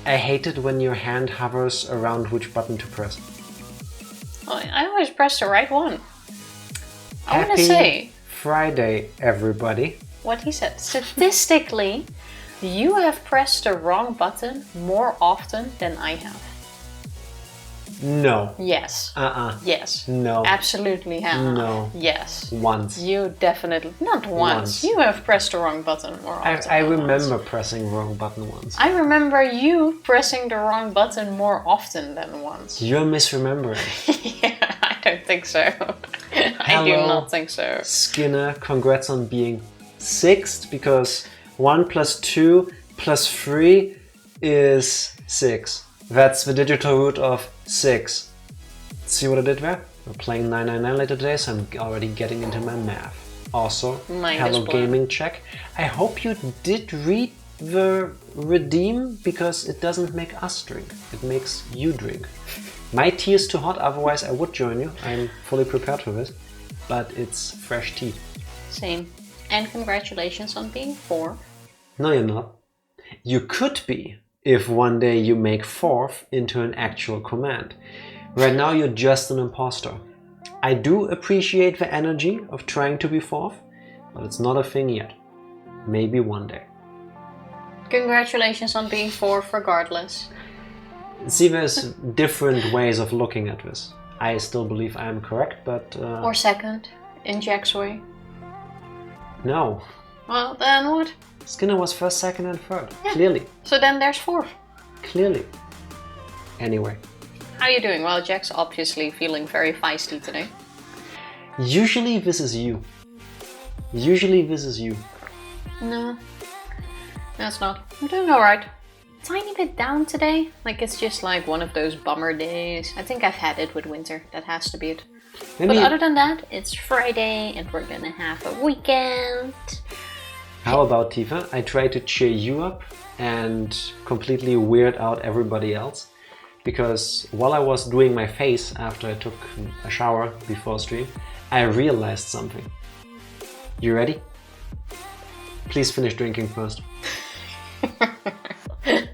I hate it when your hand hovers around which button to press. Well, I always press the right one. I want to Happy say Friday, everybody. what he said. Statistically, you have pressed the wrong button more often than I have. No. Yes. Yes. No. Absolutely have. No. Yes. Once. You definitely... Not once. You have pressed the wrong button more often I than remember once. pressing the wrong button once. I remember you pressing the wrong button more often than once. You're misremembering. Yeah, I don't think so. I do not think so. Skinner, congrats on being 6th, because 1 plus 2 plus 3 is 6. That's the digital root of 6. See what I did there? We're playing 999 later today, so I'm already getting into my math. Also, hello gaming check. I hope you did read the redeem, because it doesn't make us drink. It makes you drink. My tea is too hot, otherwise I would join you. I'm fully prepared for this. But it's fresh tea. Same. And congratulations on being 4. No, you're not. You could be, if one day you make 4th into an actual command. Right now you're just an imposter. I do appreciate the energy of trying to be 4th, but it's not a thing yet. Maybe one day. Congratulations on being 4th regardless. See, there's different ways of looking at this. I still believe I am correct, but... Or 2nd, in Jack's way. No. Well, then what? Skinner was 1st, 2nd and 3rd. Yeah. Clearly. So then there's 4th. Clearly. Anyway. How are you doing? Well, Jack's obviously feeling very feisty today. Usually this is you. Usually this is you. No. That's not. I'm doing alright. Tiny bit down today. Like, it's just like one of those bummer days. I think I've had it with winter. That has to be it. Maybe... But other than that, it's Friday and we're gonna have a weekend. How about Tifa? I try to cheer you up and completely weird out everybody else. Because while I was doing my face after I took a shower before stream, I realized something. You ready? Please finish drinking first.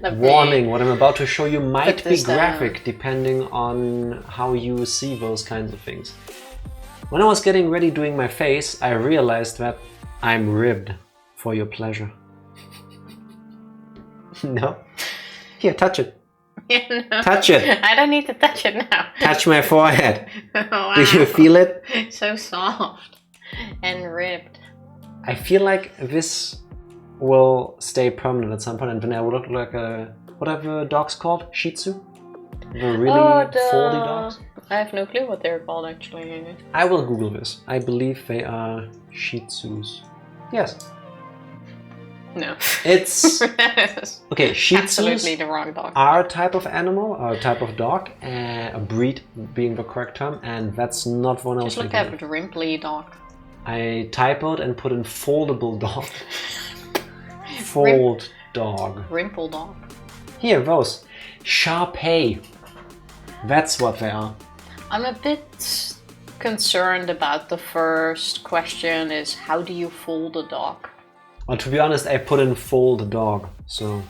Warning, what I'm about to show you might be graphic depending on how you see those kinds of things. When I was getting ready doing my face, I realized that I'm ribbed for your pleasure. No? Here, touch it. Yeah, no. Touch it. I don't need to touch it now. Touch my forehead. Wow. Do you feel it? So soft and ribbed. I feel like this will stay permanent at some point, and then I will look like a... What are the dogs called? Shih Tzu? The really foldy dogs? I have no clue what they're called actually. I will Google this. I believe they are Shih Tzus. Yes. No. It's... Okay, Shih Tzus absolutely the wrong dog. are a type of animal, or a type of dog, a breed being the correct term, and that's not one I was Just look thinking at of. Rimply dog. I typoed and put in foldable dog. Fold dog. Rimple dog. Here, those. Shar-Pei. That's what they are. I'm a bit concerned about the first question is how do you fold a dog? Well, to be honest, I put in fold dog, so...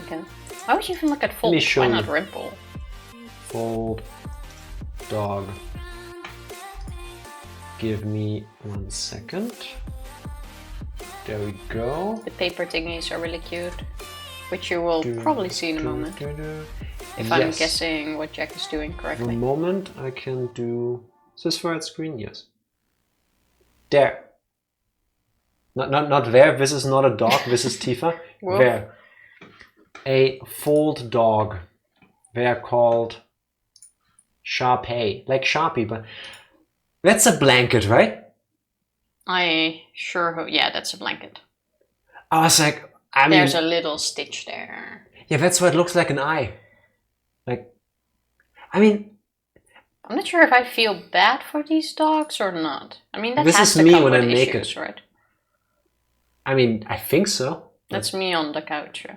Okay. Why would you even look at fold? Let me show Why you. not rimple? Fold dog. Give me 1 second. There we go. The paper thingies are really cute, which you will probably see in a moment. If I'm guessing what Jack is doing correctly. The moment I can do... Is this for that screen? Yes. There. Not there. This is not a dog. This is Tifa. There. A fold dog. They are called Shar-Pei. Like Sharpie, but... That's a blanket, right? I sure hope... Yeah, that's a blanket. I was like... I mean, there's a little stitch there. Yeah, that's why it looks like an eye. Like... I mean... I'm not sure if I feel bad for these dogs or not. I mean, that this has is to me come when with I make issues, it. right? I mean, I think so. That's me on the couch. Yeah.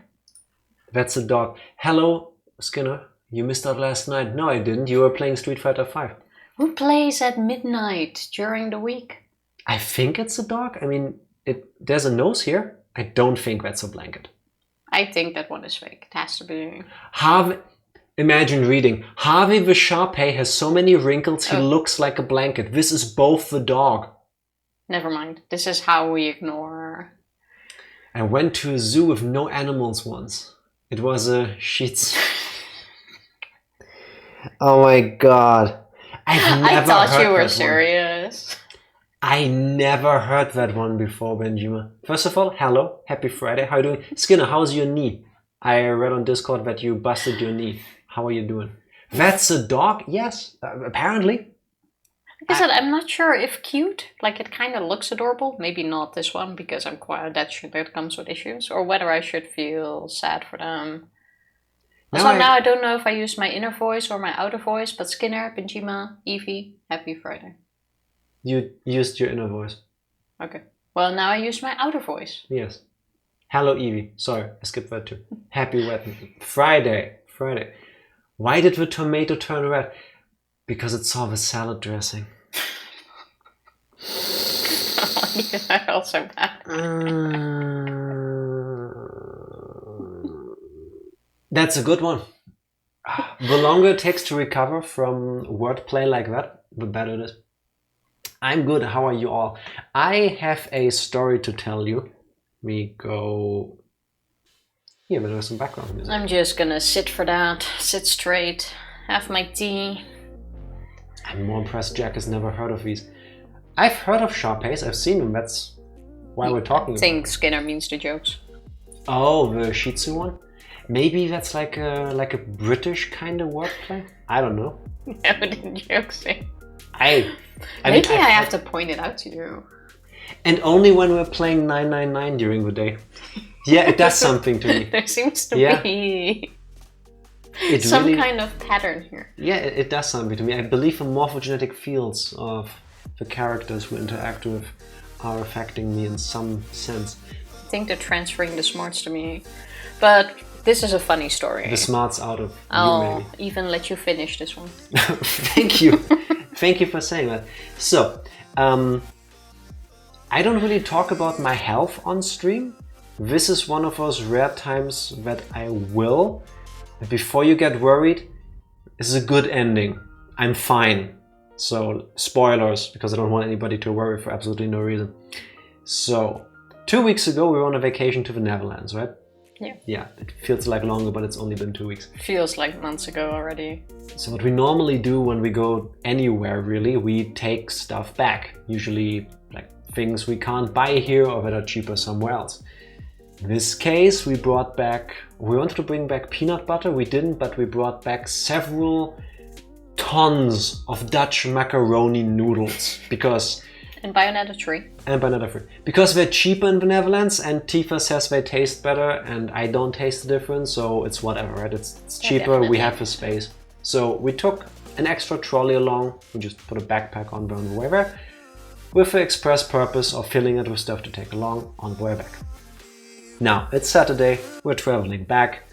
That's a dog. Hello, Skinner. You missed out last night. No, I didn't. You were playing Street Fighter 5. Who plays at midnight during the week? I think it's a dog. I mean, there's a nose here. I don't think that's a blanket. I think that one is fake. It has to be. Imagine reading. Harvey the Shar-Pei has so many wrinkles he looks like a blanket. This is both the dog. Never mind. This is how we ignore. I went to a zoo with no animals once. It was a Shih Tzu. Oh my god. I thought you were serious. I never heard that one before, Benjamin. First of all, hello. Happy Friday. How are you doing? Skinner, how's your knee? I read on Discord that you busted your knee. How are you doing? That's a dog? Yes, apparently. Like I said, I'm not sure if cute, like it kind of looks adorable. Maybe not this one because I'm quite that comes with issues, or whether I should feel sad for them. Also, now I don't know if I use my inner voice or my outer voice, but Skinner, Benjima, Evie, happy Friday. You used your inner voice. Okay. Well, now I use my outer voice. Yes. Hello, Evie. Sorry, I skipped that too. Happy Friday. Why did the tomato turn red? Because it saw the salad dressing. I also bad. That's a good one. The longer it takes to recover from wordplay like that, the better it is. I'm good. How are you all? I have a story to tell you. We go... Yeah, but there's some background music. I'm just gonna sit for that. Sit straight. Have my tea. I'm more impressed Jack has never heard of these. I've heard of Shar-Peis. I've seen them. That's why we're talking about it. I think Skinner means the jokes. Oh, the Shih Tzu one? Maybe that's like a British kind of wordplay? I don't know. Yeah, but in jokes. Maybe I have to point it out to you. And only when we're playing 999 during the day. Yeah, it does something to me. There seems to be some really, kind of pattern here. Yeah, it does something to me. I believe the morphogenetic fields of the characters who interact with are affecting me in some sense. I think they're transferring the smarts to me. But this is a funny story. The smarts out of I'll you, maybe. Even let you finish this one. Thank you. Thank you for saying that. So, I don't really talk about my health on stream. This is one of those rare times that I will. Before you get worried, this is a good ending. I'm fine. So, spoilers, because I don't want anybody to worry for absolutely no reason. So, 2 weeks ago we were on a vacation to the Netherlands, right? Yeah. Yeah, it feels like longer, but it's only been 2 weeks. Feels like months ago already. So what we normally do when we go anywhere, really, we take stuff back. Usually, like, things we can't buy here or that are cheaper somewhere else. In this case, we wanted to bring back peanut butter. We didn't, but we brought back several tons of Dutch macaroni noodles because... And Bayonetta free. And Bayonetta free. Because they're cheaper in the Netherlands and Tifa says they taste better and I don't taste the difference, so it's whatever, right? It's cheaper, definitely. We have the space. So we took an extra trolley along, we just put a backpack on the way there, with the express purpose of filling it with stuff to take along on the way back. Now, it's Saturday, we're traveling back.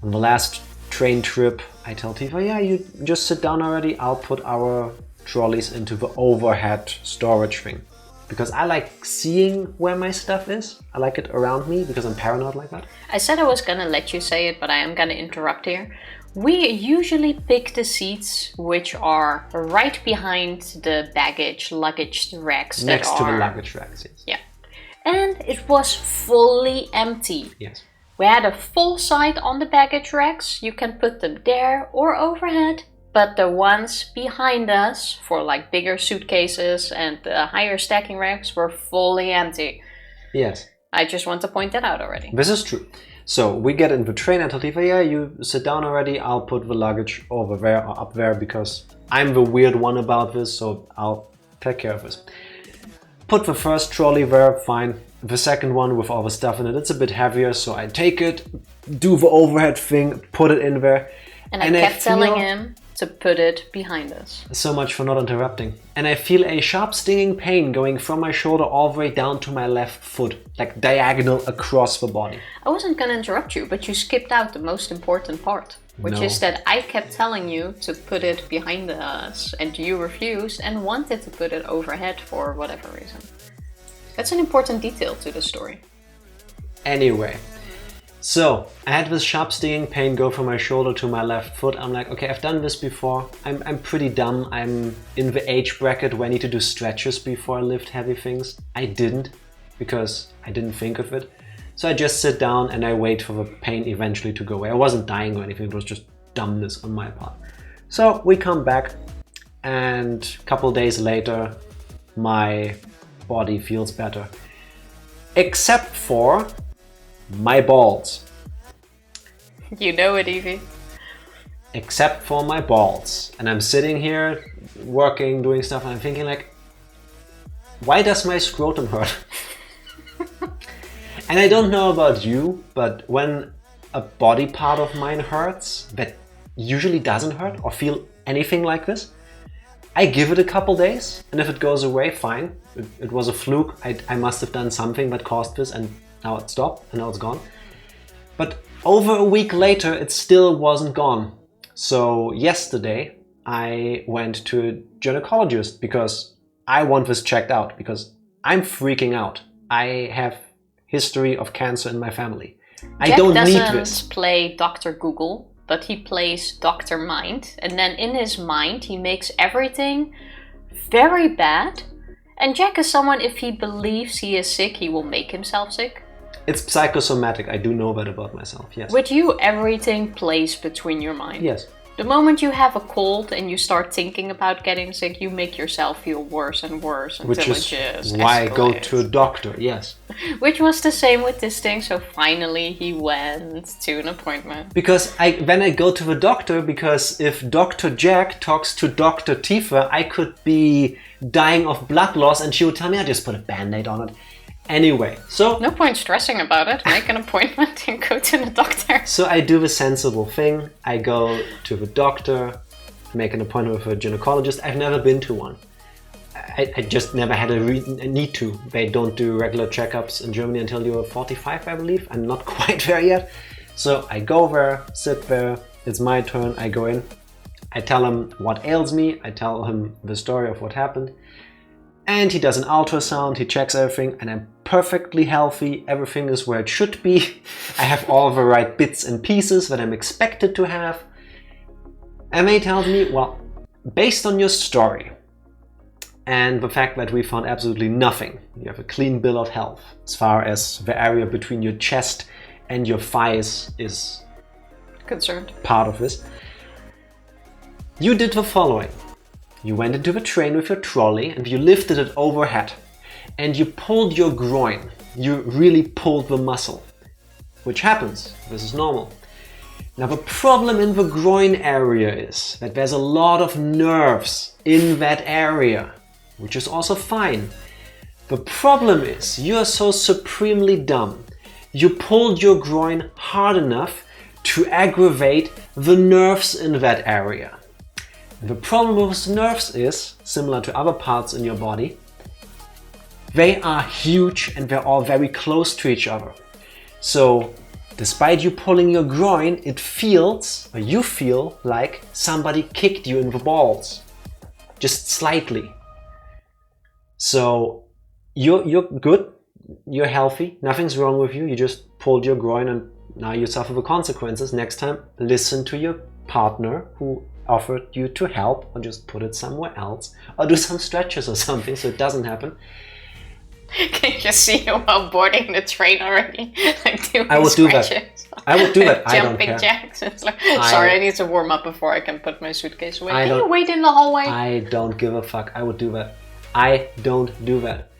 On the last train trip, I tell Tifa, yeah, you just sit down already, I'll put our trolleys into the overhead storage thing. Because I like seeing where my stuff is. I like it around me because I'm paranoid like that. I said I was gonna let you say it, but I am gonna interrupt here. We usually pick the seats which are right behind the luggage racks. Next to the luggage racks, yes. Yeah. And it was fully empty. Yes. We had a full side on the baggage racks. You can put them there or overhead. But the ones behind us, for like bigger suitcases and the higher stacking racks, were fully empty. Yes. I just want to point that out already. This is true. So we get in the train and tell Tifa, yeah, you sit down already, I'll put the luggage over there or up there because I'm the weird one about this, so I'll take care of this. Put the first trolley there, fine. The second one with all the stuff in it, it's a bit heavier, so I take it, do the overhead thing, put it in there. And I kept telling him to put it behind us. So much for not interrupting. And I feel a sharp stinging pain going from my shoulder all the way down to my left foot, like diagonal across the body. I wasn't gonna interrupt you, but you skipped out the most important part, which is that I kept telling you to put it behind us and you refused and wanted to put it overhead for whatever reason. That's an important detail to the story. Anyway, So I had this sharp stinging pain go from my shoulder to my left foot. I'm like, okay, I've done this before. I'm pretty dumb. I'm in the age bracket where I need to do stretches before I lift heavy things. I didn't, because I didn't think of it. So I just sit down and I wait for the pain eventually to go away. I wasn't dying or anything, it was just dumbness on my part. So we come back, and a couple days later, my body feels better. Except for my balls. You know it, Evie. Except for my balls. And I'm sitting here working, doing stuff, and I'm thinking like, why does my scrotum hurt? And I don't know about you, but when a body part of mine hurts that usually doesn't hurt or feel anything like this, I give it a couple days, and if it goes away, fine. It was a fluke. I must have done something that caused this, and now it stopped, and now it's gone. But over a week later, it still wasn't gone. So yesterday, I went to a gynecologist because I want this checked out, because I'm freaking out. I have history of cancer in my family. I don't need this. Jack doesn't play Dr. Google, but he plays Dr. Mind. And then in his mind, he makes everything very bad. And Jack is someone, if he believes he is sick, he will make himself sick. It's psychosomatic. I do know that about myself, yes. With you, everything plays between your mind. Yes. The moment you have a cold and you start thinking about getting sick, you make yourself feel worse and worse until Which it just is why I go to a doctor, yes. Which was the same with this thing, so finally he went to an appointment. Because when I go to the doctor, because if Dr. Jack talks to Dr. Tifa, I could be dying of blood loss and she would tell me I just put a band-aid on it. Anyway, so... No point stressing about it. Make an appointment and go to the doctor. So I do the sensible thing. I go to the doctor, make an appointment with a gynecologist. I've never been to one. I just never had a need to. They don't do regular checkups in Germany until you're 45, I believe. I'm not quite there yet. So I go there, sit there. It's my turn. I go in. I tell him what ails me. I tell him the story of what happened. And he does an ultrasound, he checks everything, and I'm perfectly healthy. Everything is where it should be. I have all the right bits and pieces that I'm expected to have. And he tells me, well, based on your story and the fact that we found absolutely nothing, you have a clean bill of health as far as the area between your chest and your thighs is concerned. Part of this. You did the following. You went into the train with your trolley and you lifted it overhead and you pulled your groin. You really pulled the muscle, which happens. This is normal. Now the problem in the groin area is that there's a lot of nerves in that area, which is also fine. The problem is you're so supremely dumb. You pulled your groin hard enough to aggravate the nerves in that area. The problem with nerves is, similar to other parts in your body, they are huge and they're all very close to each other. So, despite you pulling your groin, it feels, or you feel, like somebody kicked you in the balls. Just slightly. So, you're good, you're healthy, nothing's wrong with you, you just pulled your groin and now you suffer the consequences. Next time, listen to your partner who offered you to help, or just put it somewhere else, or do some stretches or something so it doesn't happen. Can you see you while boarding the train already? Like doing I would stretches. do that. I would do that. I don't Jumping care. jacks. It's like, sorry, I need to warm up before I can put my suitcase away. Can you wait in the hallway? I don't give a fuck. I would do that. I don't do that.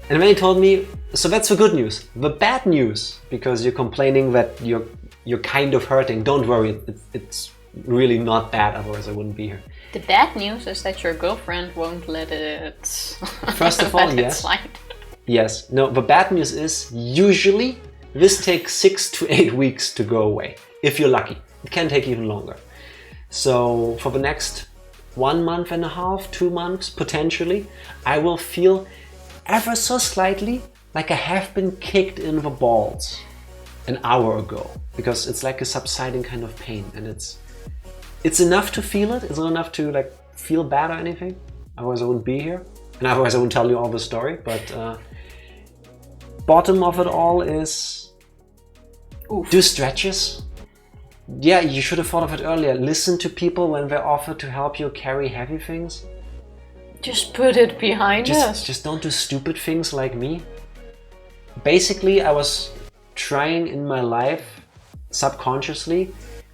And then he told me, so that's the good news. The bad news, because you're complaining that you're kind of hurting, don't worry, it's really not bad, otherwise I wouldn't be here. The bad news is that your girlfriend won't let it. First of all, yes. Yes. No, the bad news is usually this takes 6 to 8 weeks to go away. If you're lucky. It can take even longer. So for the next 1.5 months, 2 months, potentially, I will feel ever so slightly like I have been kicked in the balls an hour ago. Because it's like a subsiding kind of pain, and it's enough to feel it. It's not enough to like feel bad or anything. Otherwise I wouldn't be here. And otherwise I wouldn't tell you all the story. But bottom of it all is Oof. Do stretches. Yeah, you should have thought of it earlier. Listen to people when they offer to help you carry heavy things. Just put it behind us. Just don't do stupid things like me. Basically, I was trying in my life, subconsciously,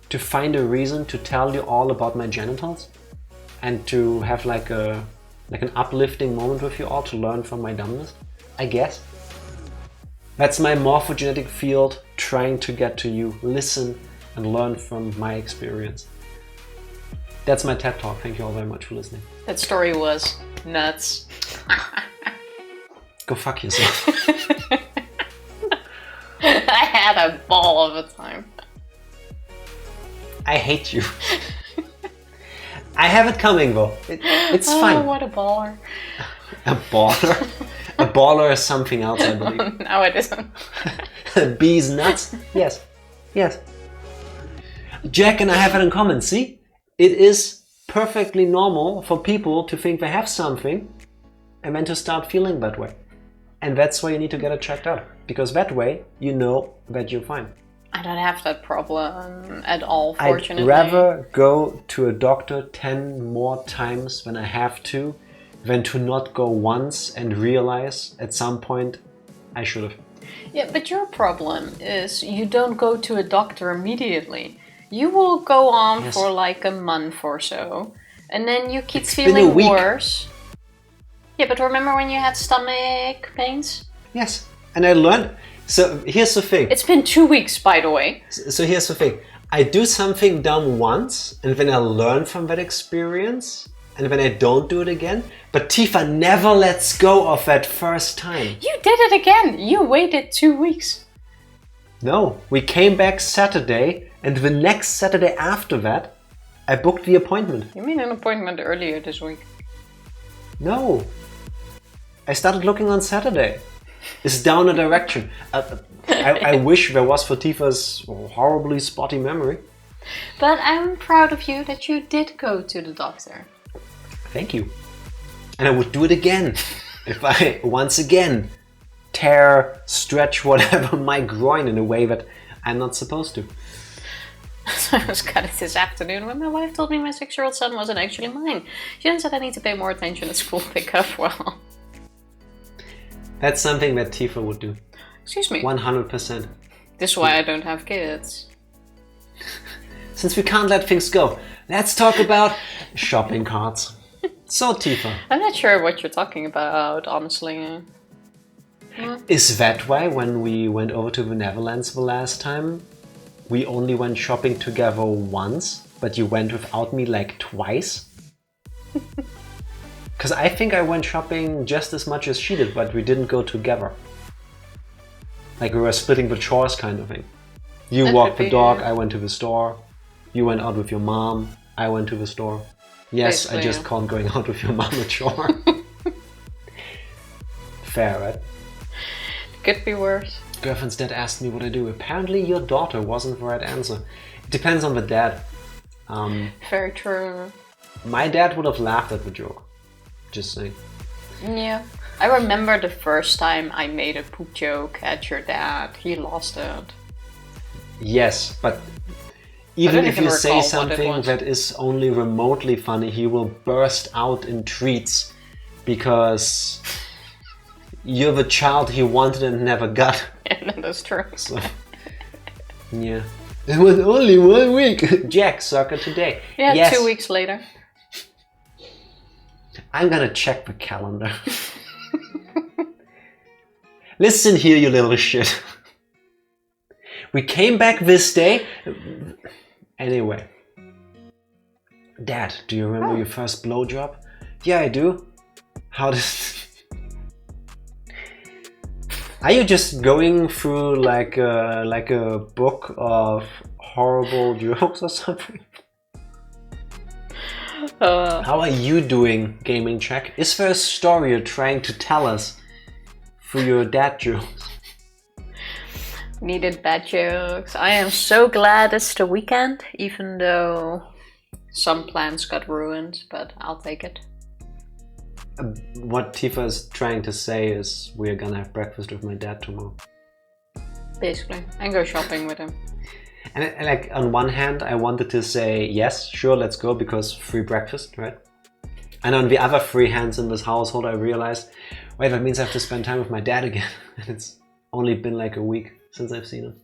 to find a reason to tell you all about my genitals and to have like an uplifting moment with you all to learn from my dumbness, I guess. That's my morphogenetic field trying to get to you. Listen and learn from my experience. That's my TED Talk. Thank you all very much for listening. That story was nuts. Go fuck yourself. I had a ball of a time. I hate you. I have it coming though. It's fine. Oh, what a baller. A baller? A baller is something else, I believe. No, it isn't. Bees nuts? Yes. Yes. Jack and I have it in common, see? It is perfectly normal for people to think they have something and then to start feeling that way. And that's why you need to get it checked out. Because that way, you know that you're fine. I don't have that problem at all, fortunately. I'd rather go to a doctor 10 more times when I have to than to not go once and realize at some point I should have. Yeah, but your problem is you don't go to a doctor immediately. You will go on for like a month or so, and then you keep feeling worse. Yeah, but remember when you had stomach pains? Yes, and I learned. So here's the thing. It's been 2 weeks, by the way. So here's the thing. I do something dumb once, and then I learn from that experience, and then I don't do it again. But Tifa never lets go of that first time. You did it again. You waited 2 weeks. No, we came back Saturday, and the next Saturday after that, I booked the appointment. You mean an appointment earlier this week? No. I started looking on Saturday. It's down a direction. I wish there was for Tifa's horribly spotty memory. But I'm proud of you that you did go to the doctor. Thank you. And I would do it again if I once again tear, stretch whatever my groin in a way that I'm not supposed to. So I was cut it this afternoon when my wife told me my 6-year-old son wasn't actually mine. She then said I need to pay more attention at school pickup. Well, that's something that Tifa would do. Excuse me. 100%. This is why I don't have kids. Since we can't let things go, let's talk about shopping carts. So Tifa. I'm not sure what you're talking about, honestly. Is that why when we went over to the Netherlands the last time, we only went shopping together once, but you went without me like twice? Because I think I went shopping just as much as she did, but we didn't go together. Like we were splitting the chores kind of thing. You walked the dog, I went to the store. You went out with your mom, I went to the store. Yes, basically, I just called going out with your mom a chore. Fair, right? Could be worse. Girlfriend's dad asked me what I do. Apparently your daughter wasn't the right answer. It depends on the dad. Very true. My dad would have laughed at the joke. Just saying. Yeah. I remember the first time I made a poop joke at your dad. He lost it. Yes, but even if you say something that is only remotely funny, he will burst out in treats because you're the child he wanted and never got. Yeah, that's true. So, yeah. It was only 1 week. Jack, soccer today. Yeah, yes. 2 weeks later. I'm gonna check the calendar. Listen here, you little shit. We came back this day. Anyway. Dad, do you remember your first blowjob? Yeah, I do. How does... Are you just going through like a book of horrible jokes or something? How are you doing, Gaming Check? Is there a story you're trying to tell us through your dad jokes? Needed bad jokes. I am so glad it's the weekend, even though some plans got ruined, but I'll take it. What Tifa is trying to say is we're gonna have breakfast with my dad tomorrow. Basically, and go shopping with him. And like on one hand, I wanted to say yes, sure, let's go because free breakfast, right? And on the other three hands in this household, I realized, wait, that means I have to spend time with my dad again. And it's only been like a week since I've seen him,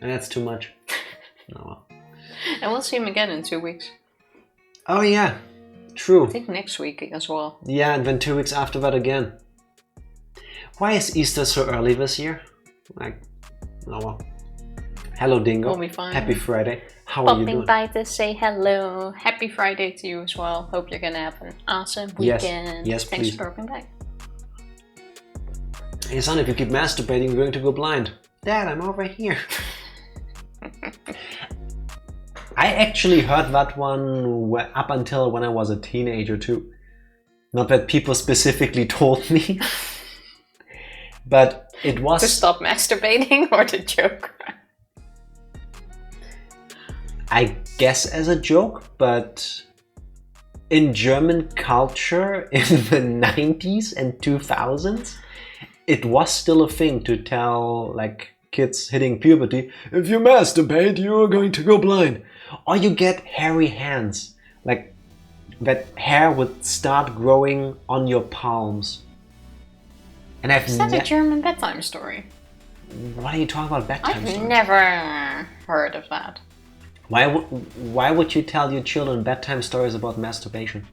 and that's too much. No. And we'll see him again in 2 weeks. Oh yeah, true. I think next week as well. Yeah, and then 2 weeks after that again. Why is Easter so early this year? Like, oh well. Hello, Dingo. We'll be fine. Happy Friday. How are you doing? Popping by to say hello. Happy Friday to you as well. Hope you're gonna have an awesome weekend. Yes, Thanks please. for dropping by. Hey son, if you keep masturbating, you're going to go blind. Dad, I'm over here. I actually heard that one up until when I was a teenager too. Not that people specifically told me, but it was... To stop masturbating or to joke? I guess as a joke, but in German culture in the 90s and 2000s, it was still a thing to tell like kids hitting puberty, if you masturbate, you're going to go blind. Or you get hairy hands, like that hair would start growing on your palms. And I've Is that a German bedtime story? What are you talking about bedtime stories? I've never heard of that. Why would you tell your children bedtime stories about masturbation?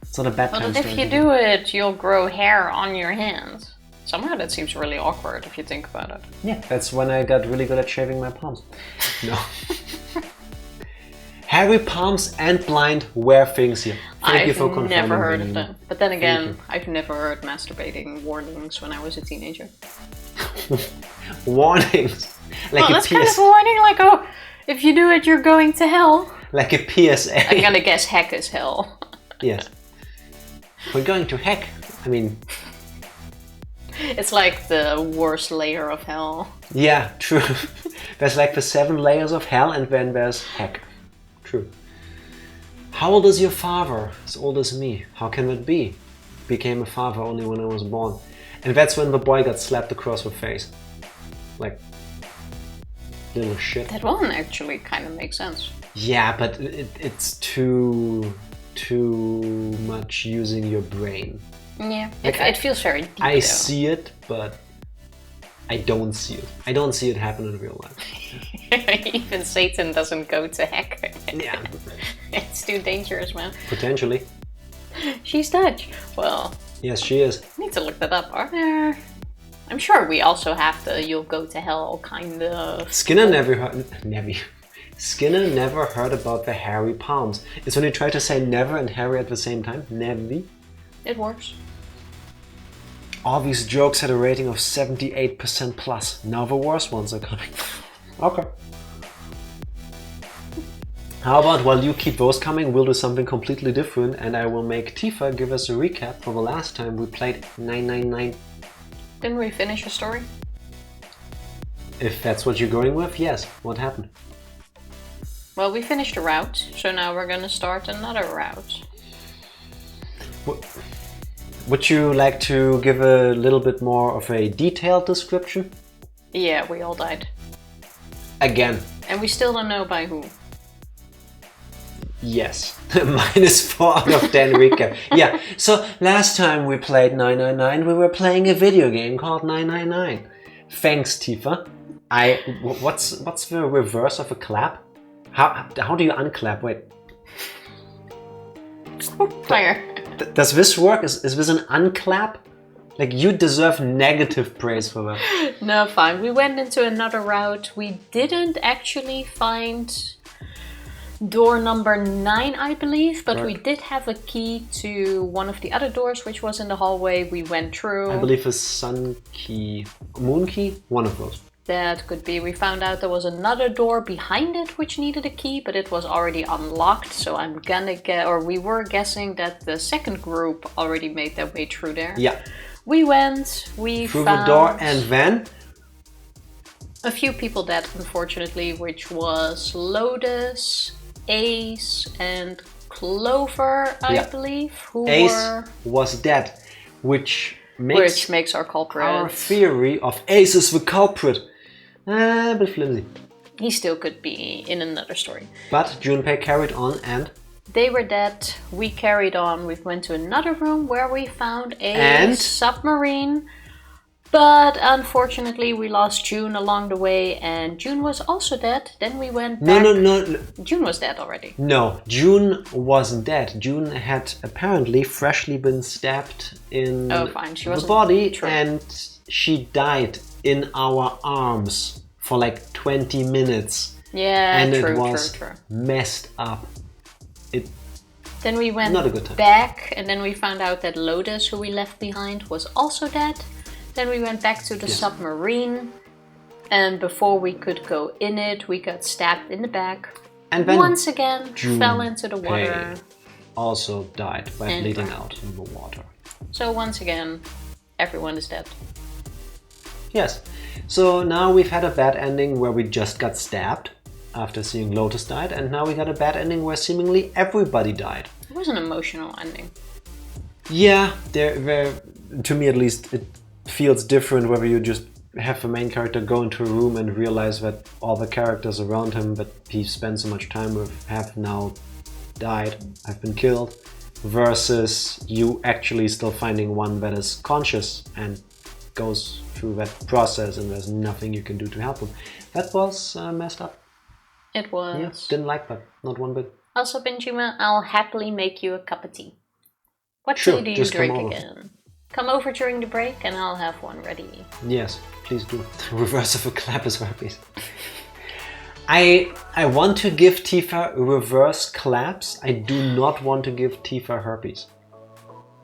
It's not a bedtime But story. if you do it, you'll grow hair on your hands. Somehow that seems really awkward if you think about it. Yeah, that's when I got really good at shaving my palms. No. Hairy palms and blind wear things here. Thank you for confirming. I've never heard of that. But then again, I've never heard masturbating warnings when I was a teenager. Warnings? Like that's kind of a warning, like, oh, if you do it, you're going to hell. Like a PSA. I'm gonna guess heck is hell. Yes. We're going to heck. I mean... It's like the worst layer of hell. Yeah, true. There's like the 7 layers of hell and then there's heck. True. How old is your father? As old as me. How can that be? Became a father only when I was born. And that's when the boy got slapped across the face. Like, little shit. That one actually kind of makes sense. Yeah, but it's too much using your brain. Yeah, like it feels very deep. I though. see it, but I don't see it. I don't see it happen in real life. Even Satan doesn't go to heck. Yeah. It's too dangerous, man. Potentially. She's Dutch. Well, yes, she is. I need to look that up. Are there... I'm sure we also have the you'll go to hell kind of... Skinner never heard about the hairy palms. It's when you try to say never and hairy at the same time. Never. It works. All these jokes had a rating of 78% plus. Now the worst ones are coming. Okay. How about while you keep those coming, we'll do something completely different and I will make Tifa give us a recap for the last time we played 999. Didn't we finish a story? If that's what you're going with, yes. What happened? Well, we finished a route, so now we're gonna start another route. Would you like to give a little bit more of a detailed description? Yeah, we all died. Again. And we still don't know by who. Yes. -4 out of 10 recap. Yeah, so last time we played 999, we were playing a video game called 999. Thanks, Tifa. What's the reverse of a clap? How do you unclap? Wait. Fire. Does this work? Is this an unclap? Like, you deserve negative praise for that. No, fine. We went into another route. We didn't actually find door number 9, I believe, but we did have a key to one of the other doors, which was in the hallway. We went through. I believe a sun key, moon key, one of those. That could be. We found out there was another door behind it which needed a key, but it was already unlocked. So I'm gonna get, or we were guessing that the second group already made their way through there. Yeah. We went, we through found the door, and then a few people dead, unfortunately, which was Lotus, Ace, and Clover, I believe. Who Ace was dead, which makes our culprit. Our theory of Ace is the culprit A bit flimsy. He still could be in another story. But Junpei carried on and... They were dead. We carried on. We went to another room where we found a submarine. But unfortunately, we lost June along the way, and June was also dead. Then we went back. No. June was dead already. No, June wasn't dead. June had apparently freshly been stabbed in the body, and she died in our arms for like 20 minutes. Yeah, and true, it was true. Messed up. Then we went back, and then we found out that Lotus, who we left behind, was also dead. Then we went back to the submarine, and before we could go in it, we got stabbed in the back. And then once again, fell into the water. Also died by bleeding out in the water. So once again, everyone is dead. Yes. So now we've had a bad ending where we just got stabbed after seeing Lotus died, and now we got a bad ending where seemingly everybody died. It was an emotional ending. Yeah, to me at least, it feels different whether you just have the main character go into a room and realize that all the characters around him that he spent so much time with have now died, have been killed, versus you actually still finding one that is conscious and goes through that process and there's nothing you can do to help him. That was messed up. It was. Yeah, didn't like that, not one bit. Also, Benjamin, I'll happily make you a cup of tea. What tea do you drink again? Come over during the break and I'll have one ready. Yes, please do. Reverse of a clap is herpes. I want to give Tifa reverse claps. I do not want to give Tifa herpes.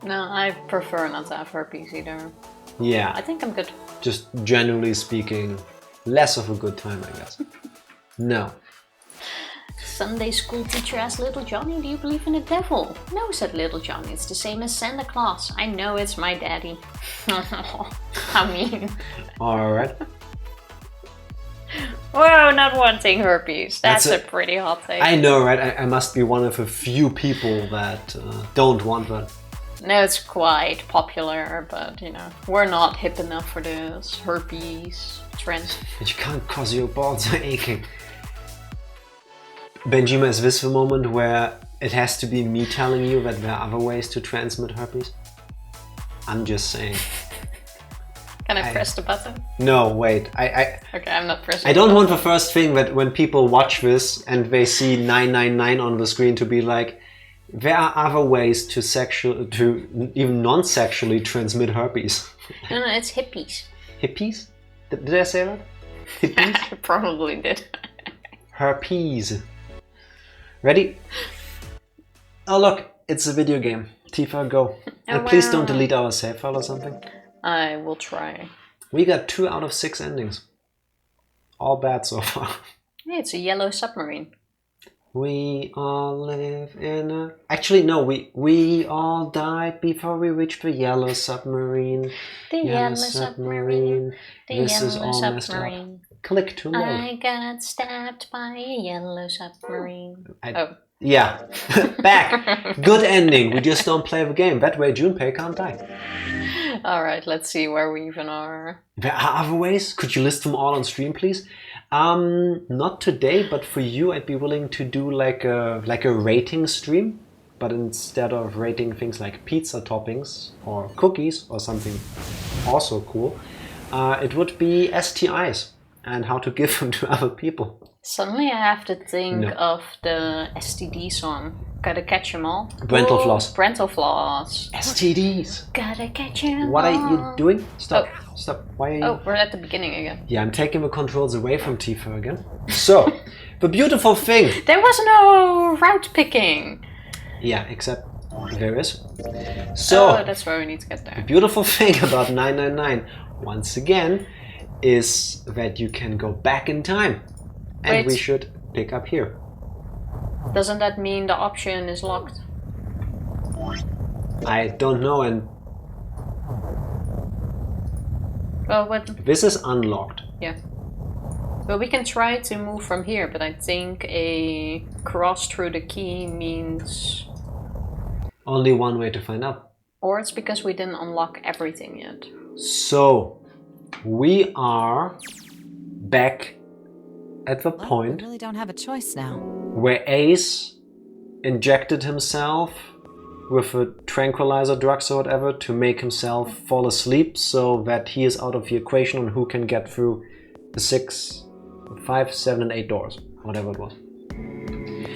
No, I prefer not to have herpes either. Yeah. I think I'm good. Just generally speaking, less of a good time, I guess. No. Sunday school teacher asked little Johnny, do you believe in the devil? No, said little Johnny, it's the same as Santa Claus. I know, it's my daddy. How mean. Alright. Whoa, not wanting herpes. That's a pretty hot take. I know, right? I must be one of a few people that don't want that. No, it's quite popular, but you know, we're not hip enough for this herpes trend. You can't cause your balls are aching. Benjima, is this the moment where it has to be me telling you that there are other ways to transmit herpes? I'm just saying. Can I press the button? No, wait. Okay, I'm not pressing. I don't want the first thing that when people watch this and they see 999 on the screen to be like, there are other ways to even non-sexually transmit herpes. No, it's hippies. Hippies? Did I say that? Hippies? I probably did. Herpes. Ready? Oh look, it's a video game. Tifa, go. And please don't delete our save file or something. I will try. We got 2 out of 6 endings. All bad so far. Yeah, it's a yellow submarine. We all live in a... Actually, no, we all died before we reached the yellow submarine. The yellow submarine. This is all messed up. Click to load. I got stabbed by a yellow submarine. Yeah. Back. Good ending. We just don't play the game. That way Junpei can't die. Alright, let's see where we even are. There are other ways. Could you list them all on stream, please? Not today, but for you I'd be willing to do like a rating stream. But instead of rating things like pizza toppings or cookies or something also cool, it would be STIs and how to give them to other people. Suddenly I have to think of the STD song. Gotta catch 'em all. Brental floss. Brental floss. STDs. Gotta catch 'em all. What are you doing? Stop. Stop. Why are you... Oh, we're at the beginning again. Yeah, I'm taking the controls away from Tifa again. So, the beautiful thing... There was no route picking. Yeah, except there is. So, that's where we need to get there. The beautiful thing about 999, once again, is that you can go back in time. And we should pick up here. Doesn't that mean the option is locked? I don't know, and... Well, what? This is unlocked. Yeah. Well, we can try to move from here, but I think a cross through the key means... Only one way to find out. Or it's because we didn't unlock everything yet. So, we are back at the point We really don't have a choice now. where Ace injected himself with a tranquilizer drugs or whatever to make himself fall asleep so that he is out of the equation on who can get through the 6, 5, 7 and 8 doors, whatever it was.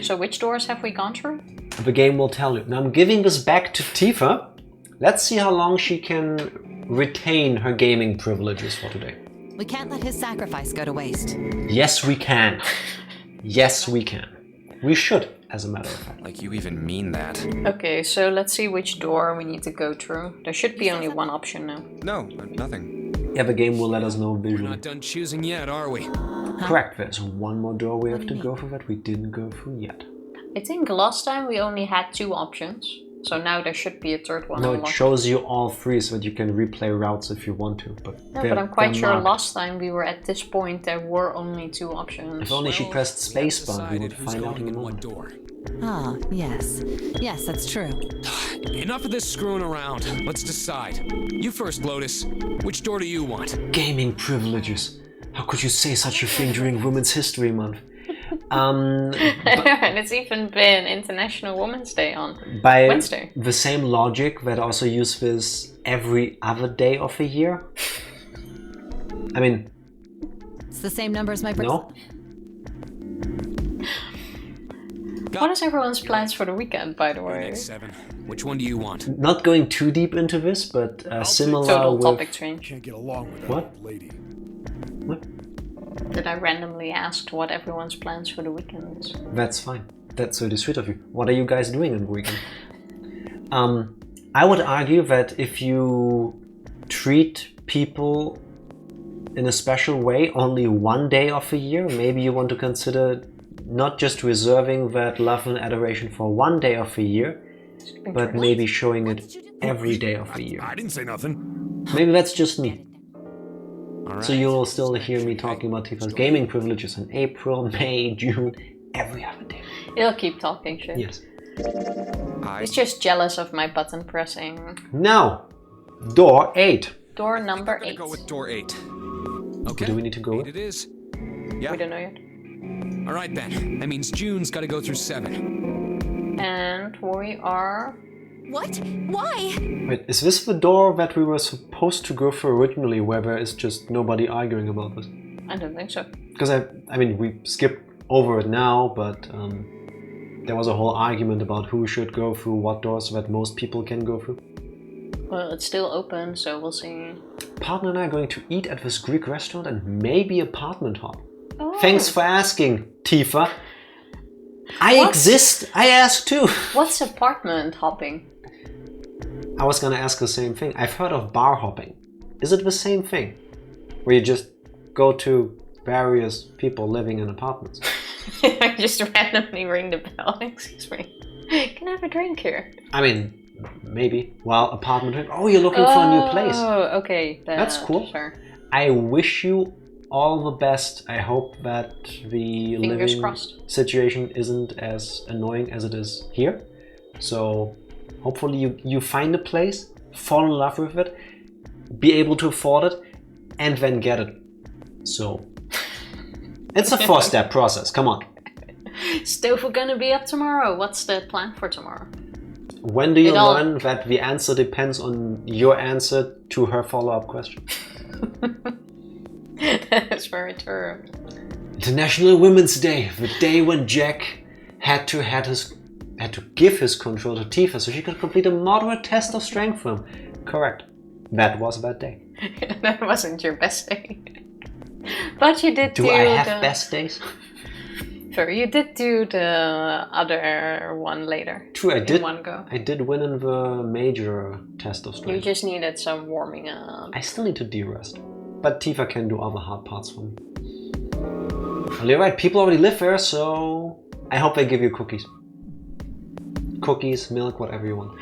So which doors have we gone through? The game will tell you. Now I'm giving this back to Tifa. Let's see how long she can retain her gaming privileges for today. We can't let his sacrifice go to waste. Yes, we can. Yes, we can. We should, as a matter of fact. Like you even mean that. Okay, so let's see which door we need to go through. There should be only one option now. No, nothing. Yeah, the game will let us know We're visually. not done choosing yet, are we? Correct, there's one more door we have to go through that we didn't go through yet. I think last time we only had 2 options. So now there should be a third one. No, it unlocked. shows you all 3 so that you can replay routes if you want to. No, but I'm quite sure last time we were at this point there were only 2 options. If only she pressed spacebar, we would Who's find out going in a in what moment. door? Ah, yes. Yes, that's true. Enough of this screwing around. Let's decide. You first, Lotus. Which door do you want? Gaming privileges. How could you say such a thing during Women's History Month? And it's even been International Women's Day on By Wednesday. the same logic that also use this every other day of the year. I mean, It's the same number as my birthday. no? What is everyone's plans for the weekend, by the way? Next 7. Which one do you want? Not going too deep into this, but similar Total with... topic change. Can't get along with What? that lady. What? That I randomly asked what everyone's plans for the weekend is. That's fine. That's really sweet of you. What are you guys doing on the weekend? I would argue that if you treat people in a special way only one day of the year, maybe you want to consider not just reserving that love and adoration for one day of the year, but maybe showing it every day of the year. I didn't say nothing. Maybe that's just me. All right. So you will still hear me talking about Tifa's gaming privileges in April, May, June, every other day. He'll keep talking shit. Yes. He's just jealous of my button pressing. Now, door 8. Door number We're gonna 8. go with door 8. Okay. Do we need to go 8 with? it is. We Yeah. don't know yet. All right then. That means June's got to go through 7. And we are... What? Why? Wait, is this the door that we were supposed to go through originally, where there is just nobody arguing about this? I don't think so. Because I mean, we skipped over it now, but there was a whole argument about who should go through what door so that most people can go through. Well, it's still open, so we'll see. Partner and I are going to eat at this Greek restaurant and maybe apartment hop. Oh. Thanks for asking, Tifa. I What? exist. I ask too. What's apartment hopping? I was gonna ask the same thing. I've heard of bar hopping. Is it the same thing? Where you just go to various people living in apartments? I just randomly ring the bell. Excuse me. Can I have a drink here? I mean, maybe. Well, apartment. Oh, you're looking for a new place. Oh, okay. That's cool. Sure. I wish you all the best. I hope that the Fingers living crossed. situation isn't as annoying as it is here. So hopefully you find a place, fall in love with it, be able to afford it, and then get it. So it's a 4-step process. Come on. Stove we're gonna be up tomorrow. What's the plan for tomorrow? When do you It all- learn that the answer depends on your answer to her follow-up question? That's very true. International Women's Day, the day when Jack had to give his control to Tifa so she could complete a moderate test of strength for him. Correct. That was that day. That wasn't your best day. But you did Do I have best days? Sure, you did do the other one later. True, I in did. one go. I did win in the major test of You strength. just needed some warming up. I still need to de-rest. But Tifa can do other hard parts for me. Well, you're right, people already live there, so I hope they give you cookies. Cookies, milk, whatever you want.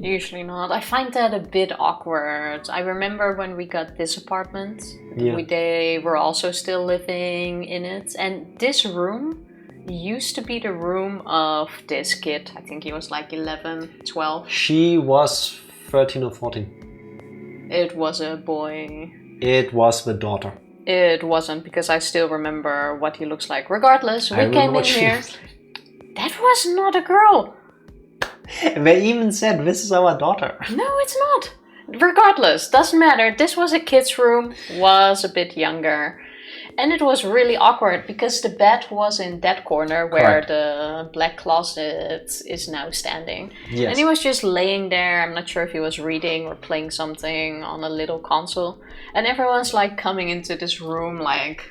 Usually not. I find that a bit awkward. I remember when we got this apartment, Yeah. they were also still living in it. And this room used to be the room of this kid. I think he was like 11, 12. She was 13 or 14. It was a boy. It was the daughter. It wasn't, because I still remember what he looks like. Regardless, we came in here. That was not a girl. They even said, this is our daughter. No, it's not. Regardless, doesn't matter. This was a kid's room, was a bit younger. And it was really awkward because the bed was in that corner where the black closet is now standing. Yes. And he was just laying there. I'm not sure if he was reading or playing something on a little console. And everyone's like coming into this room like...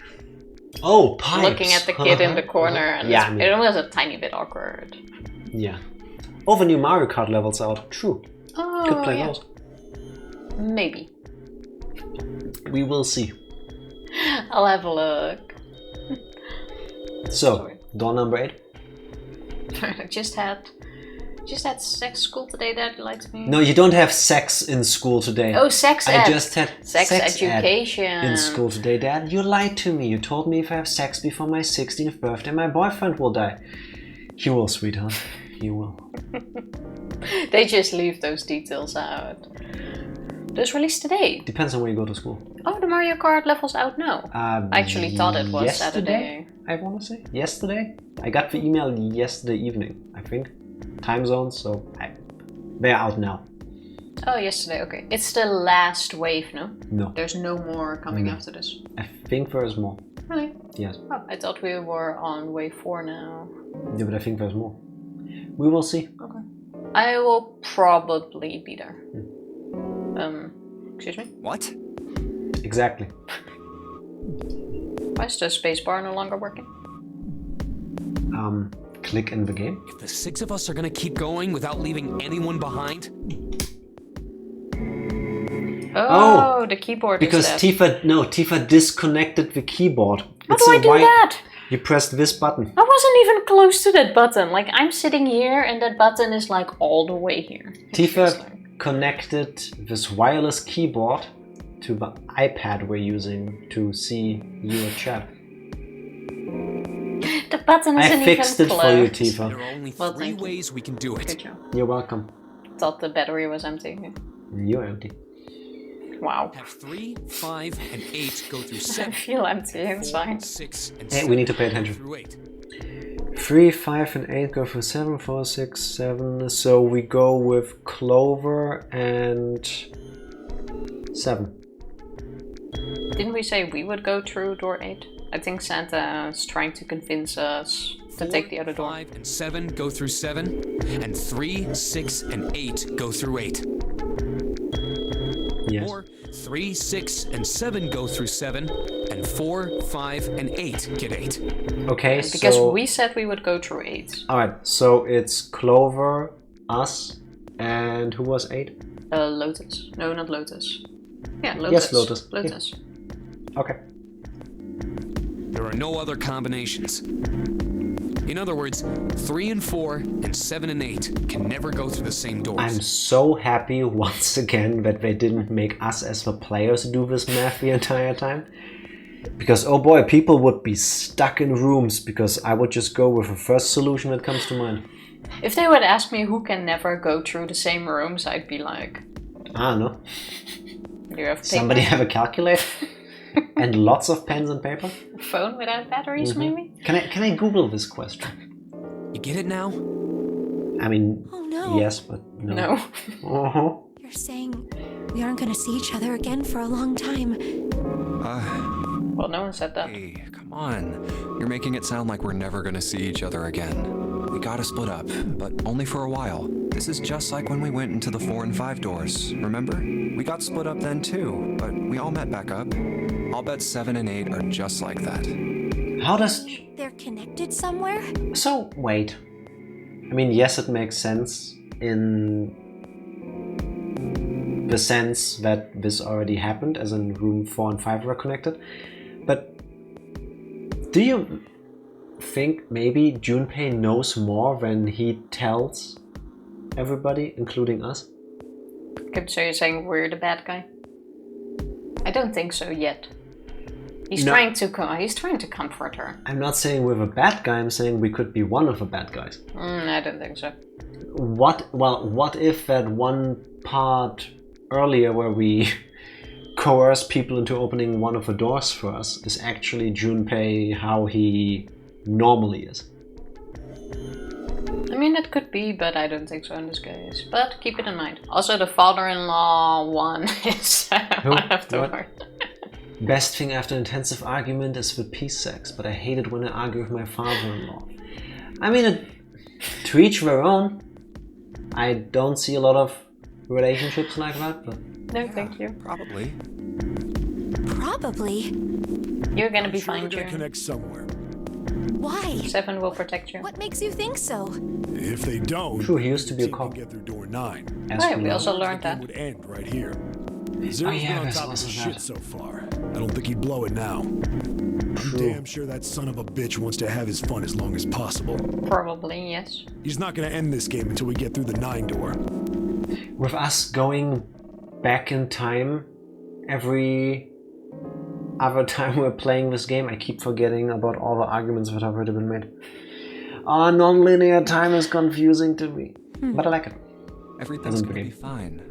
Oh, pipes. Looking at the kid in the corner. And yeah, it was a tiny bit awkward. Yeah. Oh, the new Mario Kart levels out. True. Oh, Could play those. Maybe. We will see. I'll have a look. So, door number 8. I just had sex school today, that likes me. No, you don't have sex in school today. Oh, sex ed. I just had sex education in school today, Dad. You lied to me. You told me if I have sex before my 16th birthday, my boyfriend will die. You will, sweetheart. You will. They just leave those details out. Those released today. Depends on where you go to school. Oh, the Mario Kart level's out now. I actually thought it was yesterday, Saturday. I want to say. Yesterday? I got the email yesterday evening, I think. Time zones, so they're out now. Oh, yesterday, okay. It's the last wave, no? No. There's no more coming after this. I think there is more. Really? Yes. Oh, I thought we were on wave 4 now. Yeah, but I think there's more. We will see. Okay. I will probably be there. Excuse me? What? Exactly. Why is the spacebar no longer working? Click in the game. If the 6 of us are gonna keep going without leaving anyone behind... Oh, the keyboard because is dead. Tifa disconnected the keyboard. How do I do that? You pressed this button. I wasn't even close to that button. Like, I'm sitting here and that button is like all the way here. Tifa connected this wireless keyboard to the iPad we're using to see your chat. The button isn't even close. I fixed it for you, There Tifa. are only Well, 3 thank you. ways we can do Good it. job. You're welcome. Thought the battery was empty. You're empty. Wow. Have 3, 5, and 8 go through I 7. feel empty inside. 4, 6, and Hey, 7 we need to pay go attention. through 8. 3, 5, and 8 go for 7, 4, 6, 7. So we go with Clover and 7. Didn't we say we would go through door 8? I think Santa is trying to convince us to take the other door. 5, and 7 go through 7. And 3, 6, and 8 go through 8. Yes. Or 3, 6, and 7 go through 7. And 4, 5, and 8 get 8. Okay, Because so... we said we would go through 8. Alright, so it's Clover, us, and who was 8? Lotus. No, not Lotus. Yeah, Lotus. Yes, Lotus. Lotus. Okay. There are no other combinations. In other words, 3 and 4 and 7 and 8 can never go through the same doors. I'm so happy once again that they didn't make us as the players do this math the entire time. Because, oh boy, people would be stuck in rooms because I would just go with the first solution that comes to mind. If they would ask me who can never go through the same rooms, I'd be like... Ah, no. Do you have paper? Somebody have a calculator? And lots of pens and paper? A phone without batteries, maybe? Can I Google this question? You get it now? I mean, Oh no. yes, but no. No. Uh-huh. You're saying we aren't gonna see each other again for a long time. Well, no one said that. Hey, come on. You're making it sound like we're never gonna see each other again. We gotta split up, but only for a while. This is just like when we went into the 4 and 5 doors, remember? We got split up then too, but we all met back up. I'll bet 7 and 8 are just like that. How does... They're connected somewhere? So, wait. I mean, yes, it makes sense in the sense that this already happened, as in room 4 and 5 were connected. But do you think maybe Junpei knows more when he tells everybody, including us? Okay, so you're saying we're the bad guy? I don't think so yet. He's No. trying to comfort her. I'm not saying we're the bad guy, I'm saying we could be one of the bad guys. I don't think so. What if that one part earlier where we coerce people into opening one of the doors for us. Is actually Junpei how he normally is? I mean, it could be, but I don't think so in this case. But keep it in mind. Also, the father-in-law one is one of the What? worst. Best thing after intensive argument is with peace sex, but I hate it when I argue with my father-in-law. I mean, to each their own. I don't see a lot of relationships like that, but... No, thank you. Probably. Probably. You're gonna be Sure fine, we're gonna June. connect somewhere. Why? 7 will protect you. What makes you think so? If they don't, True, he used to be a team cop. can get through door 9. As Right, we know. also The learned game that. would end right here. Zero's yeah, been on there's top of also his that. shit so far. I don't think he'd blow it now. I'm damn sure that son of a bitch wants to have his fun as long as possible. Probably, yes. He's not gonna end this game until we get through the 9 door. With us going back in time every other time we're playing this game, I keep forgetting about all the arguments that have already been made. Non-linear time is confusing to me, but I like it. Everything's gonna be fine.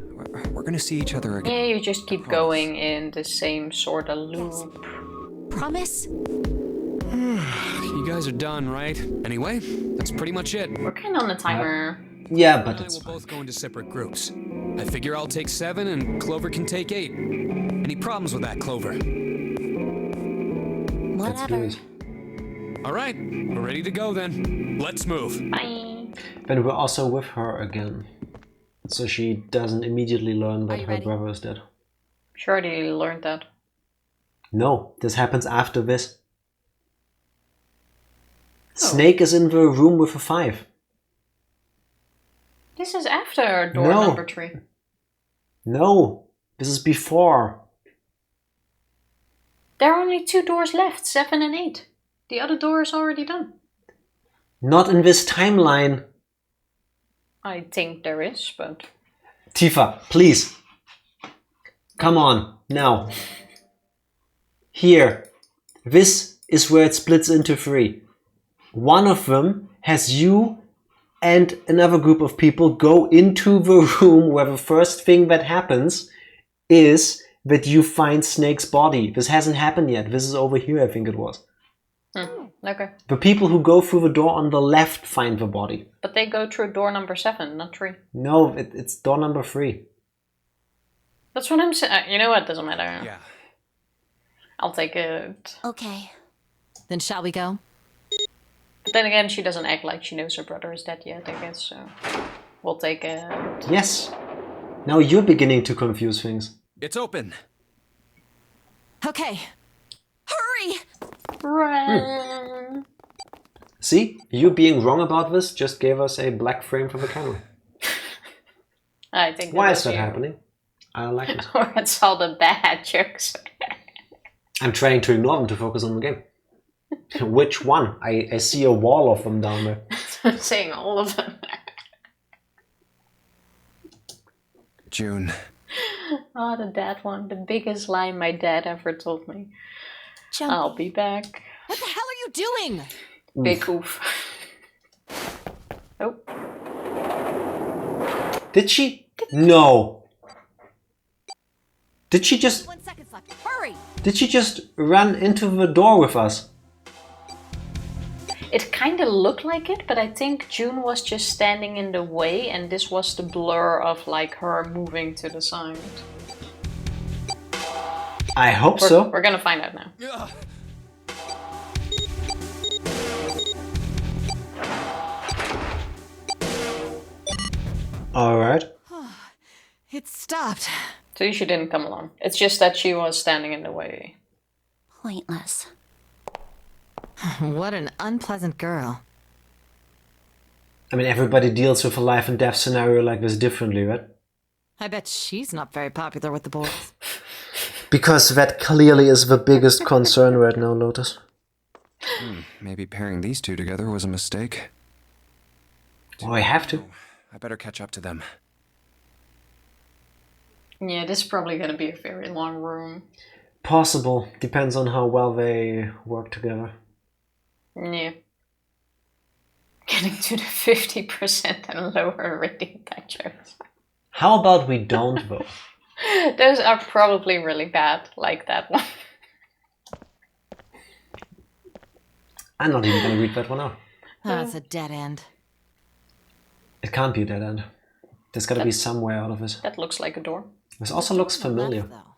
We're gonna see each other again. Yeah, you just keep going in the same sort of loop. Promise? You guys are done, right? Anyway, that's pretty much it. We're kind of on the timer. Yeah, You but and I it's will fine. both go into separate groups. I figure I'll take 7 and Clover can take 8. Any problems with that, Clover? Let's do Whatever. it. All right, we're ready to go then. Let's move. Bye. But we're also with her again. So she doesn't immediately learn that you her ready? brother is dead. Sure, you learned that. No, this happens after this. Snake is in the room with a 5. This is after door No. number 3. No, this is before. There are only 2 doors left, 7 and 8. The other door is already done. Not in this timeline. I think there is, but... Tifa, please. Come on, now. Here. This is where it splits into 3. One of them has you and another group of people go into the room where the first thing that happens is that you find Snake's body. This hasn't happened yet. This is over here, I think it was. Okay. The people who go through the door on the left find the body. But they go through door number 7, not 3. No, it's door number 3. That's what I'm saying. You know what? Doesn't matter. Yeah. I'll take it. Okay. Then shall we go? But then again, she doesn't act like she knows her brother is dead yet, I guess, so... We'll take it. Yes. Now you're beginning to confuse things. It's open. Okay. Hurry! Run! See? You being wrong about this just gave us a black frame for the camera. I think Why was is that you. happening? I don't like it. Or it's all the bad jokes. I'm trying to ignore them to focus on the game. Which one? I see a wall of them down there. I'm saying all of them. June. Oh, the dad one. The biggest lie my dad ever told me. Jump. I'll be back. What the hell are you doing? Big oof. Oh. Did she? No. Did she just... 1 second left. Hurry! Did she just run into the door with us? It kind of looked like it, but I think June was just standing in the way and this was the blur of like her moving to the side. I hope so. We're gonna find out now. Alright. It stopped. So she didn't come along. It's just that she was standing in the way. Pointless. What an unpleasant girl. I mean, everybody deals with a life and death scenario like this differently, right? I bet she's not very popular with the boys. Because that clearly is the biggest concern right now, Lotus. Maybe pairing these two together was a mistake. Oh, I have to. I better catch up to them. Yeah, this is probably gonna be a very long room. Possible. Depends on how well they work together. Yeah. Getting to the 50% and lower rating that jokes. How about we don't, though? Those are probably really bad, like that one. I'm not even gonna read that one out. Oh, it's a dead end. It can't be a dead end. There's gotta be some way out of it. That looks like a door. This also looks familiar. Left, though.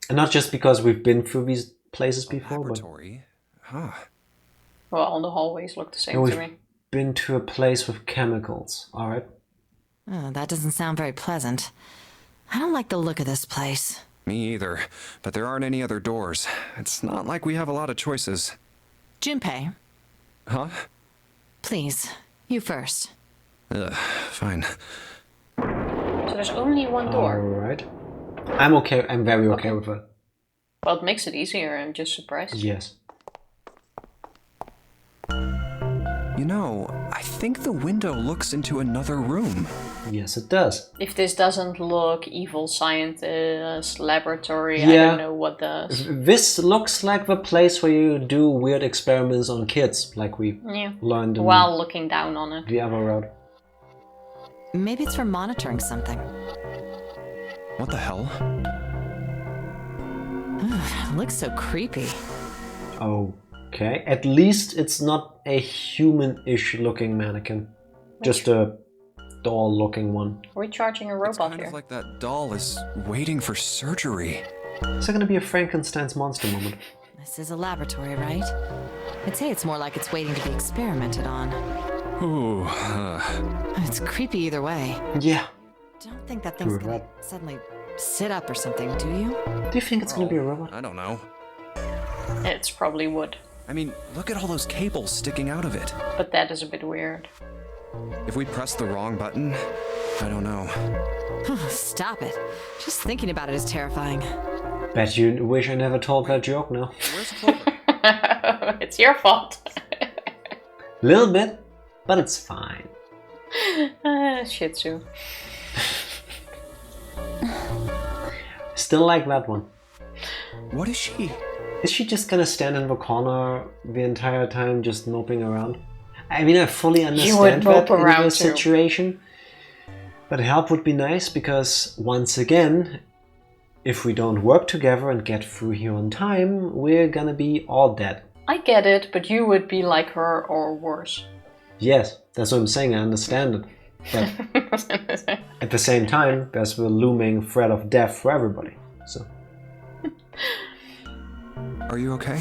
And not just because we've been through these places before, but Laboratory? Huh. Well, all the hallways look the same we've to me. been to a place with chemicals, alright? Oh, that doesn't sound very pleasant. I don't like the look of this place. Me either. But there aren't any other doors. It's not like we have a lot of choices. Junpei, Huh? please, you first. Fine. So there's only one door. Alright. I'm okay, I'm very okay with that. Well, it makes it easier. I'm just surprised. Yes. You know, I think the window looks into another room. Yes, it does. If this doesn't look evil scientist, laboratory, I Yeah. don't know what does. This looks like the place where you do weird experiments on kids, like we Yeah. learned in While looking down on it. the other road. Maybe it's for monitoring something. What the hell? It looks so creepy. Okay, at least it's not a human-ish looking mannequin. Just a doll-looking one. Are we charging a It's robot kind here? of like that doll is waiting for surgery. Is there gonna be a Frankenstein's monster moment? This is a laboratory, right? I'd say it's more like it's waiting to be experimented on. Ooh. It's creepy either way. Yeah. Don't think that thing's True gonna that. suddenly sit up or something, do you? Do you think it's gonna be a robot? I don't know. It's probably wood. I mean, look at all those cables sticking out of it. But that is a bit weird. If we press the wrong button, I don't know. Stop it. Just thinking about it is terrifying. Bet you wish I never told that joke now. Where's Clover? It's your fault. Little bit, but it's fine. Shih Tzu. Still like that one. What is she? Is she just gonna stand in the corner the entire time, just moping around? I mean, I fully understand mope that in around this too. situation, but help would be nice because, once again, if we don't work together and get through here on time, we're gonna be all dead. I get it, but you would be like her or worse. Yes, that's what I'm saying, I understand it. But at the same time, there's the looming threat of death for everybody. So, Are you okay?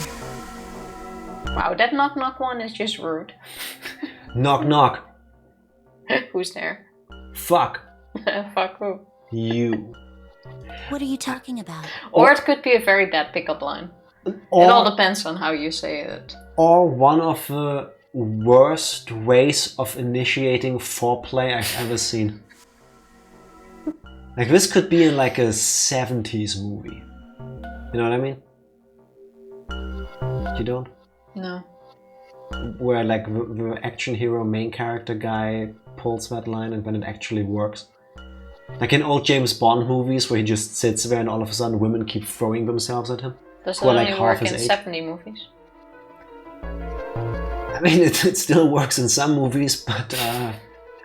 Wow, that knock knock one is just rude. knock knock. Who's there? Fuck Fuck who? you. What are you talking about? Or it could be a very bad pickup line. It all depends on how you say it. Or one of the worst ways of initiating foreplay I've ever seen. Like, this could be in like a 70s movie. You know what I mean? You don't? No. Where like the action hero main character guy pulls that line and then it actually works. Like in old James Bond movies where he just sits there and all of a sudden women keep throwing themselves at him. Does it Who are, only like, work half in his age. 70 movies? I mean, it still works in some movies, but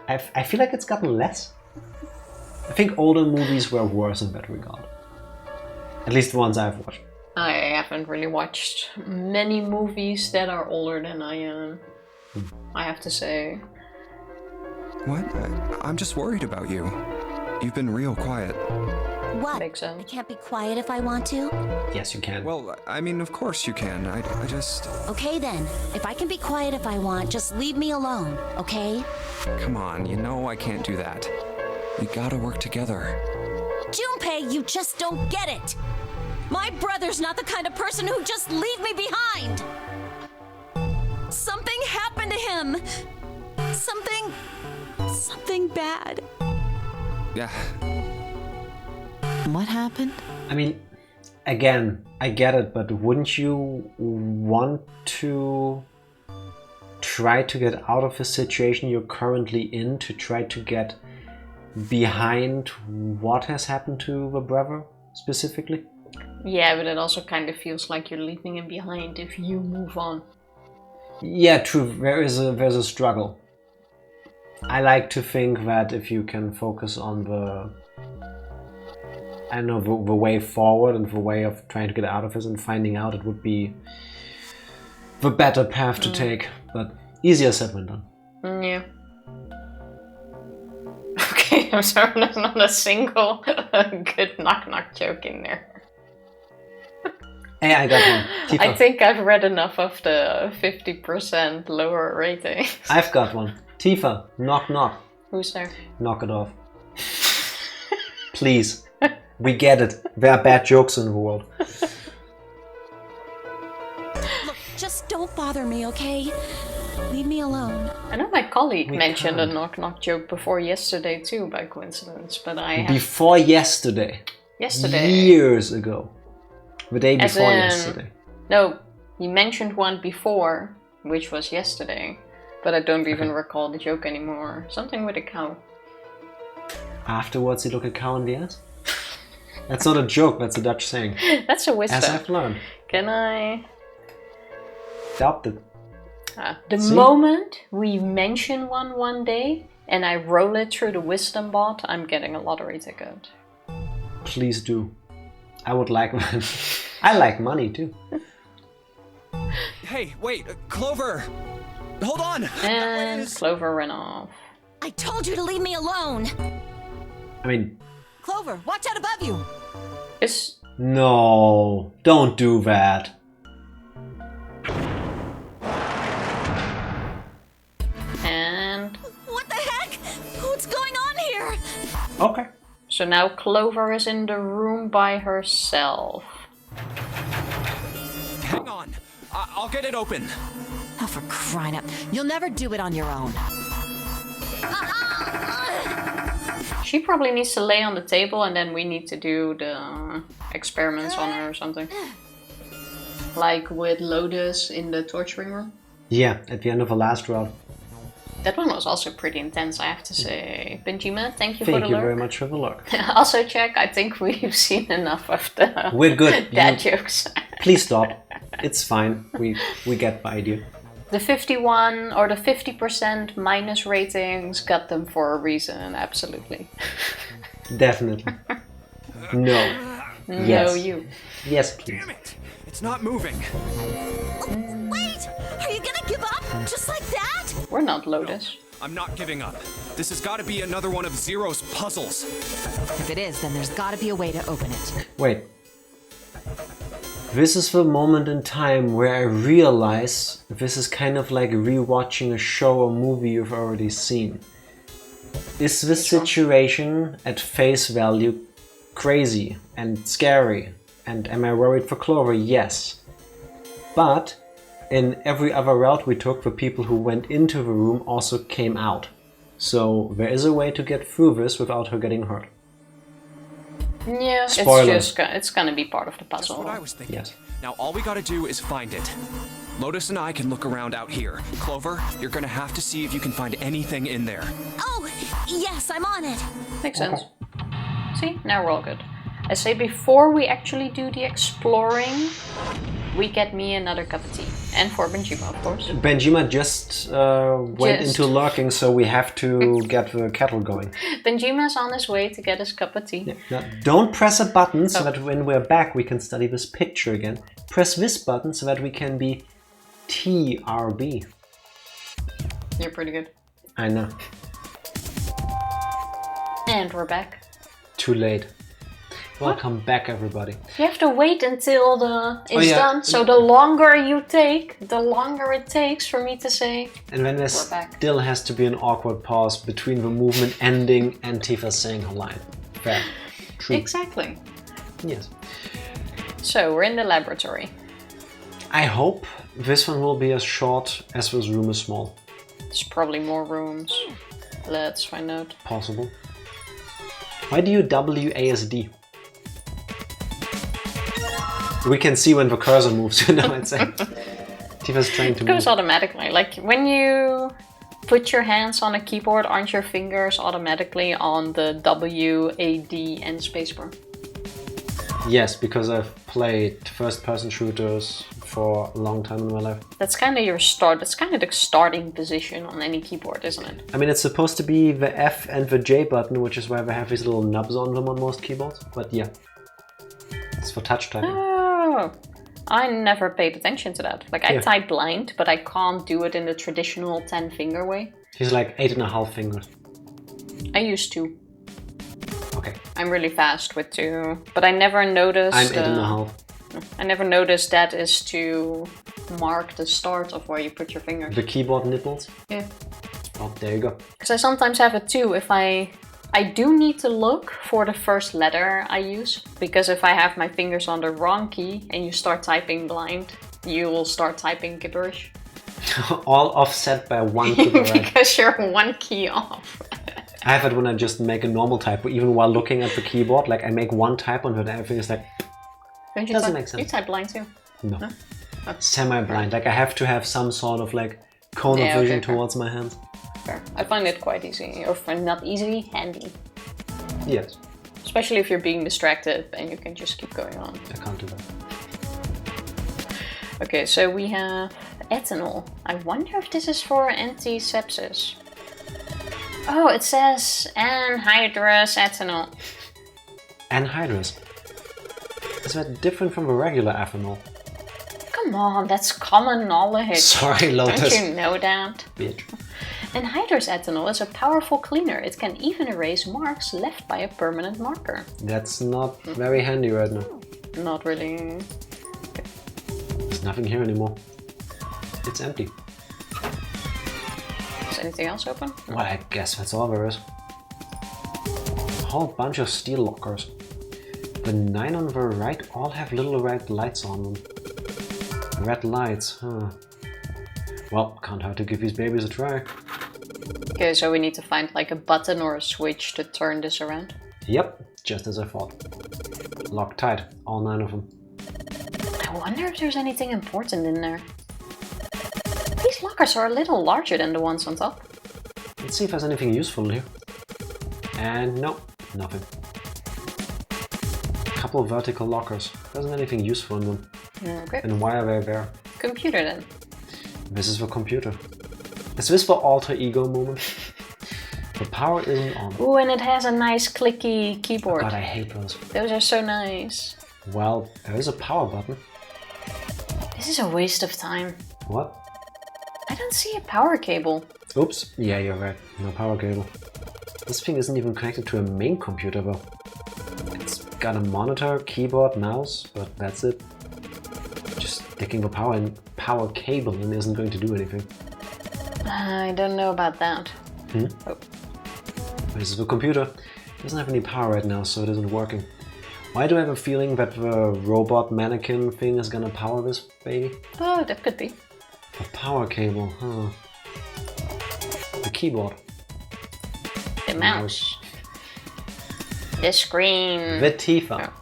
I feel like it's gotten less. I think older movies were worse in that regard. At least the ones I've watched. I haven't really watched many movies that are older than I am. I have to say. What? I'm just worried about you. You've been real quiet. What? Makes sense. I can't be quiet if I want to? Yes, you can. Well, I mean, of course you can. I just... Okay then. If I can be quiet if I want, just leave me alone, okay? Come on, you know I can't do that. We gotta work together. Junpei, you just don't get it! My brother's not the kind of person who'd just leave me behind! Something happened to him! Something bad. Yeah. What happened? I mean, again, I get it, but wouldn't you want to try to get out of the situation you're currently in, to try to get behind what has happened to the brother specifically? Yeah, but it also kind of feels like you're leaving him behind if you move on. Yeah, true. There's a struggle. I like to think that if you can focus on I don't know, the way forward and the way of trying to get out of this and finding out, it would be the better path to take, but easier said than done. Yeah. Okay, I'm sorry, there's not a single good knock-knock joke in there. Hey, I got one. Tifa. I think I've read enough of the 50% lower rating. I've got one. Tifa, knock knock. Who's there? Knock it off. Please. We get it. There are bad jokes in the world. Look, just don't bother me, okay? Leave me alone. I know my colleague We mentioned can't. a knock-knock joke before yesterday too, by coincidence, but I have... Before yesterday. Yesterday. Years ago. The day As before in- yesterday. No, he mentioned one before, which was yesterday, but I don't even recall the joke anymore. Something with a cow. Afterwards, you look a cow in the ass? That's not a joke, that's a Dutch saying. That's a wisdom. As I've learned. Can I... Adopted. The See? moment we mention one day, and I roll it through the wisdom bot, I'm getting a lottery ticket. Please do. I would like one. I like money too. Hey, wait, Clover! Hold on! And Clover ran off. I told you to leave me alone. I mean, Clover, watch out above you. Is... no, don't do that. And... What the heck? What's going on here? Okay. So now Clover is in the room by herself. Hang on, I'll get it open. Oh, for crying out. You'll never do it on your own. She probably needs to lay on the table and then we need to do the experiments on her or something. Like with Lotus in the torturing room. Yeah, at the end of the last round. That one was also pretty intense, I have to say. Benjima, thank you for Thank the you lurk. very much for the look. Also check, I think we've seen enough of the We're good. dad jokes. Please stop. It's fine. We get the idea. The 51 or the 50% minus ratings got them for a reason, absolutely. Definitely. No. No, Yes. you. Yes, please. Damn it! It's not moving. Wait, are you gonna give up? Just like that? We're not Lotus. I'm not giving up. This has got to be another one of Zero's puzzles. If it is, then there's gotta be a way to open it. Wait. This is the moment in time where I realize this is kind of like rewatching a show or movie you've already seen. Is this situation at face value crazy and scary? And am I worried for Clover? Yes. But in every other route we took, the people who went into the room also came out. So there is a way to get through this without her getting hurt. Yeah, Spoiler. it's gonna be part of the That's puzzle. what I was thinking. Yes. Now all we gotta do is find it. Lotus and I can look around out here. Clover, you're gonna have to see if you can find anything in there. Oh, yes, I'm on it. Makes sense. See, now we're all good. I say before we actually do the exploring, we get me another cup of tea. And for Benjima, of course. Benjima just went Just. into lurking, so we have to get the kettle going. Benjima's on his way to get his cup of tea. Now, don't press a button so Oh. that when we're back we can study this picture again. Press this button so that we can be TRB. You're pretty good. I know. And we're back. Too late. Welcome back, everybody. You have to wait until the it's Oh, yeah. done. So the longer you take, the longer it takes for me to say. And then there We're back. still has to be an awkward pause between the movement ending and Tifa saying her line. Fair. True. Exactly. Yes. So we're in the laboratory. I hope this one will be as short as this room is small. There's probably more rooms. Let's find out. Possible. Why do you WASD? We can see when the cursor moves, you know, it's like Tifa's trying to It goes move. automatically. Like when you put your hands on a keyboard, aren't your fingers automatically on the W, A, D, and spacebar? Yes, because I've played first-person shooters for a long time in my life. That's kind of your start. That's kind of the starting position on any keyboard, isn't it? I mean, it's supposed to be the F and the J button, which is why they have these little nubs on them on most keyboards. But yeah, it's for touch typing. Oh, I never paid attention to that. Like, I type blind, but I can't do it in the traditional 10-finger way. He's like 8.5 fingers. I use 2. Okay. I'm really fast with 2, but I never noticed... I'm 8.5. I never noticed that is to mark the start of where you put your fingers. The keyboard nipples? Yeah. Oh, there you go. Because I sometimes have it too. If I do need to look for the first letter I use, because if I have my fingers on the wrong key and you start typing blind, you will start typing gibberish. All offset by 1 to the right. Because you're 1 key off. I have it when I just make a normal type, even while looking at the keyboard. Like, I make 1 type on it and everything is like... Don't you doesn't type, make sense. You type blind too? No. Huh? Oh. Semi-blind. Like, I have to have some sort of like cone of vision towards my hands. Fair. I find it quite easy, or not easy, handy. Yes. Especially if you're being distracted and you can just keep going on. I can't do that. Okay, so we have ethanol. I wonder if this is for antisepsis. Oh, it says anhydrous ethanol. Anhydrous. Is that different from a regular ethanol? Come on, that's common knowledge. Sorry, Lotus. Don't you know that? Bitch. Anhydrous ethanol is a powerful cleaner. It can even erase marks left by a permanent marker. That's not very handy right now. Not really. There's nothing here anymore. It's empty. Is anything else open? Well, I guess that's all there is. A whole bunch of steel lockers. The 9 on the right all have little red lights on them. Red lights, huh. Well, can't hurt to give these babies a try. Okay, so we need to find like a button or a switch to turn this around. Yep, just as I thought. Locked tight, all 9 of them. I wonder if there's anything important in there. These lockers are a little larger than the ones on top. Let's see if there's anything useful here. And no, nothing. A couple of vertical lockers. There isn't anything useful in them. Okay. And why are they there? Computer then. This is the computer. Is this the alter ego moment? The power isn't on. Ooh, and it has a nice clicky keyboard. God, I hate those. Those are so nice. Well, there is a power button. This is a waste of time. What? I don't see a power cable. Oops. Yeah, you're right. No power cable. This thing isn't even connected to a main computer though. It's got a monitor, keyboard, mouse, but that's it. Just sticking the power cable in isn't going to do anything. I don't know about that. Oh. This is the computer. It doesn't have any power right now, so it isn't working. Why do I have a feeling that the robot mannequin thing is gonna power this baby? Oh, that could be. A power cable, huh? The keyboard. The mouse. The screen. The Tifa. Oh.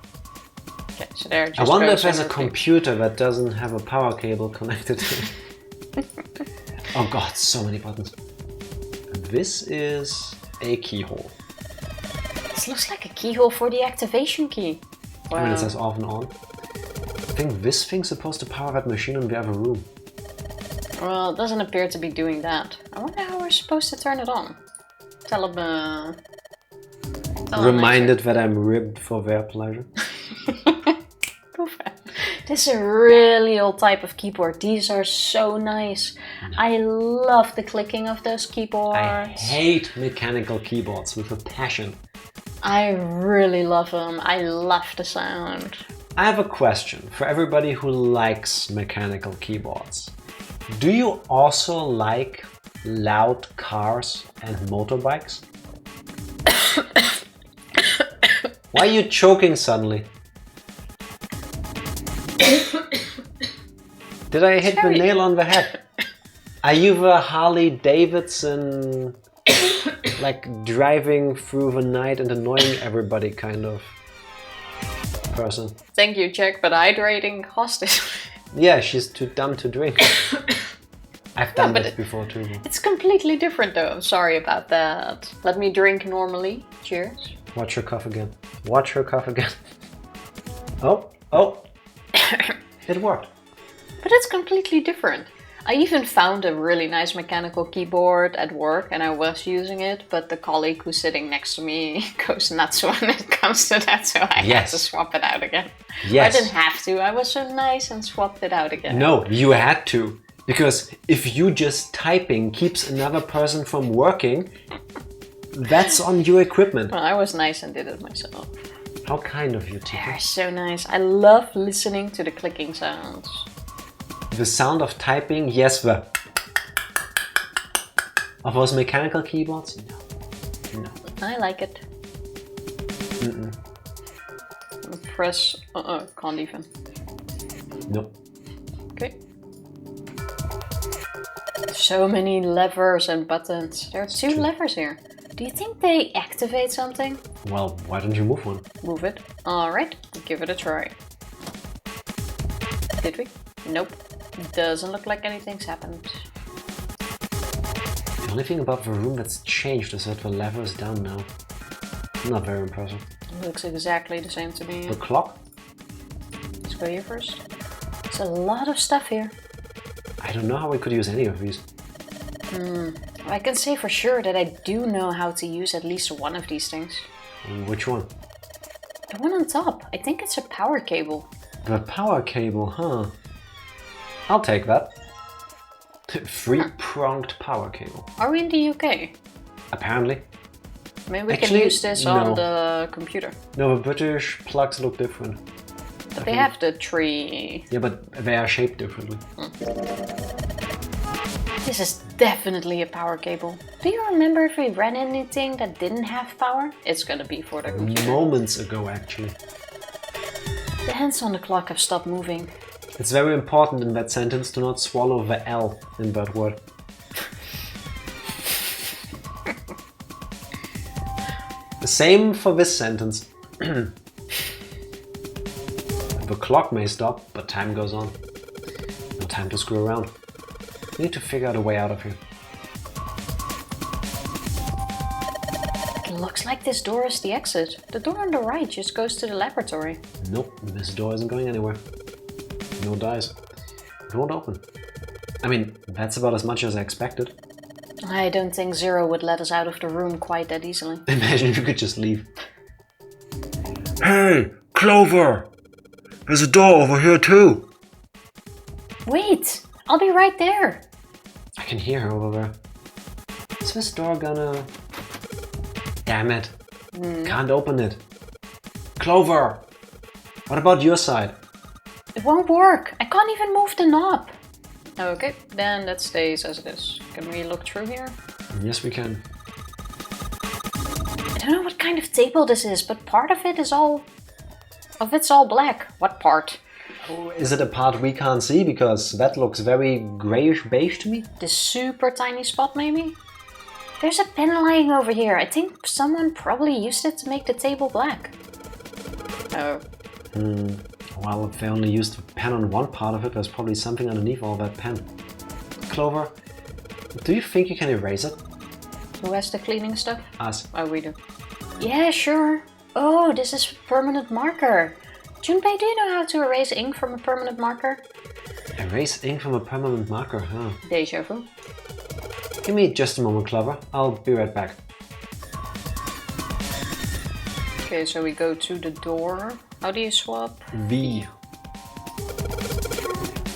Okay, so there just I wonder goes if there's a everything. computer that doesn't have a power cable connected to it. Oh god, so many buttons. This is a keyhole. This looks like a keyhole for the activation key. Wow. I mean, it says off and on. I think this thing's supposed to power that machine in the other room. Well, it doesn't appear to be doing that. I wonder how we're supposed to turn it on. Tell them, Reminded that I'm ribbed for their pleasure. This is a really old type of keyboard. These are so nice. I love the clicking of those keyboards. I hate mechanical keyboards with a passion. I really love them. I love the sound. I have a question for everybody who likes mechanical keyboards. Do you also like loud cars and motorbikes? Why are you choking suddenly? Did I hit the nail on the head? Are you the Harley Davidson, like driving through the night and annoying everybody kind of person? Thank you, Jack, but hydrating hostage. Yeah, she's too dumb to drink. I've done this before too. It's completely different though. I'm sorry about that. Let me drink normally. Cheers. Watch her cough again. Watch her cough again. Oh, oh. It worked. But it's completely different. I even found a really nice mechanical keyboard at work and I was using it, but the colleague who's sitting next to me goes nuts when it comes to that, so I had to swap it out again. Yes. I didn't have to, I was so nice and swapped it out again. No, you had to. Because if you just typing keeps another person from working, that's on your equipment. Well, I was nice and did it myself. How kind of you, Tifa. They're so nice. I love listening to the clicking sounds. The sound of typing, yes, the... Of those mechanical keyboards? No. I like it. Press... can't even. Nope. Okay. So many levers and buttons. There are two levers here. Do you think they activate something? Well, why don't you move one? Move it. Alright, give it a try. Did we? Nope. Doesn't look like anything's happened. The only thing about the room that's changed is that the lever is down now. Not very impressive. Looks exactly the same to me. The clock? Let's go here first. There's a lot of stuff here. I don't know how we could use any of these. I can say for sure that I do know how to use at least one of these things. Which one? The one on top. I think it's a power cable. The power cable, huh? I'll take that. Three-pronged power cable. Are we in the UK? Apparently. Maybe we Actually, can use this on the computer. No, the British plugs look different. But they have the tree. Yeah, but they are shaped differently. This is definitely a power cable. Do you remember if we ran anything that didn't have power? It's gonna be for the computer. Moments ago, actually. The hands on the clock have stopped moving. It's very important in that sentence to not swallow the L in that word. The same for this sentence. The clock may stop, but time goes on. No time to screw around. We need to figure out a way out of here. It looks like this door is the exit. The door on the right just goes to the laboratory. Nope, this door isn't going anywhere. No dice. It won't open. I mean, that's about as much as I expected. I don't think Zero would let us out of the room quite that easily. Imagine if you could just leave. Hey, Clover! There's a door over here too! Wait! I'll be right there! I can hear her over there. Is this door gonna... Damn it. Can't open it. Clover! What about your side? It won't work! I can't even move the knob! Okay, then that stays as it is. Can we look through here? Yes, we can. I don't know what kind of table this is, but part of it is all... it's all black. What part? Oh, is it a part we can't see? Because that looks very greyish beige to me. This super tiny spot, maybe? There's a pen lying over here. I think someone probably used it to make the table black. Oh. Well, if they only used the pen on one part of it, there's probably something underneath all that pen. Clover, do you think you can erase it? Who has the cleaning stuff? Us. Oh, we do. Yeah, sure. Oh, this is permanent marker. Junpei, do you know how to erase ink from a permanent marker? Erase ink from a permanent marker, huh? Deja vu. Give me just a moment, Clover. I'll be right back. Okay, so we go to the door. How do you swap? V.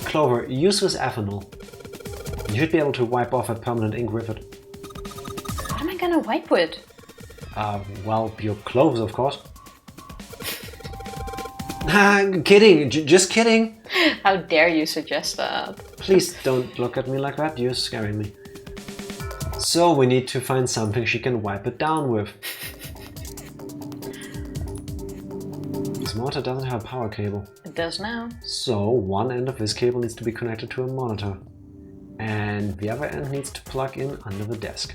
Clover, use this ethanol. You should be able to wipe off a permanent ink with it. What am I gonna wipe with? Well, your clothes, of course. Kidding, just kidding. How dare you suggest that? Please don't look at me like that, you're scaring me. So we need to find something she can wipe it down with. This motor doesn't have a power cable. It does now. So one end of this cable needs to be connected to a monitor. And the other end needs to plug in under the desk.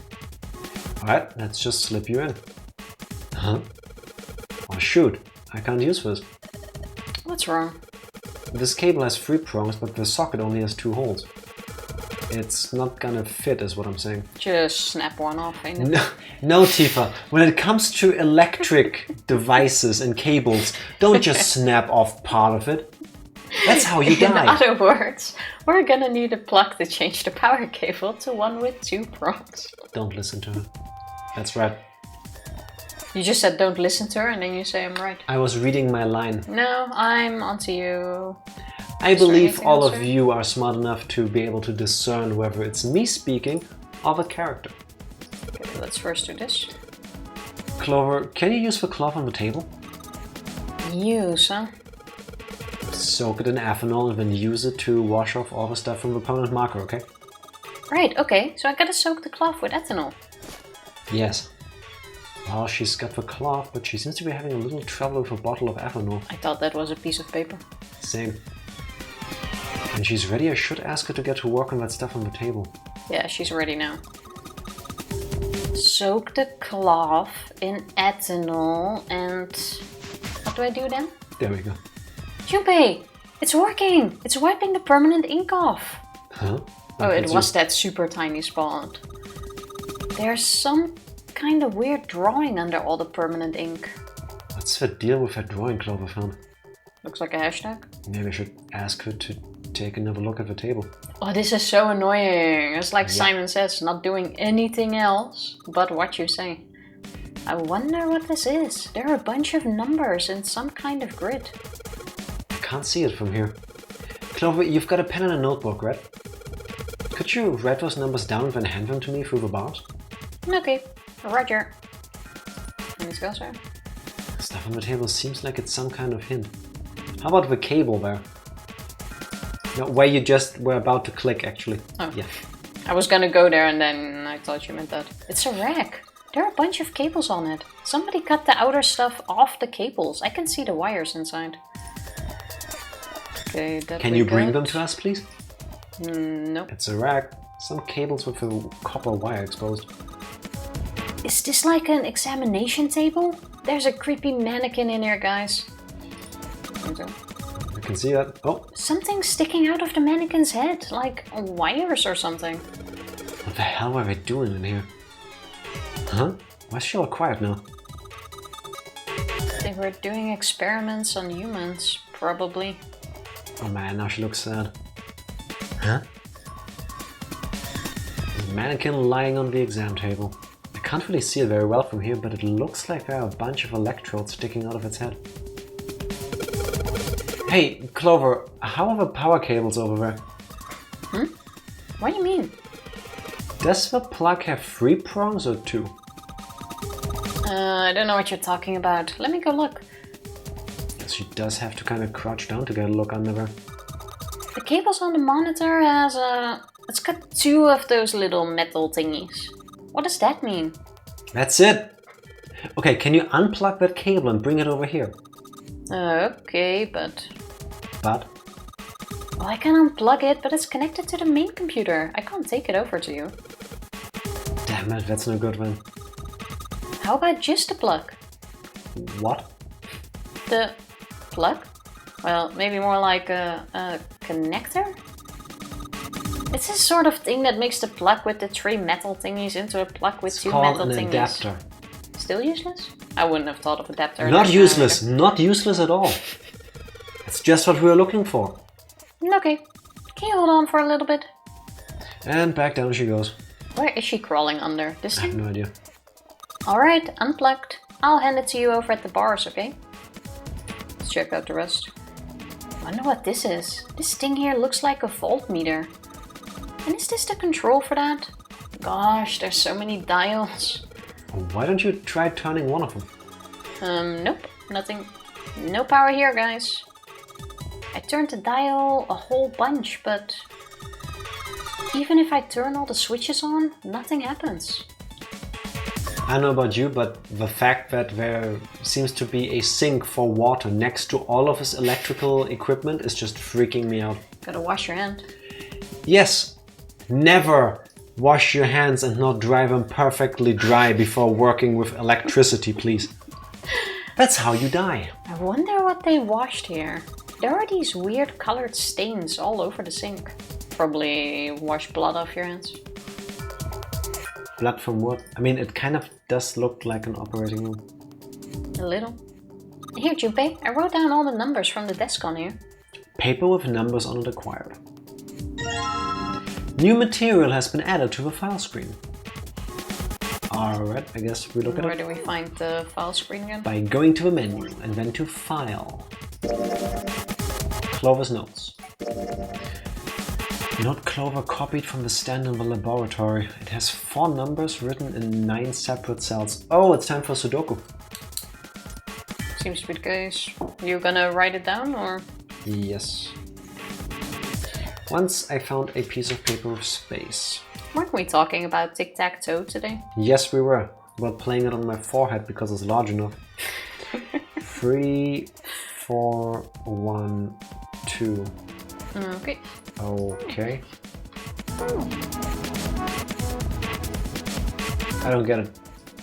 Alright, let's just slip you in. Huh? Oh shoot, I can't use this. What's wrong? This cable has 3 prongs, but the socket only has 2 holes. It's not gonna fit, is what I'm saying. Just snap one off, ain't it? No, Tifa. When it comes to electric devices and cables, don't just snap off part of it. That's how you In die. other words, we're gonna need a plug to change the power cable to one with 2 prongs. Don't listen to her. That's right. You just said don't listen to her and then you say I'm right. I was reading my line. No, I'm onto you. I believe all else, of you are smart enough to be able to discern whether it's me speaking or the character. Okay, let's first do this. Clover, can you use the cloth on the table? Use, huh? Soak it in ethanol and then use it to wash off all the stuff from the permanent marker, okay? Right, okay, so I gotta soak the cloth with ethanol. Yes. Well, she's got the cloth, but she seems to be having a little trouble with a bottle of ethanol. I thought that was a piece of paper. Same. When she's ready, I should ask her to get to work on that stuff on the table. Yeah, she's ready now. Soak the cloth in ethanol and... what do I do then? There we go. Junpei! It's working! It's wiping the permanent ink off! Huh? Oh, it was that super tiny spot. There's some kind of weird drawing under all the permanent ink. What's the deal with that drawing Clover found? Looks like a hashtag. Maybe I should ask her to take another look at the table. Oh, this is so annoying. It's like Simon says, not doing anything else but what you say. I wonder what this is. There are a bunch of numbers in some kind of grid. I can't see it from here. Clover, you've got a pen and a notebook, right? Could you write those numbers down and then hand them to me through the bars? Okay, roger. Let's go, sir. Stuff on the table seems like it's some kind of hint. How about the cable there? No, where you just were about to click, actually. Oh. Yeah. I was gonna go there and then I thought you meant that. It's a rack. There are a bunch of cables on it. Somebody cut the outer stuff off the cables. I can see the wires inside. Okay, that Can you bring them to us, please? Nope. It's a rack. Some cables with a copper wire exposed. Is this like an examination table? There's a creepy mannequin in here, guys. Okay. I can see that. Oh, Something sticking out of the mannequin's head, like wires or something. what the hell were they doing in here? Huh? Why is she all quiet now? They were doing experiments on humans, probably. Oh man, now she looks sad. Huh? There's a mannequin lying on the exam table. I can't really see it very well from here, but it looks like there are a bunch of electrodes sticking out of its head. Hey, Clover, how are the power cables over there? What do you mean? Does the plug have 3 prongs or 2? I don't know what you're talking about. Let me go look. Guess she does have to kind of crouch down to get a look under there. The cables on the monitor has it's got 2 of those little metal thingies. What does that mean? That's it! Okay, can you unplug that cable and bring it over here? Okay, but... But? Well, I can unplug it, but it's connected to the main computer. I can't take it over to you. Damn it, that's no good one. How about just the plug? What? The plug? Well, maybe more like a connector? It's this sort of thing that makes the plug with the 3 metal thingies into a plug with It's 2 called metal an thingies. adapter. Still useless? I wouldn't have thought of adapter. Not like useless, that not useless at all. It's just what we were looking for. either. Okay, can you hold on for a little bit? And back down she goes. Where is she crawling under? This I have thing? no idea. Alright, unplugged. I'll hand it to you over at the bars, okay? Let's check out the rest. Wonder what this is. This thing here looks like a voltmeter. And is this the control for that? Gosh, there's so many dials. Why don't you try turning one of them? Nope, nothing. No power here, guys. I turned the dial a whole bunch, but even if I turn all the switches on, nothing happens. I don't know about you, but the fact that there seems to be a sink for water next to all of his electrical equipment is just freaking me out. Gotta wash your hand. Yes, never wash your hands and not dry them perfectly dry before working with electricity, please. That's how you die. I wonder what they washed here. There are these weird colored stains all over the sink. Probably wash blood off your hands. Blood from what? I mean, it kind of does look like an operating room. A little. Here, Junpei, I wrote down all the numbers from the desk on here. Paper with numbers on it acquired. New material has been added to the file screen. Alright, I guess we look at it. Where do we find the file screen again? By going to the menu and then to File. Clover's notes. Note Clover copied from the stand in the laboratory. It has 4 numbers written in 9 separate cells. Oh, it's time for Sudoku. Seems to be the case. You gonna write it down or? Yes. Once I found a piece of paper with space. Weren't we talking about tic-tac-toe today? Yes, we were. But playing it on my forehead because it's large enough. 3, 4, 1, 2. Okay. Okay. I don't get it.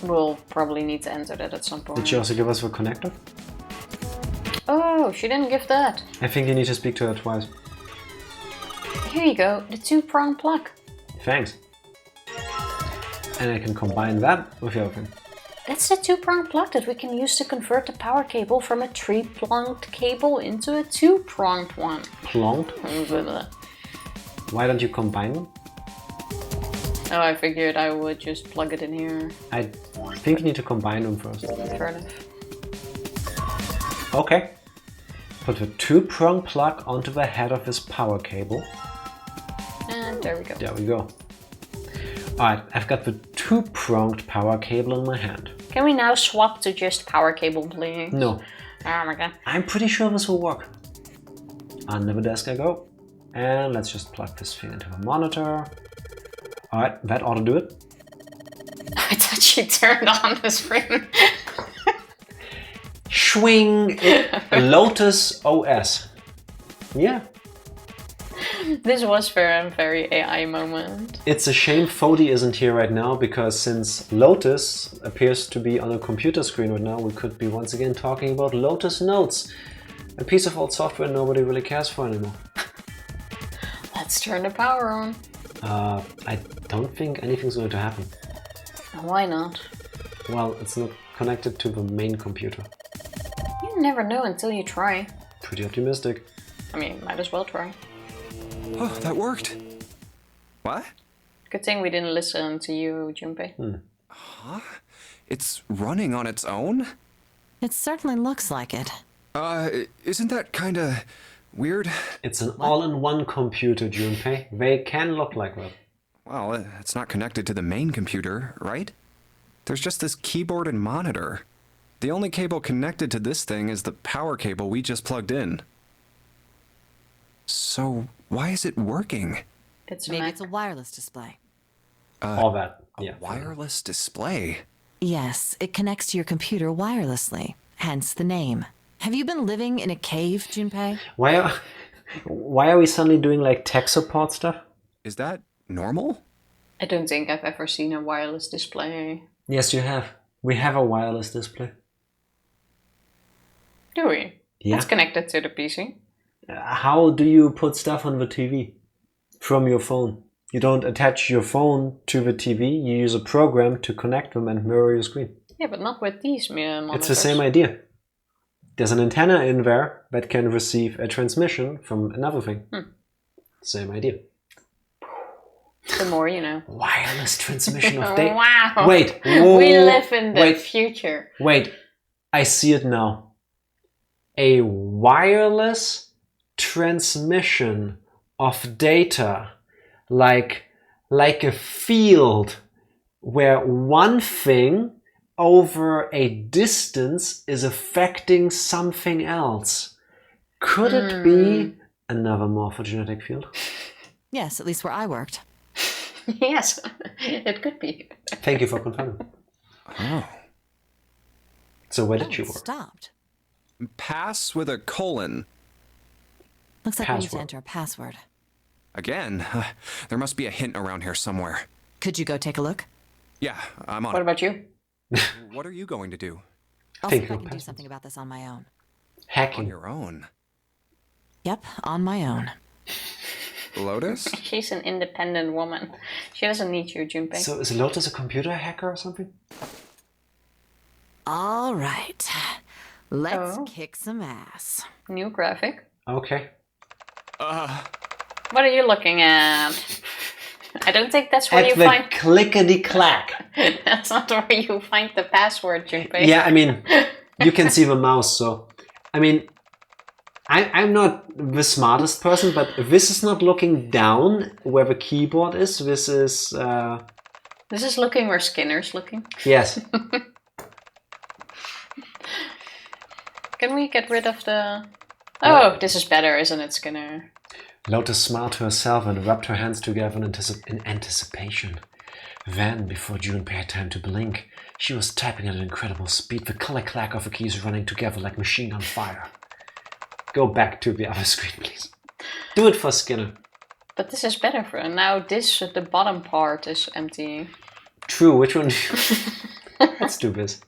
We'll probably need to enter that at some point. Did she also give us the connector? Oh, she didn't give that. I think you need to speak to her twice. Here you go, the 2-prong plug. Thanks. And I can combine that with the other thing. That's the 2-prong plug that we can use to convert the power cable from a 3-pronged cable into a 2-pronged one. Pronged? Why don't you combine them? Oh, I figured I would just plug it in here. I think you need to combine them first. Fair enough. Okay. Put the 2-prong plug onto the head of this power cable. And there we go. There we go. Alright, I've got the 2-pronged power cable in my hand. Can we now swap to just power cable, please? No. Oh my god. I'm pretty sure this will work. Under the desk I go. And let's just plug this thing into the monitor. Alright, that ought to do it. I thought she turned on the screen. Swing! Lotus OS. Yeah. This was a very AI moment. It's a shame Fody isn't here right now, because since Lotus appears to be on a computer screen right now, we could be once again talking about Lotus Notes. A piece of old software nobody really cares for anymore. Let's turn the power on. I don't think anything's going to happen. Why not? Well, it's not connected to the main computer. You never know until you try. Pretty optimistic. I mean, might as well try. Oh, that worked. What? Good thing we didn't listen to you, Junpei. Huh? It's running on its own? It certainly looks like it. Isn't that kinda weird? It's an all-in-one computer, Junpei. They can look like that. Well, it's not connected to the main computer, right? There's just this keyboard and monitor. The only cable connected to this thing is the power cable we just plugged in. So, why is it working? It's a Maybe Mac. it's a wireless display. All that. Yeah. Wireless display? Yes, it connects to your computer wirelessly, hence the name. Have you been living in a cave, Junpei? Why are we suddenly doing like tech support stuff? Is that normal? I don't think I've ever seen a wireless display. Yes, you have. We have a wireless display. Do we? Yeah. It's connected to the PC. How do you put stuff on the TV? From your phone. You don't attach your phone to the TV, you use a program to connect them and mirror your screen. Yeah, but not with these monitors. It's the same idea. There's an antenna in there that can receive a transmission from another thing. Same idea. The more you know. Wireless transmission of data. Wow. Wait. We live in the future. Wait. I see it now. A wireless transmission of data, like a field where one thing over a distance is affecting something else. Could it be another morphogenetic field? Yes, at least where I worked. Yes, it could be. Thank you for confirming. Oh. So where did you It work? stopped. Pass with a colon. Looks like we need to Password. enter a password. Again? There must be a hint around here somewhere. Could you go take a look? Yeah, I'm on What it. about you? What are you going to do? I'll see Think if I of can do passwords. something about this on my own. On Hacking. your own. Yep, on my own. Lotus? She's an independent woman. She doesn't need you, Junpei. So is Lotus a computer hacker or something? All right. Let's Oh. kick some ass. New graphic. Okay. What are you looking at? I don't think that's where At you the find... clickety-clack. That's not where you find the password, Junpei. Yeah, I mean, you can see the mouse, so... I mean, I'm not the smartest person, but this is not looking down where the keyboard is. This is... This is looking where Skinner's looking. Yes. Can we get rid of the... Oh, this is better, isn't it, Skinner? Lotus smiled to herself and rubbed her hands together in anticipation. Then, before Junpei had time to blink, she was typing at an incredible speed, the click-clack of the keys running together like machine on fire. Go back to the other screen, please. Do it for Skinner. But this is better for her. Now this, the bottom part is empty. True, which one? Let's do this.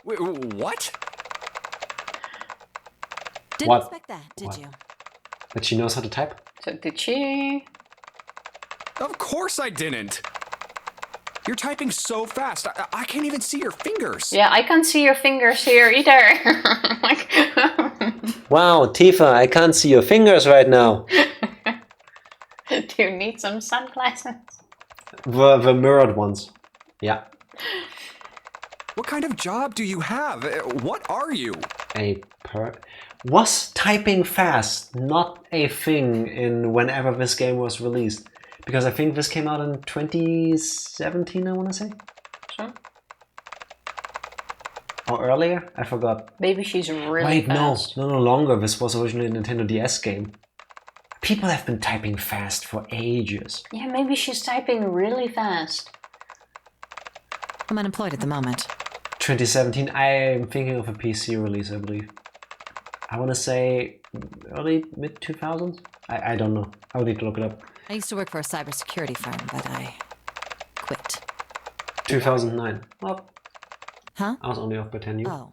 Wait, what? Didn't What? expect that, did What? you? But she knows how to type? So did she? Of course I didn't. You're typing so fast. I can't even see your fingers. Yeah, I can't see your fingers here either. Like... Wow, Tifa, I can't see your fingers right now. Do you need some sunglasses? The mirrored ones. Yeah. What kind of job do you have? What are you? Was typing fast not a thing in whenever this game was released? Because I think this came out in 2017, I want to say? Sure. Or earlier? I forgot. Maybe she's really Wait, fast. no longer. This was originally a Nintendo DS game. People have been typing fast for ages. Yeah, maybe she's typing really fast. I'm unemployed at the moment. 2017, I'm thinking of a PC release, I believe. I want to say early, mid-2000s? I don't know. I would need to look it up. I used to work for a cybersecurity firm, but I quit. 2009. Well, Huh? I was only off by 10 years. Oh.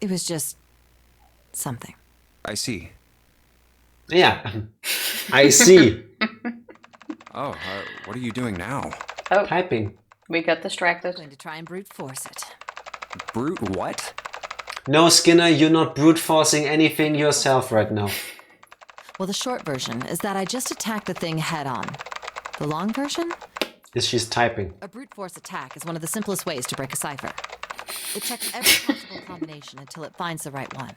It was just something. I see. Yeah, I see. Oh, what are you doing now? Oh, Typing. we got I'm distracted. going to try and brute force it. Brute what? No, Skinner, you're not brute forcing anything yourself right now. Well, the short version is that I just attacked the thing head on. The long version? Is she's typing? A brute force attack is one of the simplest ways to break a cipher. It checks every possible combination until it finds the right one.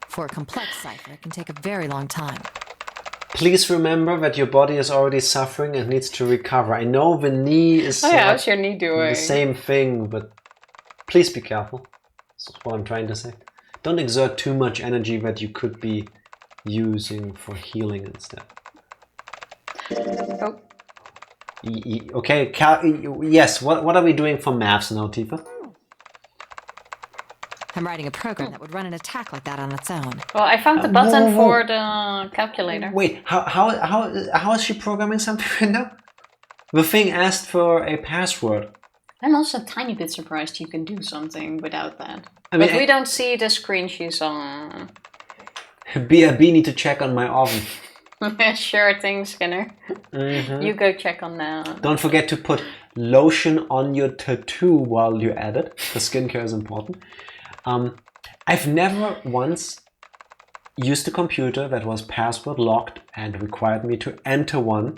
For a complex cipher, it can take a very long time. Please remember that your body is already suffering and needs to recover. I know the knee is Oh yeah, how's your knee doing? the same thing, but please be careful. That's what I'm trying to say. Don't exert too much energy that you could be using for healing instead. Oh. Okay, yes, what are we doing for maths now, Tifa? I'm writing a program that would run an attack like that on its own. Well, I found the button whoa. for the calculator. Wait, how is she programming something right now? The thing asked for a password. I'm also a tiny bit surprised you can do something without that. I mean, but we don't see the screen she's on. BRB need to check on my oven. Sure thing, Skinner. You go check on that. Don't forget to put lotion on your tattoo while you're at it, because skincare is important. I've never once used a computer that was password locked and required me to enter one.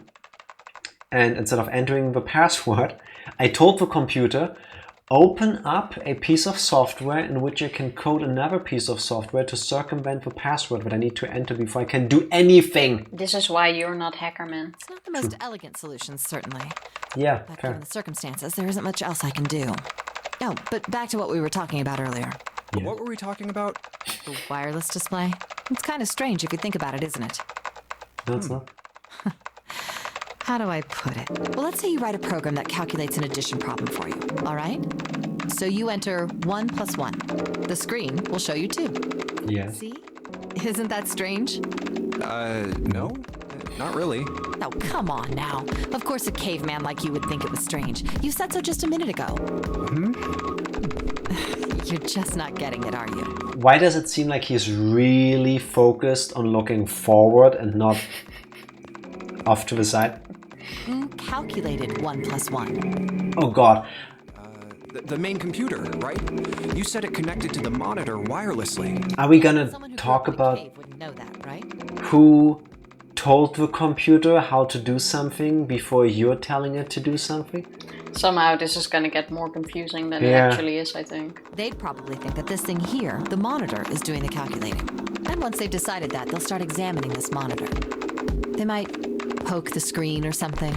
And instead of entering the password, I told the computer, open up a piece of software in which I can code another piece of software to circumvent the password that I need to enter before I can do anything. This is why you're not Hackerman. It's not the most elegant solution, certainly. Yeah, But fair. given the circumstances, there isn't much else I can do. Oh, but back to what we were talking about earlier. What were we talking about? The wireless display. It's kind of strange if you think about it, isn't it? No, it's not. How do I put it? Well, let's say you write a program that calculates an addition problem for you, all right? So you enter 1 + 1. The screen will show you 2. Yeah. See? Isn't that strange? No, not really. Oh, come on now. Of course a caveman like you would think it was strange. You said so just a minute ago. You're just not getting it, are you? Why does it seem like he's really focused on looking forward and not off to the side? Who calculated 1 + 1? Oh god. The main computer, right? You said it connected to the monitor wirelessly. Are we gonna Someone who talk grew up in a about cave wouldn't know that, right? who told the computer how to do something before you're telling it to do something? Somehow this is gonna get more confusing than it Yeah. actually is, I think. They'd probably think that this thing here, the monitor, is doing the calculating. And once they've decided that, they'll start examining this monitor. They might poke the screen or something.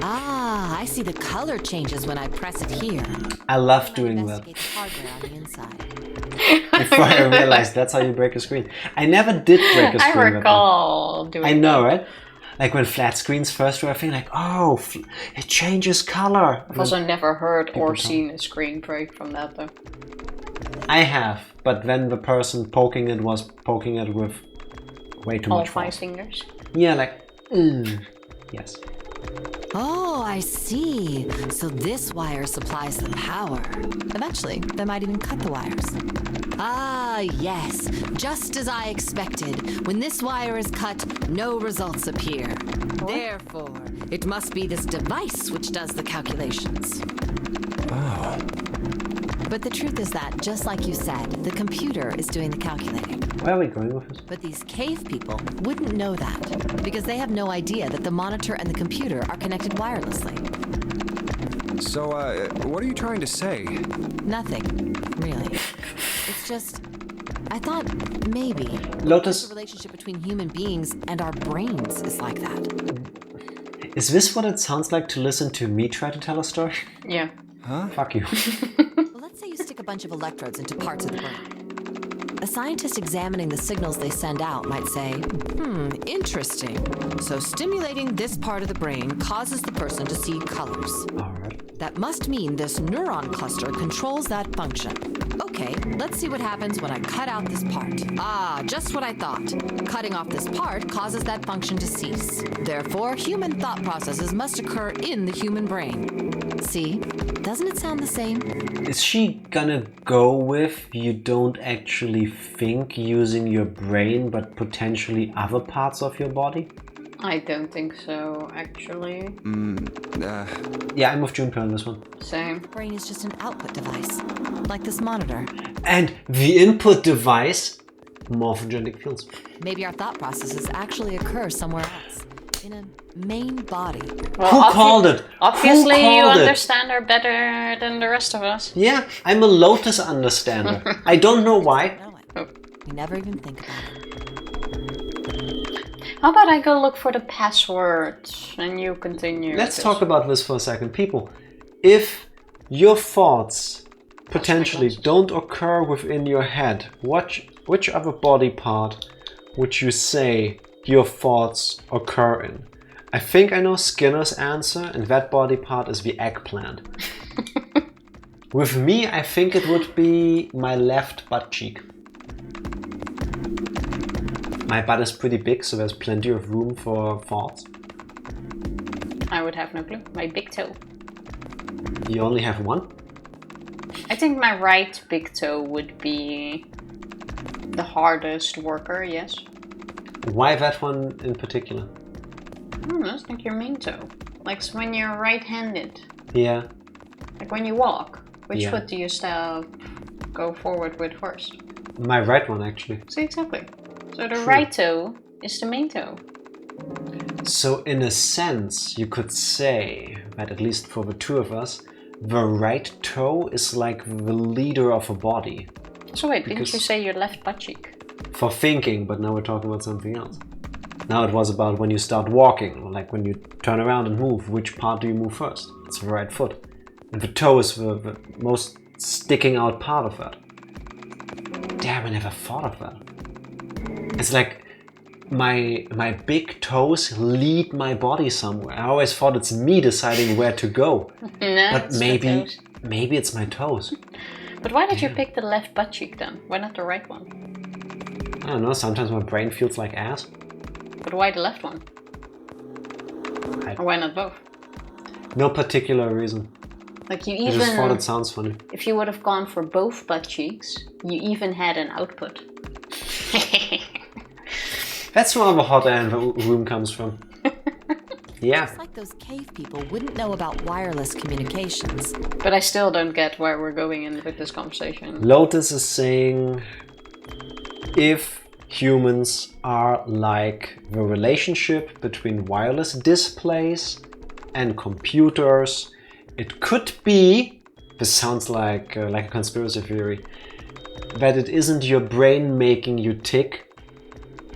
Ah, I see the color changes when I press it here. I love Might doing that. investigate the hardware on the inside. Before I realized that's how you break a screen. I never did break a I screen. recall doing I know, that. right? Like when flat screens first were a thing, like, oh, it changes color. I've also never heard or People seen a screen break from that though. I have, but then the person poking it was poking it with way too All much 5 force. fingers. Yeah, like, yes. Oh, I see. So this wire supplies the power. Eventually, they might even cut the wires. Ah, yes. Just as I expected. When this wire is cut, no results appear. Therefore, it must be this device which does the calculations. Oh. But the truth is that, just like you said, the computer is doing the calculating. Where are we going with this? But these cave people wouldn't know that, because they have no idea that the monitor and the computer are connected wirelessly. So, what are you trying to say? Nothing, really. It's just, I thought maybe Lotus, the relationship between human beings and our brains is like that. is this what it sounds like to listen to me try to tell a story? Yeah. Fuck you. Well, let's say you stick a bunch of electrodes into parts of the brain. A scientist examining the signals they send out might say, interesting. So stimulating this part of the brain causes the person to see colors. Alright. That must mean this neuron cluster controls that function. Okay, let's see what happens when I cut out this part. Ah, just what I thought. Cutting off this part causes that function to cease. Therefore, human thought processes must occur in the human brain. See? Doesn't it sound the same? Is she gonna go with you don't actually think using your brain but potentially other parts of your body? I don't think so, actually. Yeah, I'm with Junpei on this one. Same. Brain is just an output device, like this monitor. And the input device, morphogenetic fields. Maybe our thought processes actually occur somewhere else, in a main body. Well, Who called it? Obviously, Who you called it? understand her better than the rest of us. Yeah, I'm a Lotus understander. I don't know why. Know it. We never even think about it. How about I go look for the password and you continue? Let's this? talk about this for a second. People, if your thoughts potentially don't occur within your head, which other body part would you say your thoughts occur in? I think I know Skinner's answer, and that body part is the eggplant. With me, I think it would be my left butt cheek. My butt is pretty big, so there's plenty of room for thoughts. I would have no clue. My big toe. You only have one? I think my right big toe would be the hardest worker, yes. Why that one in particular? I don't know, I think your main toe. Like when you're right-handed. Yeah. Like when you walk. Which Yeah. foot do you go forward with first? My right one, actually. See, exactly. So the True. right toe is the main toe. So in a sense, you could say that at least for the two of us, the right toe is like the leader of a body. So wait, didn't Because- you say your left butt cheek? For thinking, but now we're talking about something else. Now it was about when you start walking, or like when you turn around and move, which part do you move first? It's the right foot. And the toe is the most sticking out part of that. Damn, I never thought of that. It's like my big toes lead my body somewhere. I always thought it's me deciding where to go. No, But it's the maybe toes. maybe it's my toes. But why did you pick the left butt cheek then? Why not the right one? I don't know, sometimes my brain feels like ass. But why the left one? Or why not both? No particular reason. Like you I just thought even, it sounds funny. if you would have gone for both butt cheeks, you even had an output. That's where the hot air in the room comes from. Yeah. Just like those cave people wouldn't know about wireless communications. But I still don't get where we're going in with this conversation. Lotus is saying if humans are like the relationship between wireless displays and computers, it could be, this sounds like a conspiracy theory, that it isn't your brain making you tick,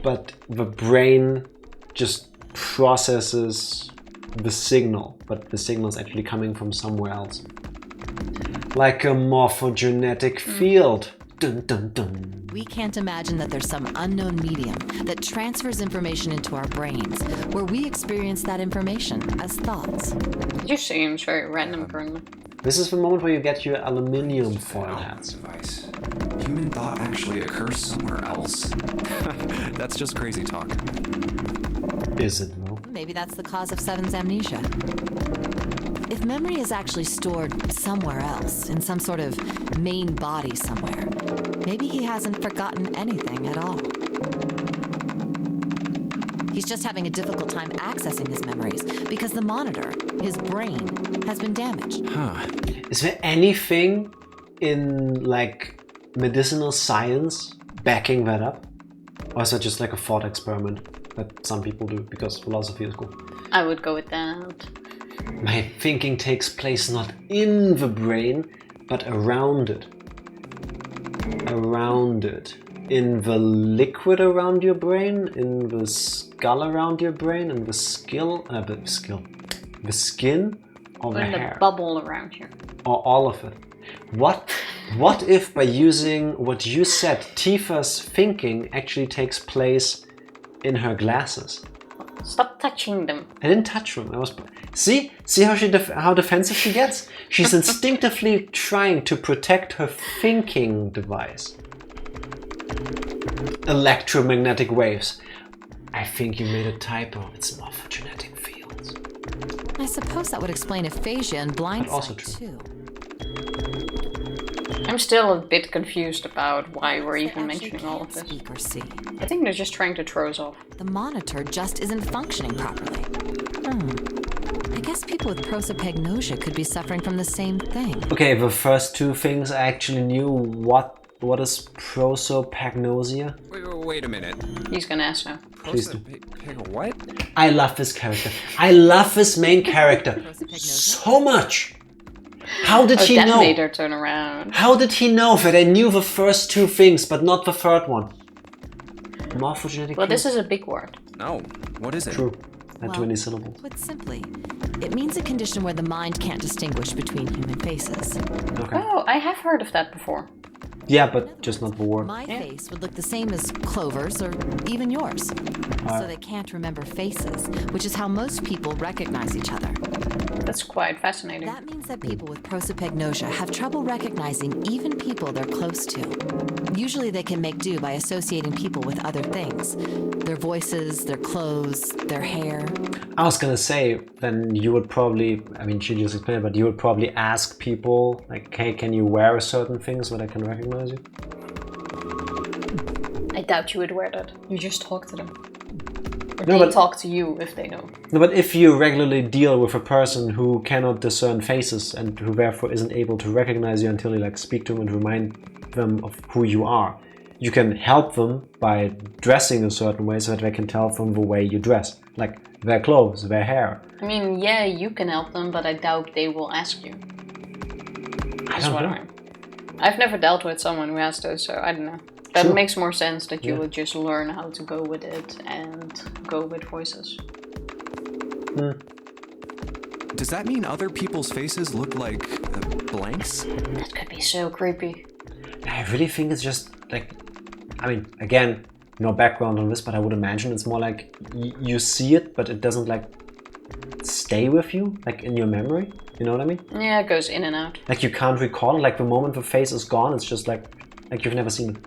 but the brain just processes the signal, but the signal is actually coming from somewhere else. Like a morphogenetic field. Dun, dun, dun. We can't imagine that there's some unknown medium that transfers information into our brains, where we experience that information as thoughts. It just seems very random currently. This is the moment where you get your aluminium foil hats. Device. Human thought actually occurs somewhere else. That's just crazy talk. Is it though? Maybe that's the cause of Seven's amnesia. If memory is actually stored somewhere else, in some sort of main body somewhere, maybe he hasn't forgotten anything at all. He's just having a difficult time accessing his memories because the monitor, his brain, has been damaged. Huh. Is there anything in like medicinal science backing that up? Or is that just like a thought experiment that some people do because philosophy is cool? I would go with that. My thinking takes place not in the brain, but around it. Around it. In the liquid around your brain, in the skull around your brain, in the the skin, or the In hair, the bubble around here. or all of it. What if by using what you said, Tifa's thinking actually takes place in her glasses? Stop touching them. I didn't touch them. I was see how how defensive she gets. She's instinctively trying to protect her thinking device. Electromagnetic waves. I think you made a typo. It's morphogenetic fields. I suppose that would explain aphasia and But also blindsight true. too. I'm still a bit confused about why we're They even actually mentioning all of can't this. speak or see. I think they're just trying to throw us off. The monitor just isn't functioning properly. I guess people with prosopagnosia could be suffering from the same thing. Okay, the first two things I actually knew. What is prosopagnosia? Wait a minute. He's gonna ask now. Please do. What? I love this character. I love this main character so much. How did he that know? made her turn around. How did he know that I knew the first two things, but not the third one? Morphogenetic. Well, this is a big word. No. What is it? true. Not too Well, many syllables. Put simply, it means a condition where the mind can't distinguish between human faces. Okay. Oh, I have heard of that before. Yeah, but just not the word. My face would look the same as Clover's or even yours. So they can't remember faces, which is how most people recognize each other. That's quite fascinating. That means that people with prosopagnosia have trouble recognizing even people they're close to. Usually they can make do by associating people with other things. Their voices, their clothes, their hair. I was gonna say, then you would probably, I mean, she just explained it, but you would probably ask people, like, hey, can you wear a certain thing so that I can recognize you? I doubt you would wear that. You just talk to them. Or No, they but- talk to you if they know. No, but if you regularly deal with a person who cannot discern faces and who therefore isn't able to recognize you until you like speak to them and remind them of who you are, you can help them by dressing a certain way so that they can tell from the way you dress, like their clothes, their hair. I mean, yeah, you can help them, but I doubt they will ask you. I That's don't what know. I've never dealt with someone who has those, so I don't know. That Sure. makes more sense that you Yeah. would just learn how to go with it and go with voices. Does that mean other people's faces look like blanks? That could be so creepy. I really think it's just like, I mean, again, no background on this, but I would imagine it's more like you see it, but it doesn't like stay with you, like in your memory. You know what I mean? Yeah, it goes in and out. Like you can't recall it. Like the moment the face is gone, it's just like you've never seen it.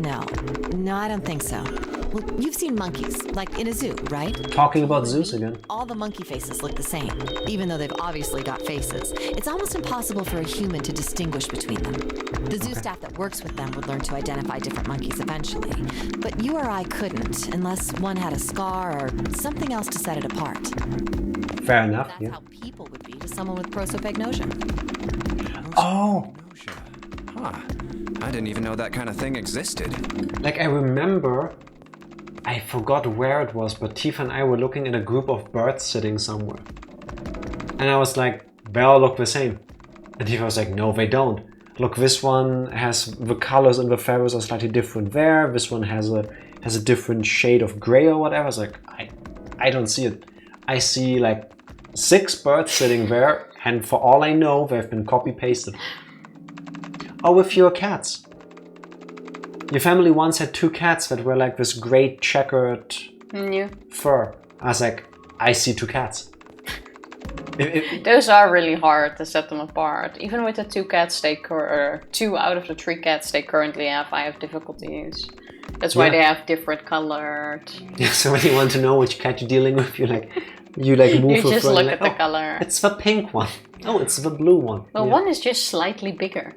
No, I don't think so. Well, you've seen monkeys, like in a zoo, right? Talking about zoos again. All the monkey faces look the same, even though they've obviously got faces. It's almost impossible for a human to distinguish between them. The zoo staff that works with them would learn to identify different monkeys eventually, but you or I couldn't unless one had a scar or something else to set it apart. Fair enough, That's yeah. how people would be to someone with prosopagnosia. Oh! Huh. I didn't even know that kind of thing existed. Like, I remember, I forgot where it was, but Tifa and I were looking at a group of birds sitting somewhere. And I was like, they all look the same. And Tifa was like, no, they don't. Look, this one has the colors and the feathers are slightly different there. This one has a different shade of gray or whatever. I was like, I don't see it. I see like 6 birds sitting there, and for all I know, they've been copy-pasted. Oh, with your cats. Your family once had 2 cats that were like this great checkered fur. I was like, I see 2 cats. Those are really hard to set them apart. Even with the 2 cats, 2 out of the 3 cats they currently have, I have difficulties. That's why they have different colored. Yeah, so when you want to know which cat you're dealing with, you move. You just look like, at the color. It's the pink one. Oh, it's the blue one. Well, yeah. one is just slightly bigger.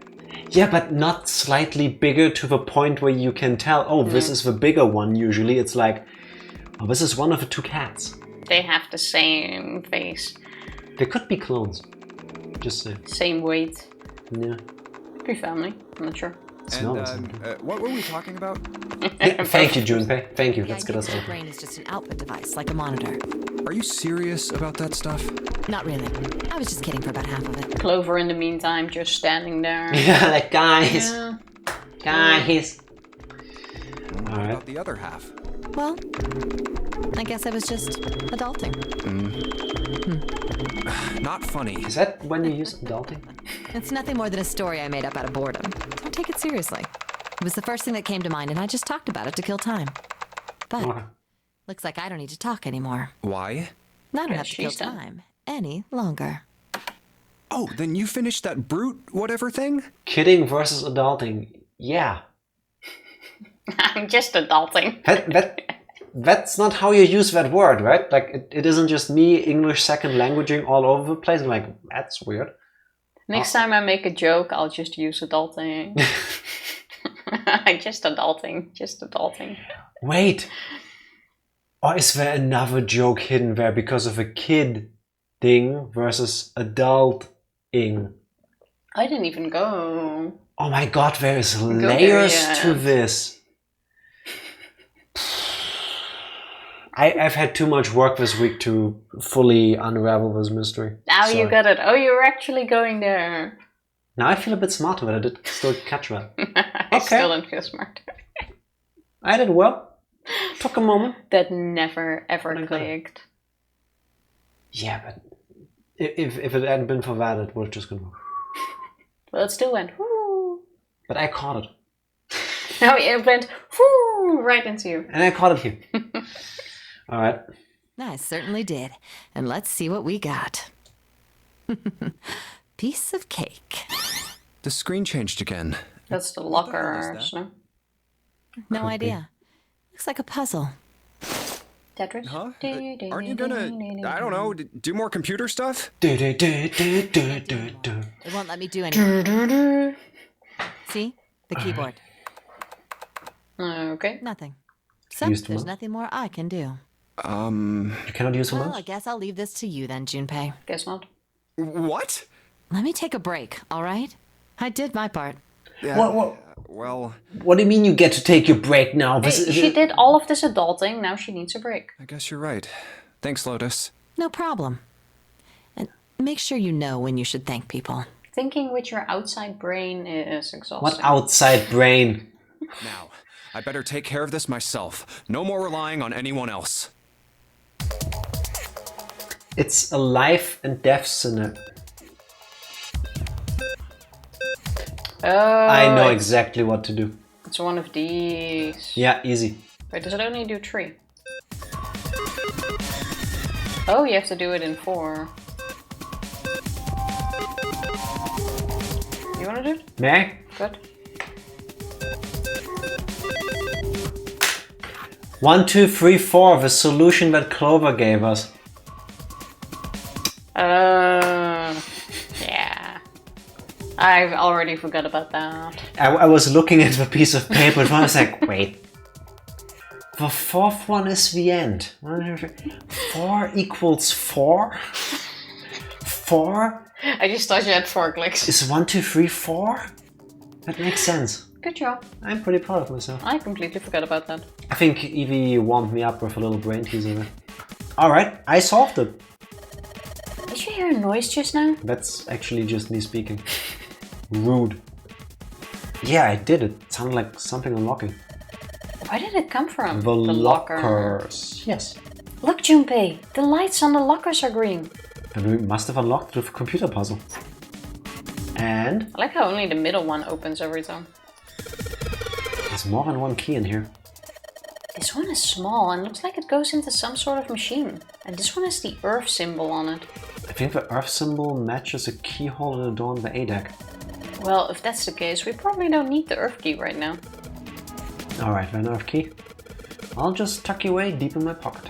Yeah, but not slightly bigger to the point where you can tell, oh, this is the bigger one usually. It's like, oh, this is one of the 2 cats. They have the same face. They could be clones. Just say. Same weight. Yeah. Could be family. I'm not sure. And, what were we talking about? Yeah, thank you, Junpei. Thank you. The Let's idea get us that out. your brain is just an output device, like a monitor. Are you serious about that stuff? Not really. I was just kidding for about half of it. Clover, in the meantime, just standing there. Yeah, like, guys. Yeah. Guys. What Alright. about the other half? Well, I guess I was just adulting. Not funny. Is that when you use adulting? It's nothing more than a story I made up out of boredom. Don't take it seriously. It was the first thing that came to mind, and I just talked about it to kill time. But Okay. looks like I don't need to talk anymore. Why? I don't Yeah, have to kill she's done. time any longer. Oh, then you finished that brute whatever thing? Kidding versus adulting. Yeah. I'm just adulting. That's not how you use that word, right? Like, it isn't just me English second languaging all over the place. I'm like, that's weird. Next time I make a joke, I'll just use adulting. Just adulting. Wait. Or is there another joke hidden there because of a kid thing versus adult-ing? I didn't even go. Oh my god, there is there layers yet. to this. I've had too much work this week to fully unravel this mystery. Now Sorry. you got it. Oh, you were actually going there. Now I feel a bit smarter, but I did still catch that. I still don't feel smart. I did well. Took a moment. That never ever Okay. clicked. Yeah, but if it hadn't been for that, it would have just gone. Well, it still went whoo. But I caught it. No, it went whoo right into you. And I caught it here. Alright. I certainly did. And let's see what we got. Piece of cake. The screen changed again. That's the hell is lockers, that? no? No Could be. idea. Looks like a puzzle. Tetris? Huh? Aren't you gonna, I don't know, do more computer stuff? It won't let me do anything. See? The keyboard. Okay. Nothing. So Use the there's mouse? nothing more I can do. You cannot use a Well, mouse? I guess I'll leave this to you then, Junpei. Guess not. What? Let me take a break, all right? I did my part. Well, What do you mean you get to take your break now? Hey, she did all of this adulting, now she needs a break. I guess you're right. Thanks, Lotus. No problem. And make sure you know when you should thank people. Thinking with your outside brain is exhausting. What outside brain? Now, I better take care of this myself. No more relying on anyone else. It's a life and death scenario. Oh, I know exactly what to do. it's one of these. Yeah, easy. Wait, does it only do 3? Oh, you have to do it in 4. You wanna do it? May I? Good. 1, 2, 3, 4, the solution that Clover gave us. Yeah. I've already forgot about that. I was looking at the piece of paper and I was like, wait. The fourth one is the end. 4 equals 4? 4 I just thought you had 4 clicks. is 1, 2, 3, 4? That makes sense. Good job. I'm pretty proud of myself. I completely forgot about that. I think Evie warmed me up with a little brain teaser there. Alright, I solved it. Did you hear a noise just now? That's actually just me speaking. Rude. Yeah, I did it. It sounded like something unlocking. Where did it come from? The locker. lockers. Yes. Look, Junpei, the lights on the lockers are green. And we must have unlocked it with a computer puzzle. And I like how only the middle one opens every time. there's more than one key in here. This one is small and looks like it goes into some sort of machine. And this one has the Earth symbol on it. I think the Earth symbol matches a keyhole in a door on the A deck. Well, if that's the case, we probably don't need the Earth key right now. Alright, then Earth key. I'll just tuck you away deep in my pocket.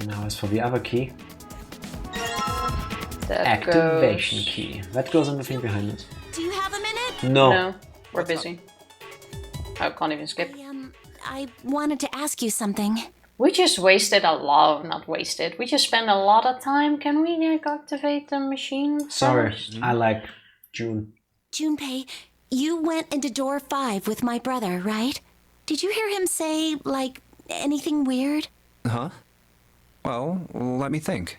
Now as for the other key, That activation goes... key. That goes in the thing behind us. Do you have a minute? No. No, we're busy. I can't even skip. I wanted to ask you something. We just wasted a lot, not wasted. We just spent a lot of time. Can we activate the machine Sorry, first? I like June. Junpei, you went into door 5 with my brother, right? Did you hear him say, like, anything weird? Huh? Well, let me think.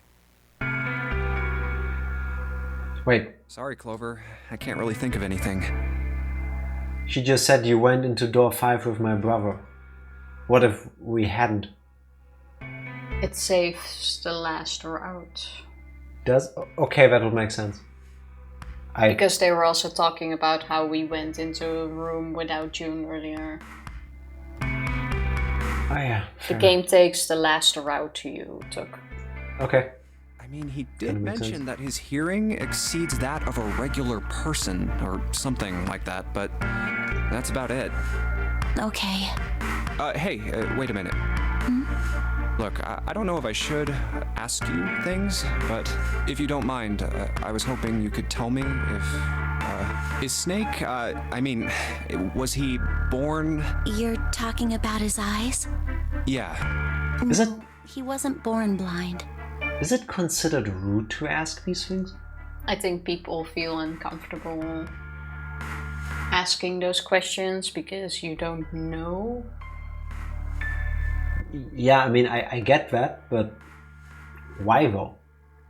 Wait, Sorry, Clover. I can't really think of anything. she just said you went into door 5 with my brother. What if we hadn't? It saves the last route. Does? Okay, that would make sense. Because they were also talking about how we went into a room without June earlier. Oh yeah. The game takes the last route you took. Okay. I mean, he did Kinda makes mention sense. that his hearing exceeds that of a regular person, or something like that, but that's about it. Okay. Hey, wait a minute. Look, I don't know if I should ask you things, but if you don't mind, I was hoping you could tell me if... is Snake, was he born... You're talking about his eyes? Yeah. Is it He wasn't born blind. is it considered rude to ask these things? I think people feel uncomfortable asking those questions because you don't know. Yeah, I mean, I get that, but why though?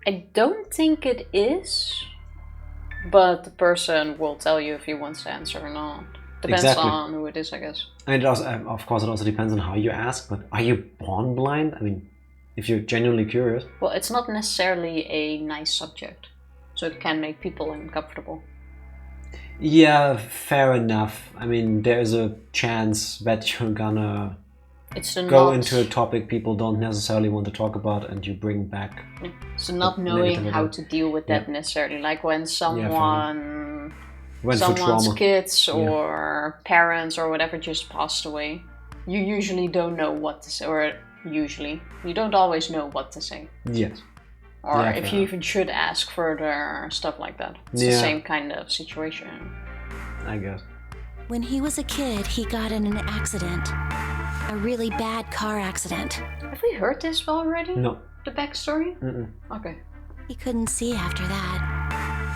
I don't think it is, but the person will tell you if he wants to answer or not. Depends Exactly. on who it is, I guess. And it also, of course, it also depends on how you ask, but are you born blind? I mean, if you're genuinely curious. Well, it's not necessarily a nice subject, so it can make people uncomfortable. Yeah, fair enough. I mean, there's a chance that you're gonna It's the go not, into a topic people don't necessarily want to talk about and you bring back. so not a knowing negative how about- to deal with that necessarily. Like when someone, Went through someone's trauma. kids or parents or whatever just passed away, you usually don't know what to say, or usually, you don't always know what to say. Yes. Or Yeah, if fair you enough. even should ask further, stuff like that. It's the Yeah. same kind of situation. I guess. When he was a kid, he got in an accident. A really bad car accident. Have we heard this already? No. The backstory? Mm-mm. Okay. He couldn't see after that.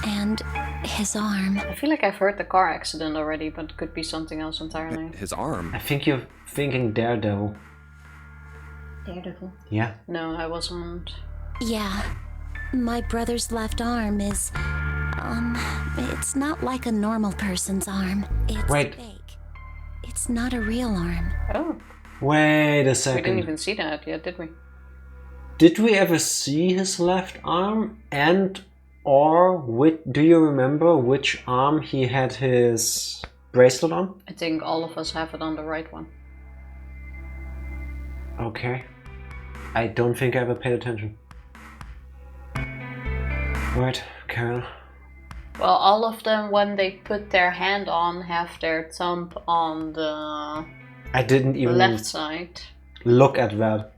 And his arm. I feel like I've heard the car accident already, but it could be something else entirely. His arm. I think you're thinking Daredevil. Daredevil? Yeah. No, I wasn't. Yeah. My brother's left arm is... it's not like a normal person's arm. It's Wait. fake. It's not a real arm. Oh, Wait a we didn't second. even see that yet, did we? Did we ever see his left arm? And or do you remember which arm he had his bracelet on? I think all of us have it on the right one. Okay. I don't think I ever paid attention. Right, Karen. Well, all of them, when they put their hand on, have their thumb on the I didn't even Left side. look at that.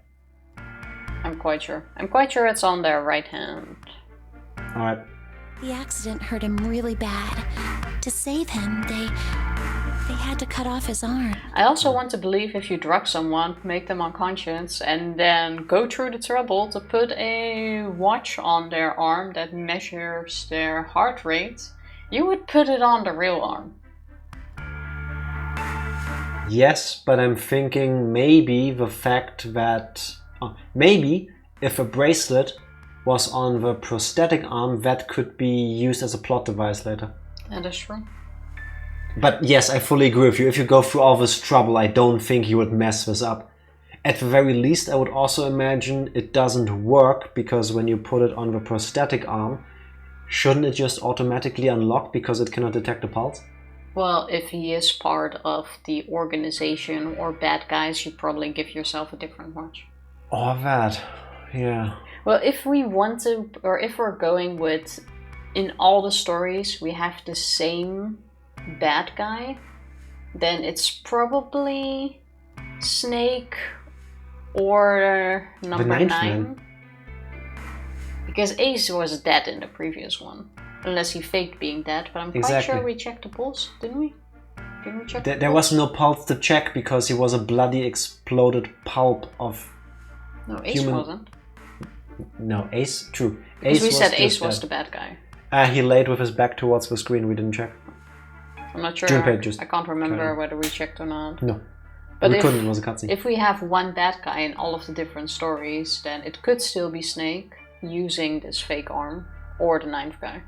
I'm quite sure. I'm quite sure it's on their right hand. Alright. The accident hurt him really bad. To save him, they had to cut off his arm. I also want to believe if you drug someone, make them unconscious, and then go through the trouble to put a watch on their arm that measures their heart rate, you would put it on the real arm. Yes, but I'm thinking maybe the fact that... maybe if a bracelet was on the prosthetic arm, that could be used as a plot device later. That is true. But yes, I fully agree with you. If you go through all this trouble, I don't think you would mess this up. At the very least, I would also imagine it doesn't work because when you put it on the prosthetic arm, shouldn't it just automatically unlock because it cannot detect a pulse? Well, if he is part of the organization or bad guys, you probably give yourself a different watch. Or that, yeah. Well, if we want to, or if we're going with, in all the stories, we have the same bad guy, then it's probably Snake or number 9. Because Ace was dead in the previous one. Unless he faked being dead, but I'm quite sure we checked the pulse, didn't we? Didn't we check the pulse? There was no pulse to check because he was a bloody exploded pulp of... No, Ace wasn't. No, Ace, true. Because we said Ace was the bad guy. He laid with his back towards the screen, we didn't check. I'm not sure. I can't remember whether we checked or not. No. But we couldn't, it was a cutscene. If we have one bad guy in all of the different stories, then it could still be Snake using this fake arm, or the 9th guy.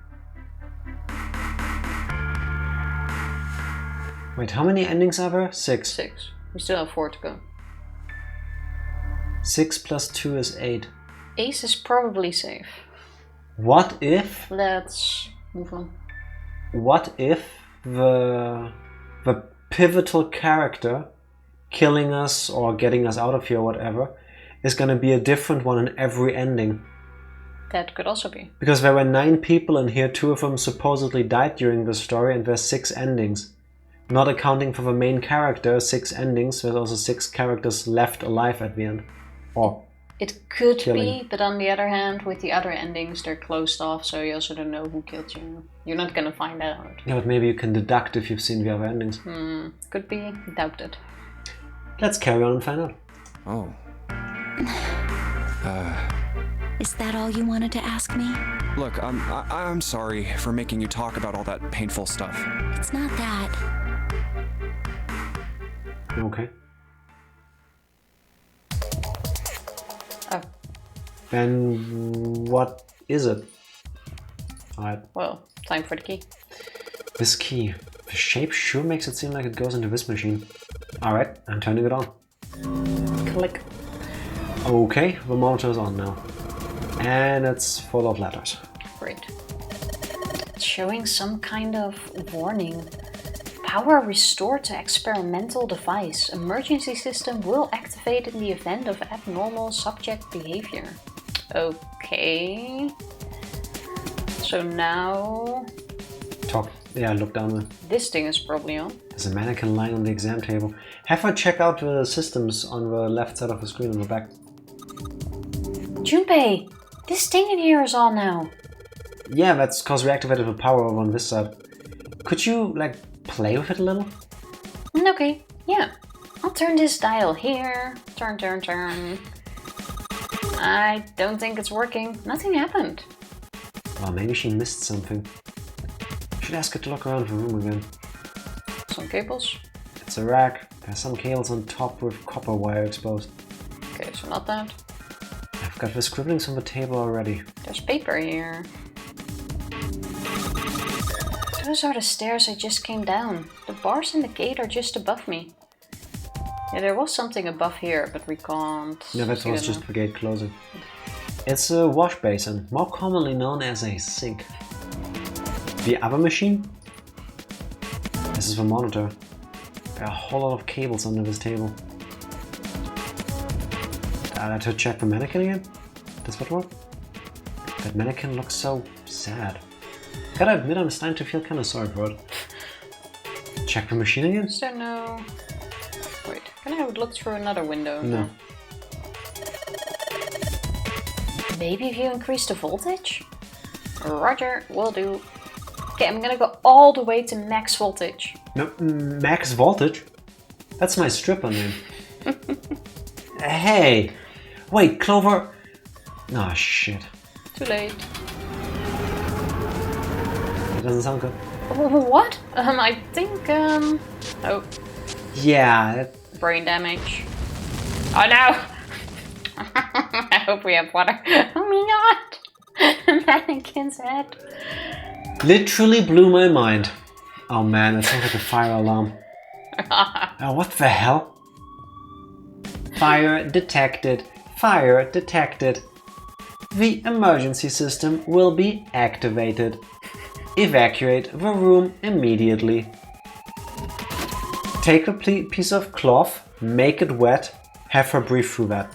Wait, how many endings are there? 6. 6. We still have 4 to go. 6 plus 2 is 8. Ace is probably safe. What if... Let's move on. What if the pivotal character killing us or getting us out of here or whatever is going to be a different one in every ending? That could also be. Because there were 9 people in here, 2 of them supposedly died during the story, and there's 6 endings. Not accounting for the main character, 6 endings, there's also 6 characters left alive at the end. Or it could be, but on the other hand, with the other endings, they're closed off, so you also don't know who killed you. You're not gonna find out. Yeah, but maybe you can deduct if you've seen the other endings. Could be. Doubt it. Let's carry on and find out. Oh. Is that all you wanted to ask me? Look, I'm sorry for making you talk about all that painful stuff. It's not that. Okay. Oh. Then what is it? Alright. Well, time for the key. This key. The shape sure makes it seem like it goes into this machine. Alright, I'm turning it on. Click. Okay, the monitor is on now. And it's full of letters. Great. It's showing some kind of warning. Power restored to experimental device. Emergency system will activate in the event of abnormal subject behavior. Okay. So now... Yeah, look down there. This thing is probably on. There's a mannequin lying on the exam table. Have her check out the systems on the left side of the screen on the back. Junpei! This thing in here is on now. Yeah, that's because we activated the power over on this side. Could you, like, play with it a little? Okay, yeah. I'll turn this dial here. Turn. I don't think it's working. Nothing happened. Well, maybe she missed something. Should ask her to look around the room again. Some cables. It's a rack. There's some cables on top with copper wire exposed. Okay, so not that. I've got the scribblings on the table already. There's paper here. Those are the stairs I just came down. The bars in the gate are just above me. Yeah, there was something above here, but we can't... No, that was just the gate closing. It's a wash basin, more commonly known as a sink. The other machine? This is the monitor. There are a whole lot of cables under this table. To check the mannequin again? Does that work? That mannequin looks so sad. Gotta admit, I'm starting to feel kind of sorry for it. Check the machine again? So no... Wait. Can I look through another window? No. Maybe if you increase the voltage? Roger, will do. Okay, I'm gonna go all the way to max voltage. No, max voltage? That's my stripper name. Hey! Wait, Clover... Oh, shit. Too late. That doesn't sound good. What? I think, Oh, Yeah. brain damage. Oh no! I hope we have water. Oh my god! Mannequin's head. Literally blew my mind. Oh man, that sounds like a fire alarm. Oh, what the hell? Fire detected. Fire detected. The emergency system will be activated. Evacuate the room immediately. Take a piece of cloth, make it wet, have her breathe through that.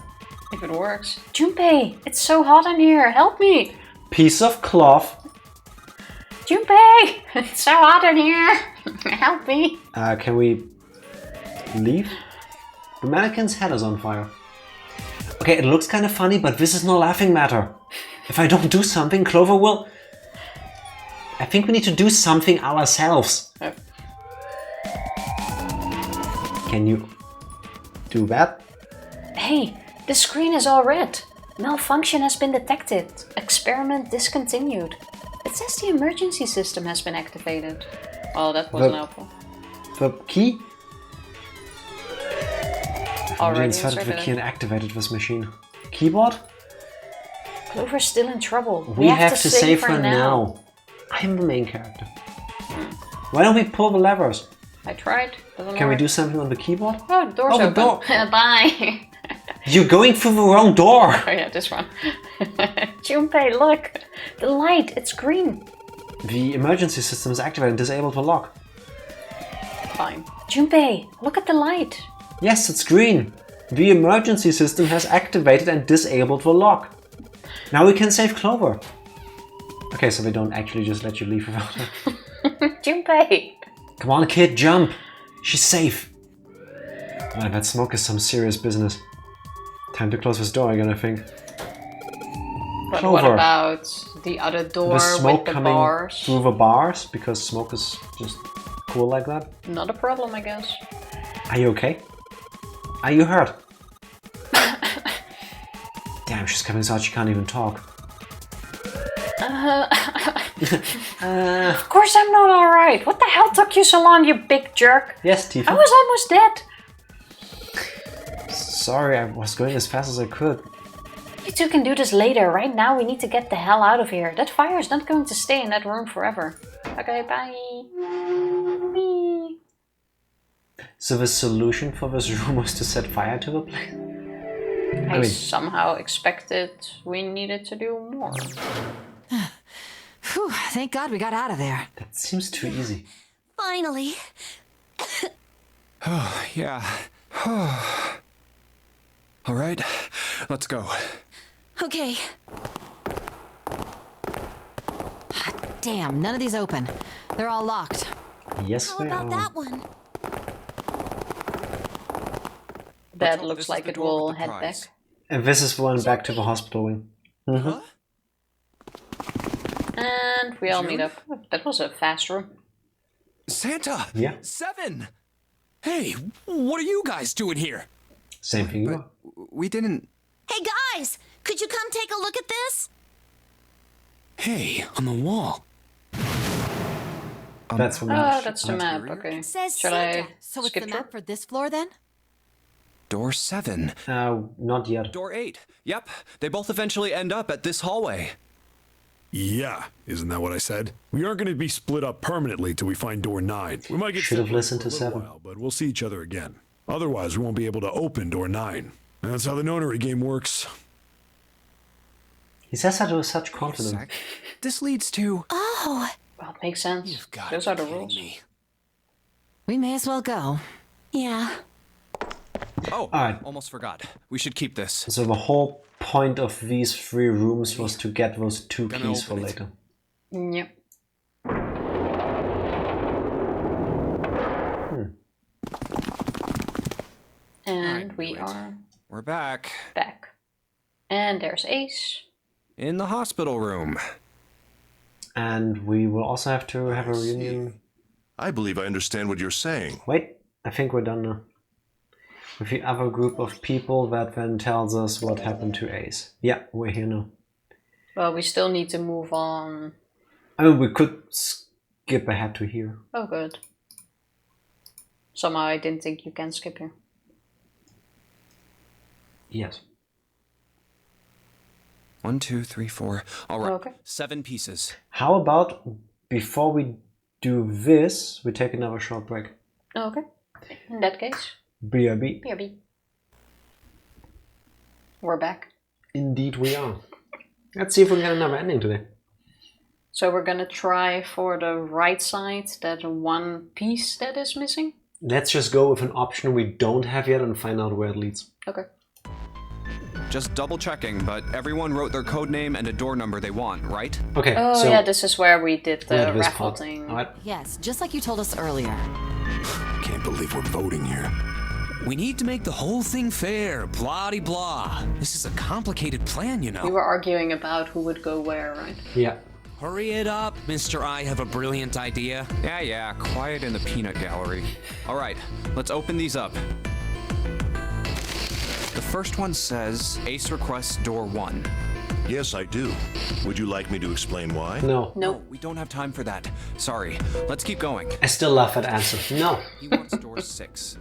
If it works. Junpei, it's so hot in here. Help me. Piece of cloth. Junpei, it's so hot in here. Help me. Can we leave? The mannequin's head is on fire. Okay, it looks kind of funny, but this is no laughing matter. If I don't do something, Clover will... I think we need to do something ourselves. Oh. Can you do that? Hey, the screen is all red. Malfunction has been detected. Experiment discontinued. It says the emergency system has been activated. Oh, that wasn't helpful. The key? Already inserted the key and activated this machine. Keyboard? Clover's still in trouble. We have to save her now. I'm the main character. Why don't we pull the levers? I tried. Can we do something on the keyboard? Oh, the door's open. Door. Bye. You're going through the wrong door. Oh yeah, this one. Junpei, look! The light, it's green. The emergency system is activated and disabled the lock. Fine. Junpei, look at the light. Yes, it's green. The emergency system has activated and disabled the lock. Now we can save Clover. Okay, so they don't actually just let you leave without her. Junpei! Come on, kid, jump. She's safe. Man, that smoke is some serious business. Time to close this door again, I think. But Clover. what about the other door The smoke with the coming bars? through the bars, because smoke is just cool like that. Not a problem, I guess. Are you okay? Are you hurt? Damn, she's coming out, she can't even talk. Of course I'm not alright. What the hell took you so long, you big jerk? Yes, Tifa. I was almost dead. Sorry, I was going as fast as I could. You two can do this later. Right now we need to get the hell out of here. That fire is not going to stay in that room forever. Okay, bye. Bye. So the solution for this room was to set fire to the place? I somehow expected we needed to do more. Whew, thank God we got out of there. That seems too easy. Finally. Oh, yeah. All right, let's go. Okay. Damn, none of these open. They're all locked. Yes, How they about are. that one? That This looks is like the it door will with the head prize. back. And this is the one back to the hospital wing. Huh? And we all meet June? up. Oh, that was a fast room. Santa! Yeah. 7! Hey, what are you guys doing here? Same thing you are. We didn't... Hey guys, could you come take a look at this? Hey, on the wall. That's the Oh, map. that's the map. Okay. It says Shall Santa. I So it's skip the through? map for this floor then? Door 7. Not yet. Door 8. Yep, they both eventually end up at this hallway. Yeah, isn't that what I said? We aren't going to be split up permanently till we find door 9. We might get Should have separated listened for to a little 7. while, but we'll see each other again. Otherwise, we won't be able to open door 9. And that's how the nonary game works. He says that with such Wait a confidence. sec. This leads to... Oh, Well, it makes sense. You've got Those to are be the kidding rules. me. We may as well go. yeah. Oh, Alright. almost forgot. We should keep this. So the whole point of these 3 rooms was to get those 2 Gonna keys for open it. later. Yep. we are We're back. back. And there's Ace. In the hospital room. And we will also have to have a reunion. I believe I understand what you're saying. Wait, I think we're done now. With the other group of people that then tells us what happened to Ace. Yeah, we're here now. Well, we still need to move on. I mean, we could skip ahead to here. Oh, good. Somehow I didn't think you can skip here. Yes. 1, 2, 3, 4. All right. Okay. 7 pieces. How about before we do this, we take another short break? Okay. In that case, BRB. BRB. We're back. Indeed we are. Let's see if we can get another ending today. So we're gonna try for the right side, that one piece that is missing. Let's just go with an option we don't have yet and find out where it leads. Okay. Just double checking, but everyone wrote their code name and a door number they want, right? Okay, Oh so yeah, this is where we did we're the at this raffle part. thing. Alright. Yes, just like you told us earlier. Can't believe we're voting here. We need to make the whole thing fair, blah-de-blah. This is a complicated plan, you We know. were arguing about who would go where, right? Yeah. Hurry it up, Mr. I have a brilliant idea. Yeah, quiet in the peanut gallery. All right, let's open these up. The first one says, Ace requests door 1. Yes, I do. Would you like me to explain why? No. Nope. We don't have time for that. Sorry. Let's keep going. I still love that answer. No. He wants door 6.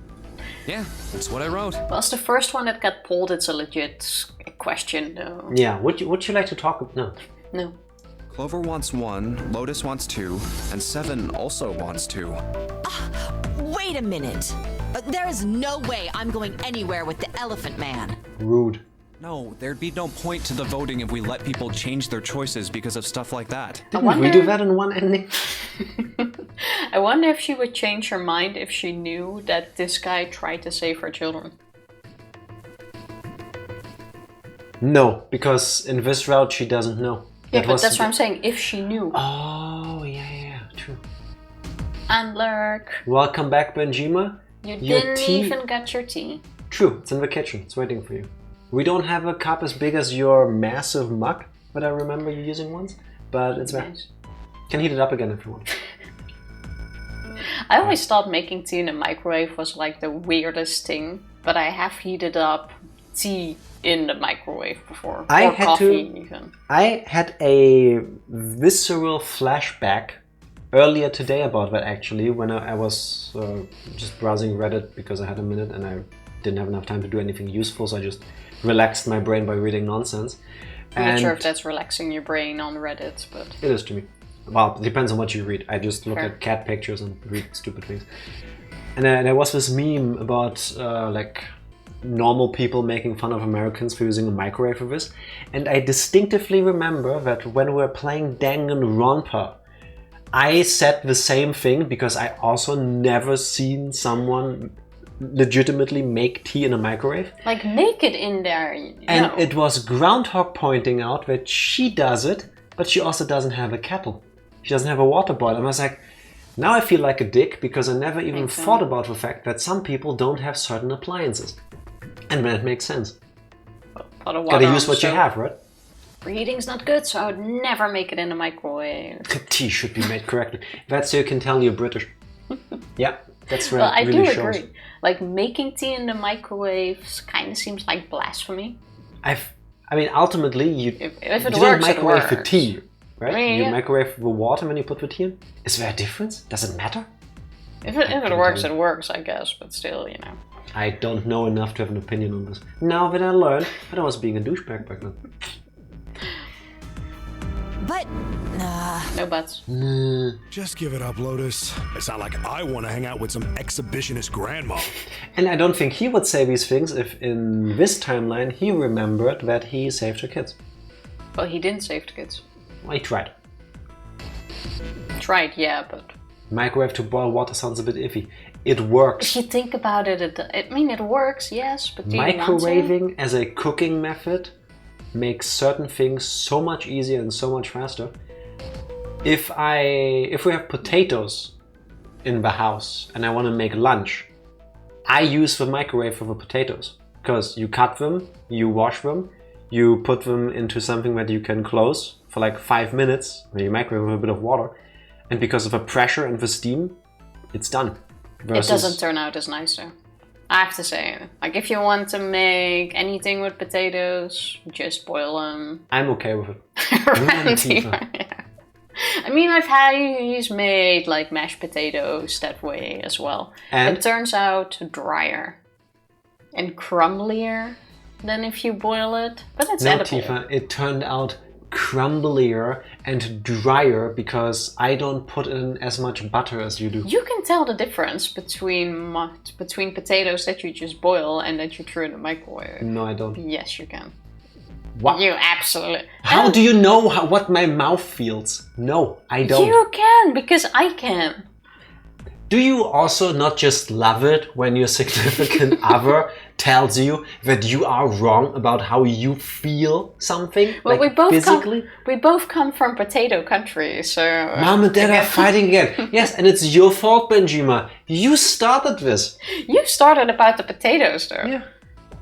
Yeah, that's what I wrote. Well, it's the first one that got pulled. It's a legit question, though. Yeah, would you like to talk about? No. No. Clover wants 1, Lotus wants 2, and 7 also wants 2. Wait a minute. There is no way I'm going anywhere with the Elephant Man. Rude. No, there'd be no point to the voting if we let people change their choices because of stuff like that. Didn't we do that in one ending? I wonder if she would change her mind if she knew that this guy tried to save her children. No, because in this route she doesn't know. Yeah, That but was that's the- what I'm saying. If she knew. Oh, yeah, true. And Lurk, Welcome back, Benjima. you Your didn't tea- even get your tea. True, it's in the kitchen. It's waiting for you. We don't have a cup as big as your massive mug that I remember you using once, but it's there. Nice. Can heat it up again if you want. I always thought making tea in a microwave was like the weirdest thing, but I have heated up tea in the microwave before. I or had coffee to- even. I had a visceral flashback earlier today about that actually, when I was just browsing Reddit because I had a minute and I didn't have enough time to do anything useful, so I just relaxed my brain by reading nonsense. I'm not sure And if that's relaxing your brain on Reddit, but it is to me. Well, it depends on what you read. I just look Fair. at cat pictures and read stupid things. And there was this meme about like normal people making fun of Americans for using a microwave for this. And I distinctively remember that when we were playing Danganronpa, I said the same thing because I also never seen someone legitimately make tea in a microwave. like naked in there. And no. it was Groundhog pointing out that she does it, but she also doesn't have a kettle. She doesn't have a water boiler. And I was like, now I feel like a dick because I never even Makes thought sense. about the fact that some people don't have certain appliances. And then it makes sense. Pot of water Gotta on use what you stove. have, right? Reheating's not good, so I would never make it in a microwave. Tea should be made correctly. That's so you can tell you're British. Yeah, that's where Well, I it really do shows. agree. Like, making tea in the microwave kind of seems like blasphemy. I mean, ultimately, you If it you don't works, it microwave the works. tea, right? I mean, You yeah. microwave the water when you put the tea in. Is there a difference? Does it matter? If it works, it works, I guess. But still, you know. I don't know enough to have an opinion on this. Now that I learned that I was being a douchebag back then. But, No buts. Just give it up, Lotus. It's not like I want to hang out with some exhibitionist grandma. And I don't think he would say these things if in this timeline he remembered that he saved her kids. Well, he didn't save the kids. Well, he tried. Tried, yeah, but Microwave to boil water sounds a bit iffy. It if works. you think about it, it works, yes, but do you want to? Microwaving as a cooking method makes certain things so much easier and so much faster. If we have potatoes in the house and I want to make lunch, I use the microwave for the potatoes because you cut them, you wash them, you put them into something that you can close for like 5 minutes, where you microwave with a bit of water, and because of the pressure and the steam, it's done. It doesn't turn out as nice though. I have to say, like if you want to make anything with potatoes, just boil them. I'm okay with it. Yeah. I mean, he's made like mashed potatoes that way as well. And it turns out drier and crumblier than if you boil it, but it's edible. Tifa, it turned out crumblier and drier because I don't put in as much butter as you do. You can tell the difference between potatoes that you just boil and that you throw in the microwave. No, I don't. Yes, you can. What? You absolutely... How do you know what my mouth feels? No, I don't. You can, because I can. Do you also not just love it when your significant other tells you that you are wrong about how you feel something? Well, like physically? we both come from potato country, so... Mom and Dad are fighting again. Yes, and it's your fault, Benjima. You started this. You started about the potatoes, though. Yeah.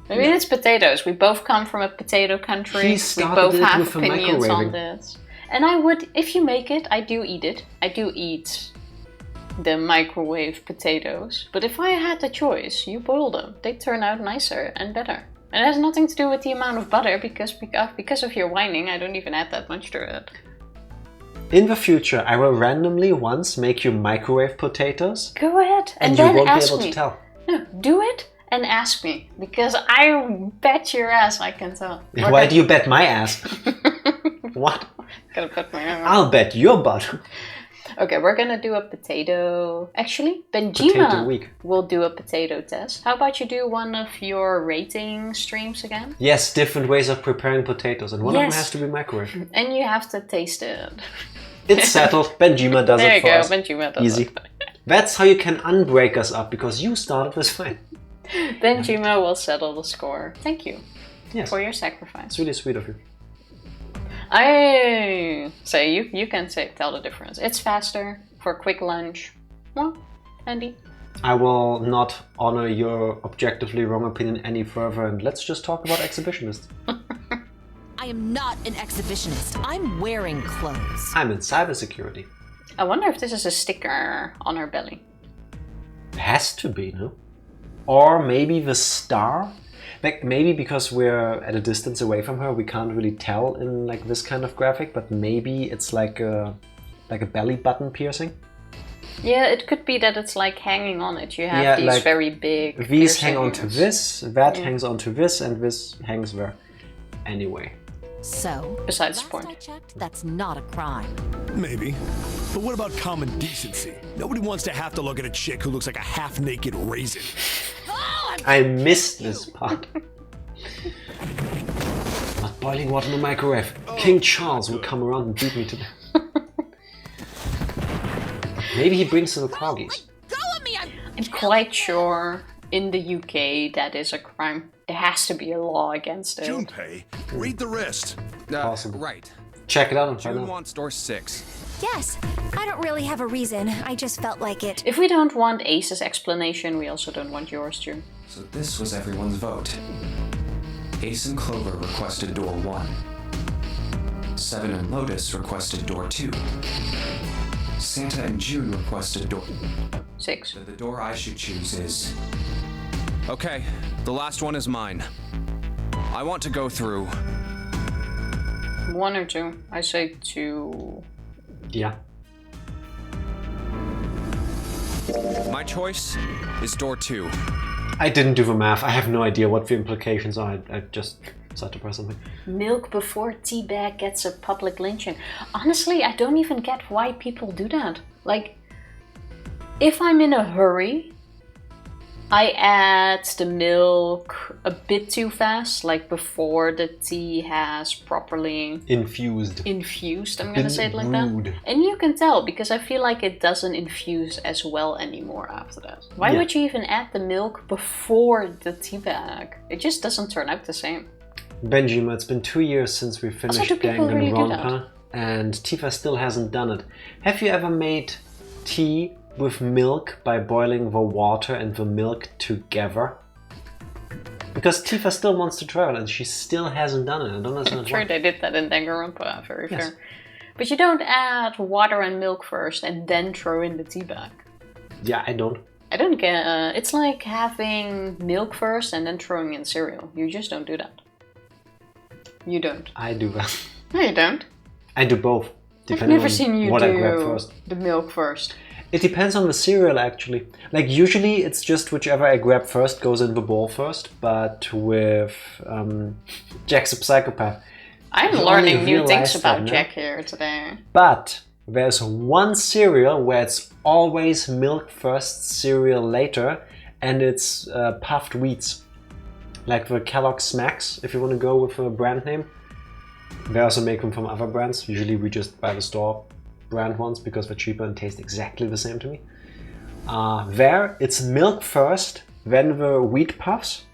I mean, it's potatoes. We both come from a potato country. We both have opinions on this. And I would, if you make it, I do eat it. I do eat the microwave potatoes. But if I had the choice, you boil them. They turn out nicer and better. And it has nothing to do with the amount of butter, because of your whining, I don't even add that much to it. In the future, I will randomly once make you microwave potatoes. Go ahead. And then you won't be ask able me. to tell. No, do it and ask me. Because I bet your ass I can tell. Why do you bet my ass? What? Gotta put my arm. I'll bet your butt. Okay, we're gonna do a potato... Actually, Benjima will do a potato test. How about you do one of your rating streams again? Yes, different ways of preparing potatoes, and one of them has to be microwave. And you have to taste it. It's settled. Benjima does it for us. There you go, Benjima does Easy. it. That's how you can unbreak us up, because you started this fight. Benjima will settle the score. Thank you for your sacrifice. It's really sweet of you. I say you can tell the difference. It's faster for a quick lunch. Well, handy. I will not honor your objectively wrong opinion any further, and let's just talk about exhibitionists. I am not an exhibitionist. I'm wearing clothes. I'm in cybersecurity. I wonder if this is a sticker on her belly. It has to be, no? Or maybe the star? Like maybe because we're at a distance away from her, we can't really tell in like this kind of graphic, but maybe it's like a belly button piercing. Yeah, it could be that it's like hanging on it. You have these like very big these hang onto this, that hangs onto this, and this hangs there. Anyway. So, besides the point. I checked, that's not a crime. Maybe. But what about common decency? Nobody wants to have to look at a chick who looks like a half-naked raisin. I missed this part. Not boiling water in the microwave. King Charles will come around and beat me to death. Maybe he brings the corgis. I'm quite sure in the UK that is a crime. There has to be a law against it. Junpei, read the rest. Possible. Right. Check it out and find June out. wants door 6. Yes, I don't really have a reason. I just felt like it. If we don't want Ace's explanation, we also don't want yours, June. So this was everyone's vote. Ace and Clover requested door 1. 7 and Lotus requested door 2. Santa and June requested door 6. So the door I should choose is... Okay, the last one is mine. I want to go through... 1 or 2? I say 2. Yeah. My choice is door 2. I didn't do the math. I have no idea what the implications are. I just decided to press something. Milk before teabag gets a public lynching. Honestly, I don't even get why people do that. Like, if I'm in a hurry, I add the milk a bit too fast, like before the tea has properly infused. I'm gonna say it like that. And you can tell, because I feel like it doesn't infuse as well anymore after that. Why would you even add the milk before the tea bag? It just doesn't turn out the same. Benjima, it's been 2 years since we finished Danganronpa, and Tifa still hasn't done it. Have you ever made tea with milk by boiling the water and the milk together? because Tifa still wants to travel and she still hasn't done it. I don't understand Sure, why. they did that in Danganronpa, very Yes. fair. But you don't add water and milk first and then throw in the tea bag. Yeah, I don't. I don't get... it's like having milk first and then throwing in cereal. You just don't do that. You don't. I do that. No, you don't. I do both. I've Depending never on seen you what I grab do first. the milk first. It depends on the cereal, actually. Like, usually it's just whichever I grab first goes in the bowl first, but with Jack's a psychopath. I'm You learning only new things realize about that, no? Jack here today. But there's one cereal where it's always milk first, cereal later, and it's puffed wheats. Like the Kellogg's Smacks, if you want to go with a brand name. They also make them from other brands. Usually we just buy the store brand ones because they're cheaper and taste exactly the same to me. There, it's milk first, then the wheat puffs,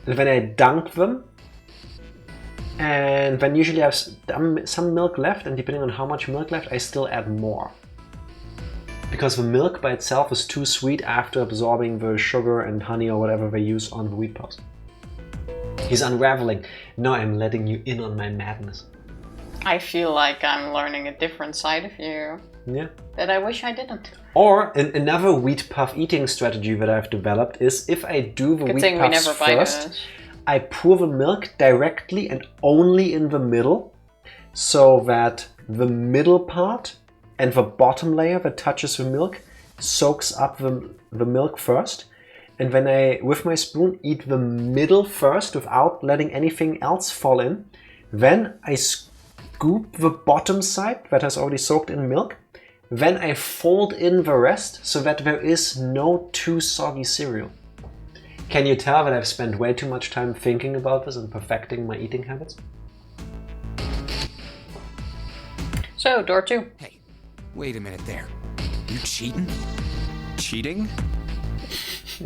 and then I dunk them. And then usually I have some milk left, and depending on how much milk left, I still add more. Because the milk by itself is too sweet after absorbing the sugar and honey or whatever they use on the wheat puffs. He's unraveling. No, I'm letting you in on my madness. I feel like I'm learning a different side of you Yeah. that I wish I didn't. Or another wheat puff eating strategy that I've developed is if I do the Good wheat thing we puffs never buy first, those. I pour the milk directly and only in the middle, so that the middle part and the bottom layer that touches the milk soaks up the milk first. And when I, with my spoon, eat the middle first without letting anything else fall in, then I scoop the bottom side that has already soaked in milk. Then I fold in the rest so that there is no too soggy cereal. Can you tell that I've spent way too much time thinking about this and perfecting my eating habits? So, door 2. Hey, wait a minute there. You cheating? Cheating?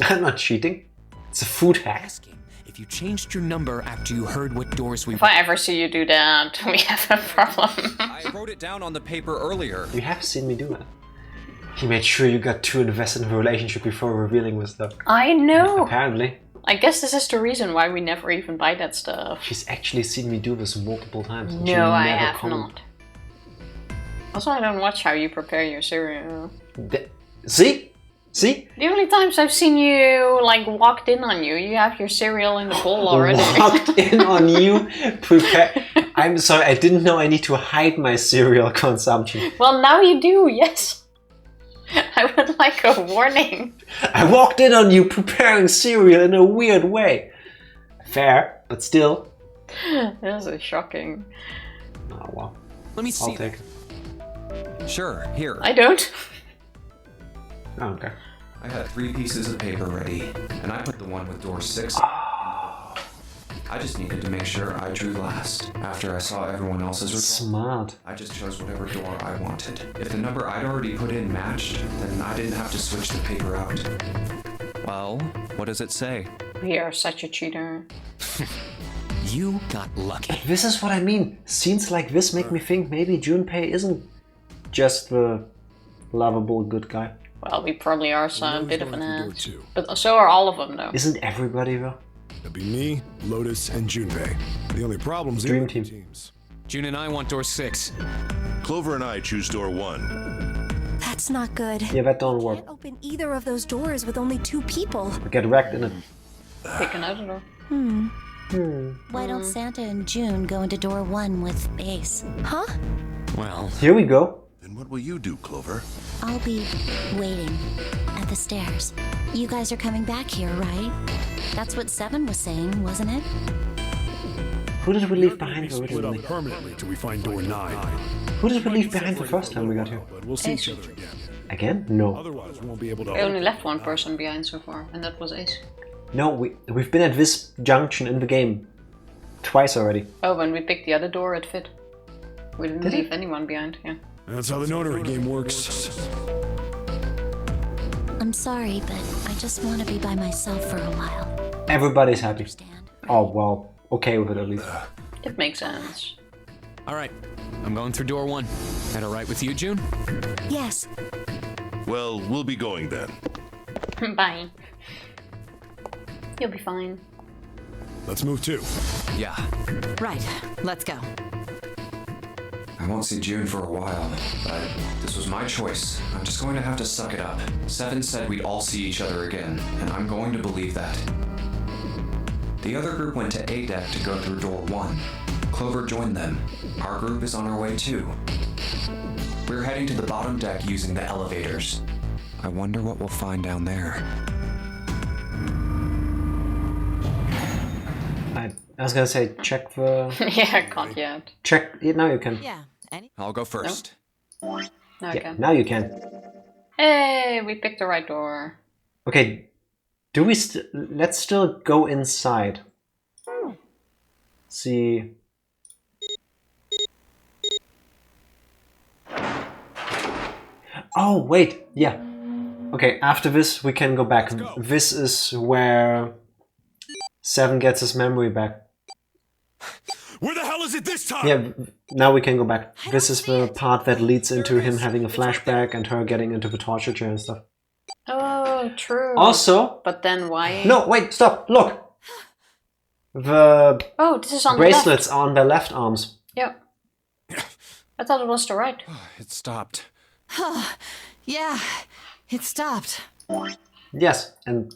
I'm not cheating. It's a food hack. Asking if you changed your number after you heard what doors we If I ever see you do that, we have a problem. I wrote it down on the paper earlier. You have seen me do that. He made sure you got too invested in the relationship before revealing this stuff. I know. Apparently. I guess this is the reason why we never even buy that stuff. She's actually seen me do this multiple times. and she No, I never have commented. not. Also, I don't watch how you prepare your cereal. See? See? The only times I've seen you, like, walked in on you, you have your cereal in the bowl already. Walked in on you, prepare. I'm sorry, I didn't know I need to hide my cereal consumption. Well, now you do, yes. I would like a warning. I walked in on you preparing cereal in a weird way. Fair, but still. This is shocking. Oh well. Let me see. I'll take it. Sure, here. I don't. Oh, okay. I had 3 pieces of paper ready, and I put the one with door 6. I just needed to make sure I drew last. After I saw everyone else's result, Smart. I just chose whatever door I wanted. If the number I'd already put in matched, then I didn't have to switch the paper out. Well, what does it say? We are such a cheater. You got lucky. This is what I mean. Scenes like this make me think maybe Junpei isn't just the lovable good guy. Well, we probably are a Lotus bit of going an through door ass. 2. But so are all of them, though. Isn't everybody though? It'll be me, Lotus, and Junpei. The only problem's Dream in team. teams. June and I want door 6. Clover and I choose door 1. That's not good. Yeah, that don't work. Can't open either of those doors with only 2 people. We get wrecked in it. Pick another door. Why don't Santa and June go into door 1 with Ace? Huh? Well, Here we go. Then what will you do, Clover? I'll be waiting at the stairs. You guys are coming back here, right? That's what 7 was saying, wasn't it? Who did we leave We're gonna behind be split originally? up permanently till we find door 9. Who did we leave behind the first time we got here? But we'll see each other again. Again? No. Otherwise, we won't be able to. I only left one person behind so far, and that was Ace. No, we've been at this junction in the game twice already. Oh, when we picked the other door, it fit. We didn't Did leave it? anyone behind, yeah. That's how the notary game works. I'm sorry, but I just want to be by myself for a while. Everybody's happy. Understand? Oh, well, okay with it at least. It makes sense. all right. I'm going through door 1. That all right with you, June? Yes. Well, we'll be going then. Bye. You'll be fine. Let's move too. Yeah. Right, let's go. I won't see June for a while, but this was my choice. I'm just going to have to suck it up. Seven said we'd all see each other again, and I'm going to believe that. The other group went to A deck to go through door 1. Clover joined them. Our group is on our way too. We're heading to the bottom deck using the elevators. I wonder what we'll find down there. I was gonna say check the. Yeah, I can't yet. Check. Yeah, now you can. Yeah, I'll go first. No, I Yeah, can't. now you can. Hey, we picked the right door. Okay. Do we? Let's still go inside. See. Oh wait, yeah. Okay, after this we can go back. This is where Seven gets his memory back. Where the hell is it this time? Yeah, now we can go back. This is the part that leads into him having a flashback and her getting into the torture chair and stuff. Oh, true. Also, But then why? no, wait, stop, look! The Oh, this is on bracelets the left. are on their left arms. Yep. I thought it was the right. It stopped. Yeah, it stopped. Yes, and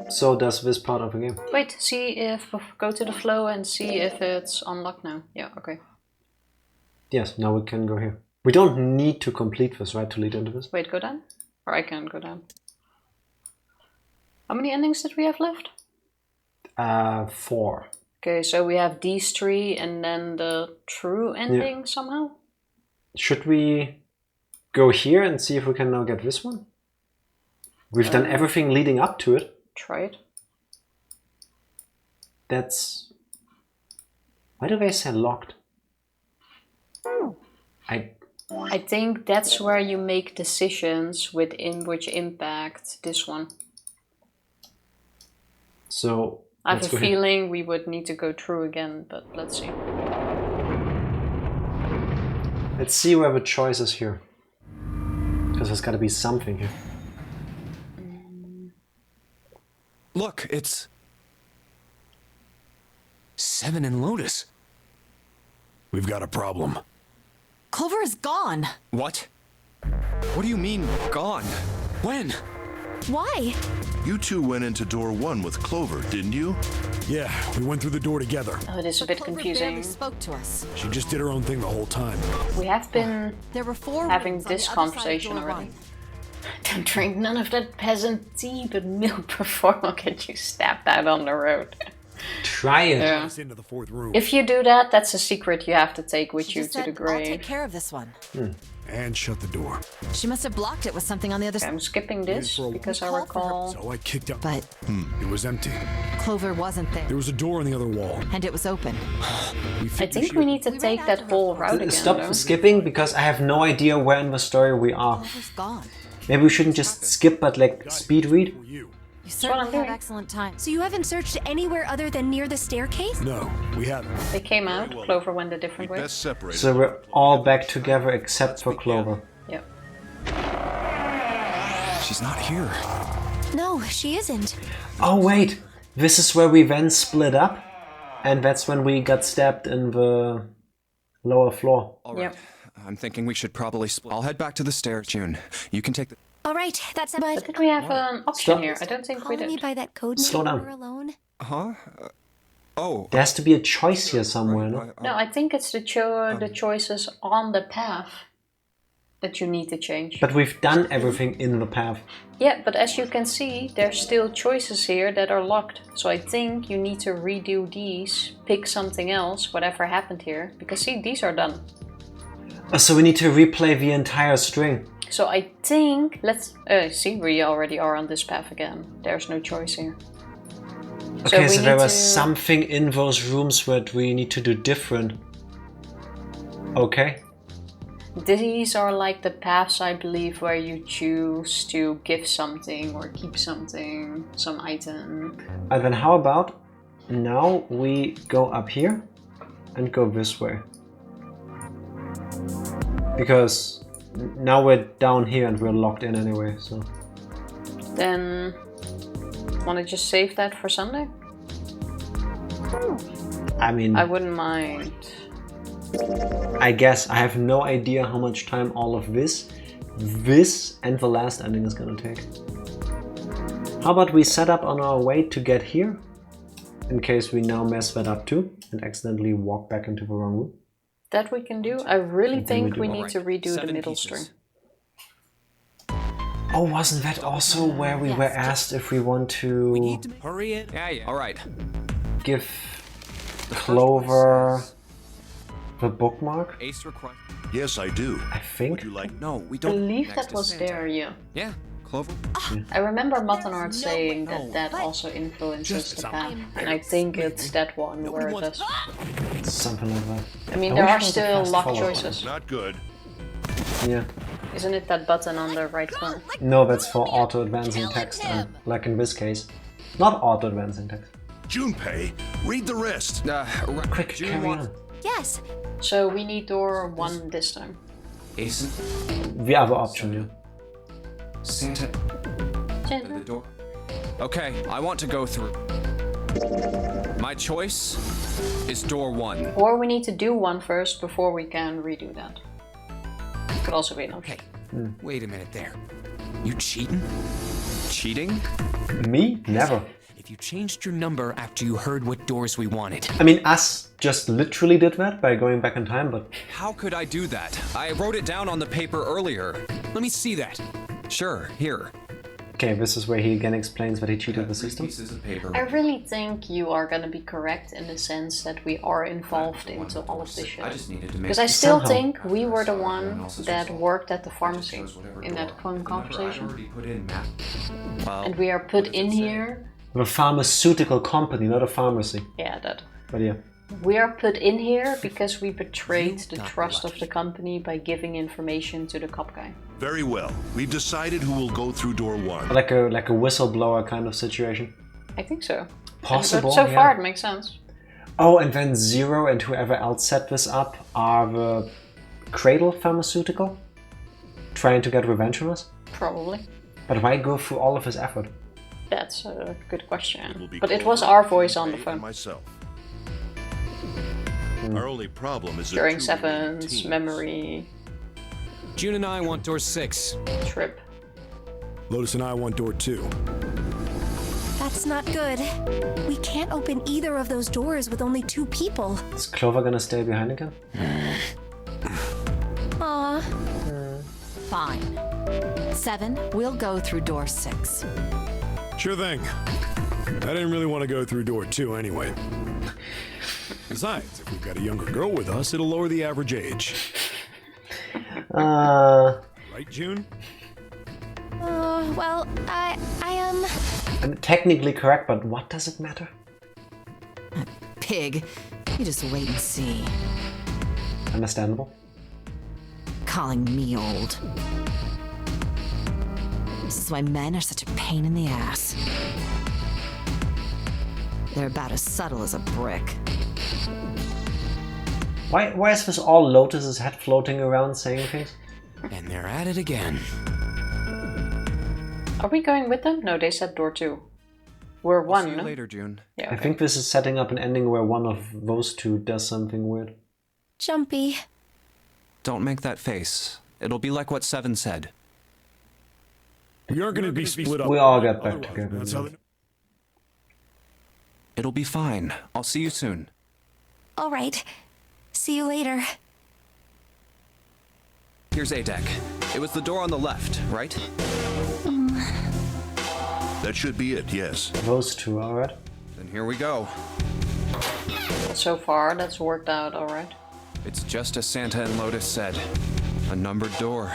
so does this part of the game. Wait, see if... Go to the flow and see if it's unlocked now. Yeah, okay. Yes, now we can go here. We don't need to complete this, right, to lead into this? Wait, go down? Or I can't go down. How many endings did we have left? 4. Okay, so we have these 3 and then the true ending somehow? Should we go here and see if we can now get this one? We've done everything leading up to it. Try it. That's... Why do they say locked? I think that's where you make decisions within which impact this one. So... I have let's a go here. feeling we would need to go through again, but let's see. Let's see where the choice is here. Because there's gotta be something here. Look, it's... Seven and Lotus. We've got a problem. Clover is gone. What? What do you mean, gone? When? Why? You two went into door 1 with Clover, didn't you? Yeah, we went through the door together. Oh, it is a bit Clover confusing. barely spoke to us. She just did her own thing the whole time. We have been There were 4 having rooms on this the other side of conversation door already. 1. Don't drink none of that peasant tea, but milk before I'll get you stabbed out on the road. Try it! Yeah. Us into the 4th room. If you do that, that's a secret you have to take with She you just to the said, I'll take grave. care of this one. And shut the door. She must have blocked it with something on the other side. I'm skipping this for a because I call for her. recall... So I kicked out. But It was empty. Clover wasn't there. There was a door on the other wall. And it was open. We I figured think she- we need to We take ran that after her whole for- route again, Stop though. skipping because I have no idea where in the story we are. Clover's gone. Maybe we shouldn't just skip but like speed read? For you. You what certainly I'm have doing. excellent time. So you haven't searched anywhere other than near the staircase? No, we haven't. They came out, Clover went a different way. Best separate. So we're all back together except for Clover. Yep. She's not here. No, she isn't. Oh wait! This is where we then split up? And that's when we got stabbed in the lower floor. All right. Yep. I'm thinking we should probably split. I'll head back to the stairs, June. You can take the... All right, that's But but did we have an option Stop. here? I don't think we calling me did. by that code Slow name down. when we're alone. Huh? Oh. There has to be a choice here somewhere, no? No, I think it's the choices on the path that you need to change. But we've done everything in the path. Yeah, but as you can see, there's still choices here that are locked. So I think you need to redo these, pick something else, whatever happened here. Because see, these are done. So we need to replay the entire string. So I think, let's see, we already are on this path again. There's no choice here. Okay, we so there need was to- something in those rooms that we need to do different. Okay. These are like the paths, I believe, where you choose to give something or keep something, some item. And then how about now we go up here and go this way? Because now we're down here and we're locked in anyway, so... Then, want to just save that for Sunday? I mean, I wouldn't mind. I guess I have no idea how much time all of this, and the last ending is gonna take. How about we set up on our way to get here, in case we now mess that up too, and accidentally walk back into the wrong room? That we can do. I really think we need Alright, to redo the 7 middle pieces. string. Oh, wasn't that also where we were asked if we want to Hurry it. Yeah. All right. give Clover the bookmark? Ace request. Yes, I do. I think. Would you like? No, we I don't. believe Next that is was Santa. there, yeah. Yeah, Clover. I remember Mattenard saying that also influences the path. And I think it's that one where it does. Something like that. I mean, I there wish are it was a still fast lock follow. choices. Not good. Yeah. Isn't it that button on the right corner? No, that's for auto-advancing text, and like in this case, not auto-advancing text. Junpei, read the rest. Quick, carry on. Yes. So we need door 1 this time. Ace. The other option, yeah. Santa. Santa. The door. Okay, I want to go through. My choice is door 1. Or we need to do 1 first before we can redo that. Could also be an option. Wait a minute there. You cheating? Cheating? Me? Never. If you changed your number after you heard what doors we wanted, I mean, us just literally did that by going back in time, but How could I do that? I wrote it down on the paper earlier. let me see that. Sure, here. okay, this is where he again explains that he cheated the system. Pieces of paper. I really think you are gonna be correct in the sense that we are involved into all of this I shit. just needed to make Because I still Somehow. think we were the one that worked at the pharmacy in that phone I conversation. already put in map. Well, And we are put in here. The pharmaceutical company, not a pharmacy. Yeah, that. But yeah. We are put in here because we betrayed the trust of the company by giving information to the cop guy. Very well. We've decided who will go through door 1. Like a whistleblower kind of situation. I think so. Possible, So yeah. far it makes sense. Oh, and then Zero and whoever else set this up are the Cradle Pharmaceutical? Trying to get revenge on us? Probably. But why go through all of this effort? That's a good Will question. be But it Clover, was our voice on the Junpei, phone. and myself. Our only problem is that During 2 remaining Seven's teams. memory June and I want door 6. trip. Lotus and I want door 2. That's not good. We can't open either of those doors with only 2 people. Is Clover gonna stay behind again? Aw. Fine. 7, we'll go through door 6. Sure thing. I didn't really want to go through door 2 anyway. Besides, if we've got a younger girl with us, it'll lower the average age. Right, June? Well, I I'm technically correct, but what does it matter? Pig, you just wait and see. Understandable. Calling me old. This is why men are such a pain in the ass. They're about as subtle as a brick. Why is this all Lotus's head floating around saying things? And they're at it again. Are we going with them? No, they said door 2. We're See 1, you no? later, June. Yeah, I okay. think this is setting up an ending where one of those 2 does something weird. Jumpy. Don't make that face. It'll be like what 7 said. We aren't going to be split up. We all get back Otherwise, together, that's yeah. how the- It'll be fine. I'll see you soon. All right. See you later. Here's A deck. It was the door on the left, right? That should be it, yes. Those 2, alright. Then here we go. So far, that's worked out alright. It's just as Santa and Lotus said. A numbered door.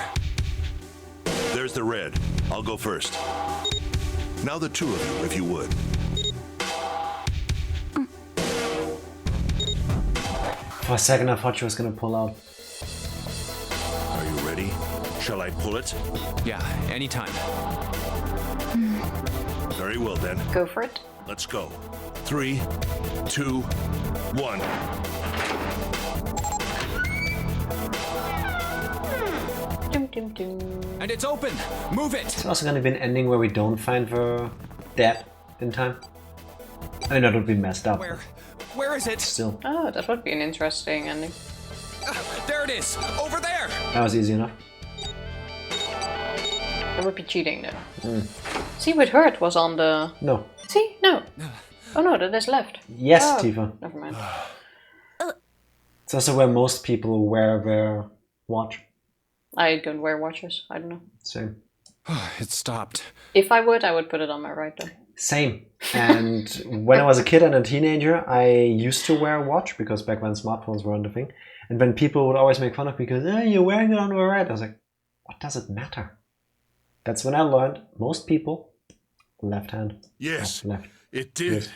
There's the red. I'll go first. Now the 2 of you, if you would. For a second I thought she was gonna pull out. Are you ready? Shall I pull it? Yeah, anytime. Very well then. Go for it. Let's go. 3, 2, 1. Dum, dum, dum. And it's open! Move it! It's also gonna be an ending where we don't find the dad in time. I mean, that would be messed up. Where is it? Still, Oh, that would be an interesting ending. There it is! Over there! that was easy enough. That would be cheating though. See, with her it was on the... No. See? No. Oh no, that is left. Yes, Oh, Tifa. never mind. It's also where most people wear their watch. I don't wear watches. I don't know. Same. It stopped. If I would put it on my right though. Same. And when I was a kid and a teenager, I used to wear a watch because back when smartphones were on the thing. And when people would always make fun of me because, you're wearing it on the right, I was like, what does it matter? That's when I learned most people, left hand. Yes, Left. it did. Yes.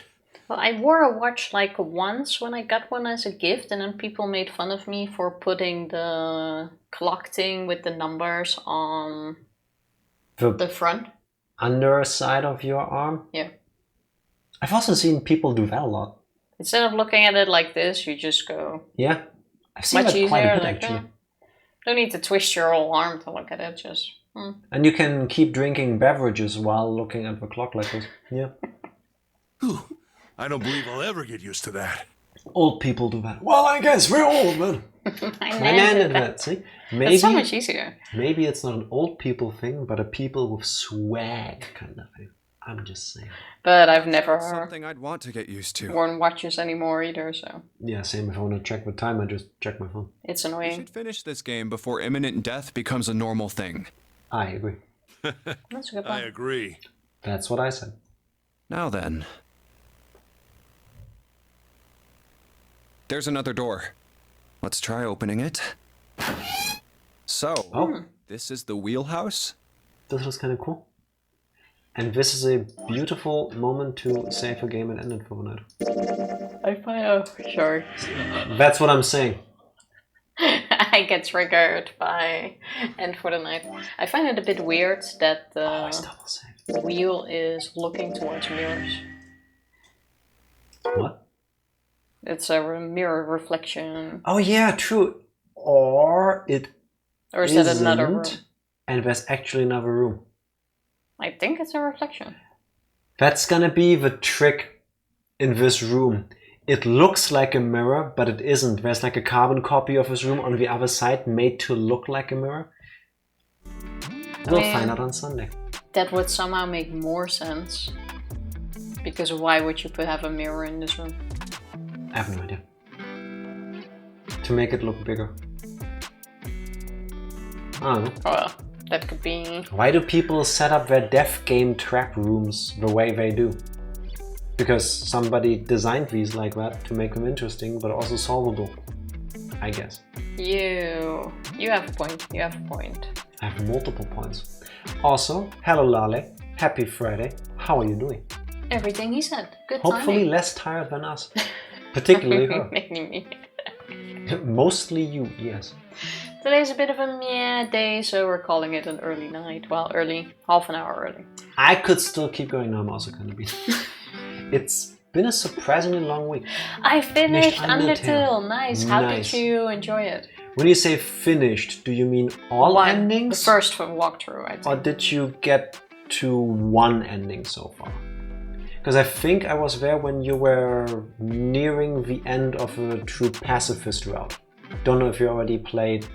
Well, I wore a watch like once when I got one as a gift, and then people made fun of me for putting the clock thing with the numbers on the front. Underside of your arm? Yeah. I've also seen people do that a lot. Instead of looking at it like this, you just go Yeah. I've seen much that quite a easier bit like actually. that. Don't need to twist your whole arm to look at it, just... And you can keep drinking beverages while looking at the clock like this. Yeah. I don't believe I'll ever get used to that. Old people do that. Well, I guess we're old, man. I Man know did that. See? It's so much easier. Maybe it's not an old people thing, but a people with swag kind of thing. I'm just saying. But I've never Something I'd want to get used to. worn watches anymore either, so Yeah, same. If I want to check the time, I just check my phone. it's We annoying. should finish this game before imminent death becomes a normal thing. I agree. That's a good I one. agree. That's what I said. Now then. There's another door. Let's try opening it. So, this is the wheelhouse? This was kind of cool. And this is a beautiful moment to save a game and end it for the night. I find sorry. That's what I'm saying. I get triggered by end for the night. I find it a bit weird that Always double save. wheel is looking towards mirrors. What? It's a mirror reflection. Oh yeah, true. Or it Or is that another room? isn't, and there's actually another room. I think it's a reflection. That's gonna be the trick in this room. It looks like a mirror, but it isn't. There's like a carbon copy of this room on the other side made to look like a mirror. We'll find out on Sunday. That would somehow make more sense. Because why would you have a mirror in this room? I have no idea. To make it look bigger. I don't know. Well, that could be... Why do people set up their death game trap rooms the way they do? Because somebody designed these like that to make them interesting, but also solvable. I guess. You have a point. You have a point. I have multiple points. Also, hello Lale. Happy Friday. How are you doing? Everything he said. Good Hopefully timing. less tired than us. Particularly her. Mainly me. Mostly you, yes. Today's a bit of a meh day, so we're calling it an early night. Well, early. Half an hour early. I could still keep going now, I'm also kind of beat. It's been a surprisingly long week. I finished Undertale. Undertale. Nice. How Nice. did you enjoy it? When you say finished, do you mean all One. endings? The first walkthrough, I think. Or did you get to one ending so far? Because I think I was there when you were nearing the end of a true pacifist route. Don't know if you already played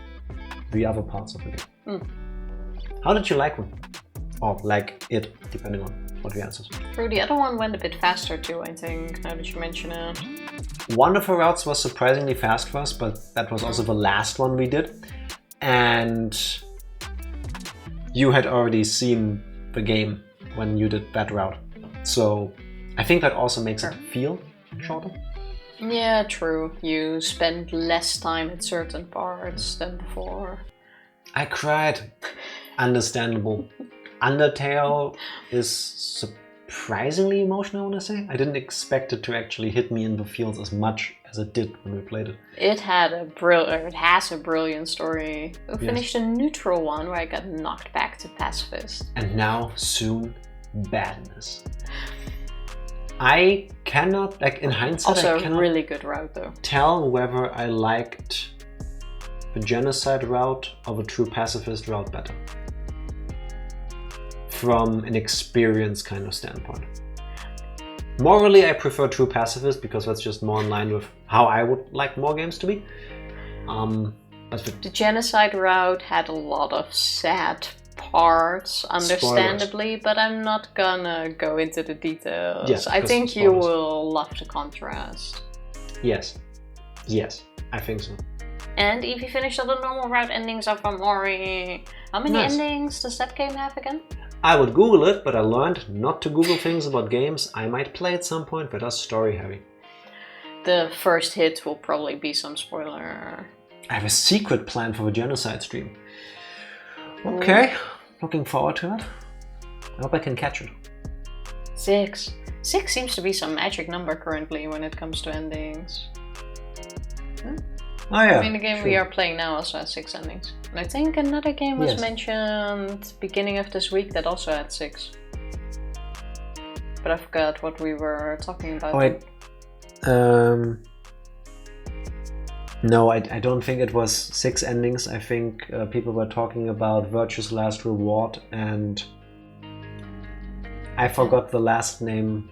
the other parts of the game. How did you like them? Or like it, depending on what the answers. True, the other one went a bit faster too, I think, now that you mention it. One of the routes was surprisingly fast for us, but that was also the last one we did. And you had already seen the game when you did that route. So I think that also makes it feel shorter. Yeah, true. You spend less time at certain parts than before. I cried. Understandable. Undertale is surprisingly emotional, I want to say. I didn't expect it to actually hit me in the feels as much as it did when we played it. It has a brilliant story. We finished a neutral one where I got knocked back to pacifist. And now, soon, badness. I cannot, like in hindsight, Also I a cannot really good route though. tell whether I liked the genocide route or the true pacifist route better. From an experience kind of standpoint. Morally, I prefer True Pacifist because that's just more in line with how I would like more games to be. The genocide route had a lot of sad parts, understandably, but I'm not gonna go into the details. Yes, I think you will love the contrast. Yes. Yes, I think so. And if you finished all the normal route endings of Amori, how many endings does that game have again? I would Google it, but I learned not to Google things about games I might play at some point, but are story heavy. The first hit will probably be some spoiler. I have a secret plan for the genocide stream. Okay, looking forward to it. I hope I can catch it. 6. 6 seems to be some magic number currently when it comes to endings. Oh yeah. I mean, the game we are playing now also has 6 endings. And I think another game was mentioned beginning of this week that also had 6. But I forgot what we were talking about. Oh, wait. No, I don't think it was 6 endings. I think people were talking about Virtue's Last Reward, and I forgot the last name,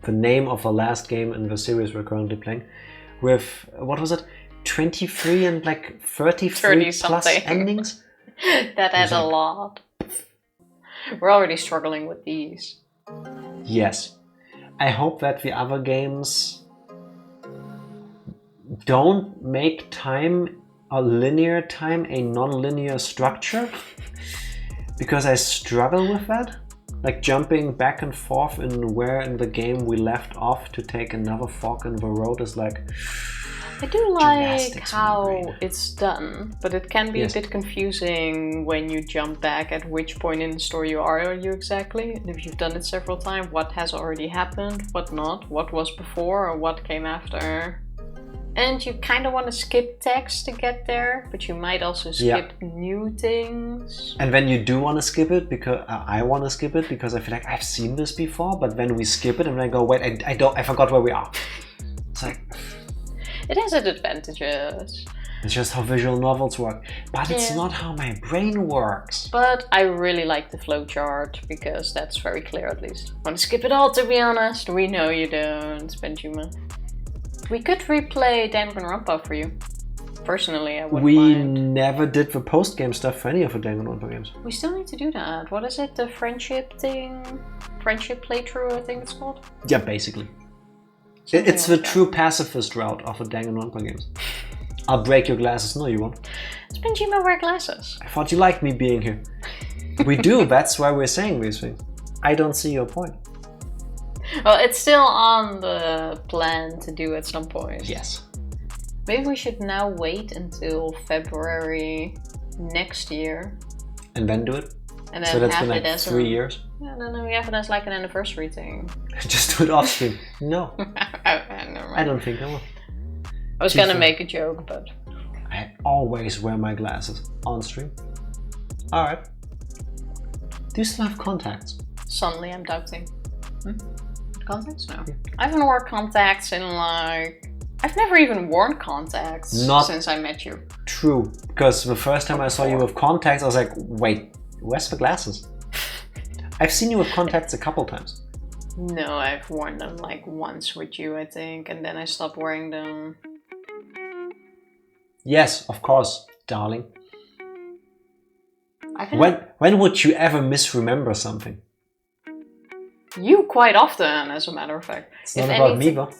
the name of the last game in the series we're currently playing. With, what was it? 23 and like 33 plus endings? That had a lot. We're already struggling with these. Yes. I hope that the other games don't make time, a linear time, a non-linear structure, because I struggle with that. Like jumping back and forth in where in the game we left off to take another fork in the road is like... I do like how it's done, but it can be a bit confusing when you jump back at which point in the story you are exactly. And if you've done it several times, what has already happened, what not, what was before or what came after. And you kind of want to skip text to get there, but you might also skip new things. And when you do want to skip it, because I want to skip it because I feel like I've seen this before, but when we skip it and I go, wait, I forgot where we are. It's like... It has its advantages. It's just how visual novels work. But it's not how my brain works. But I really like the flowchart, because that's very clear at least. Want to skip it all, to be honest? We know you don't, Benjamin. We could replay Danganronpa for you. Personally, I wouldn't mind. We never did the post-game stuff for any of the Danganronpa games. We still need to do that. What is it? The friendship thing? Friendship playthrough, I think it's called? Yeah, basically. It's the true pacifist route of the Danganronpa games. I'll break your glasses. No, you won't. Does Benjima wear glasses? I thought you liked me being here. We do, that's why we're saying these things. I don't see your point. Well, it's still on the plan to do at some point. Yes. Maybe we should now wait until February next year. And then do it? And then so that's have been like 3 years? Yeah, no, we have it as like an anniversary thing. Just do it off stream. No. I don't think I will. I was gonna make a joke, but... I always wear my glasses on stream. Alright. Do you still have contacts? Suddenly I'm doubting. Contacts? No. Yeah. I haven't worn contacts in like... I've never even worn contacts since I met you. True. Because the first time I saw you with contacts, I was like, wait, where's the glasses? I've seen you with contacts a couple times. No, I've worn them like once with you, I think, and then I stopped wearing them. Yes, of course, darling. When would you ever misremember something? You quite often, as a matter of fact. It's not about me, though.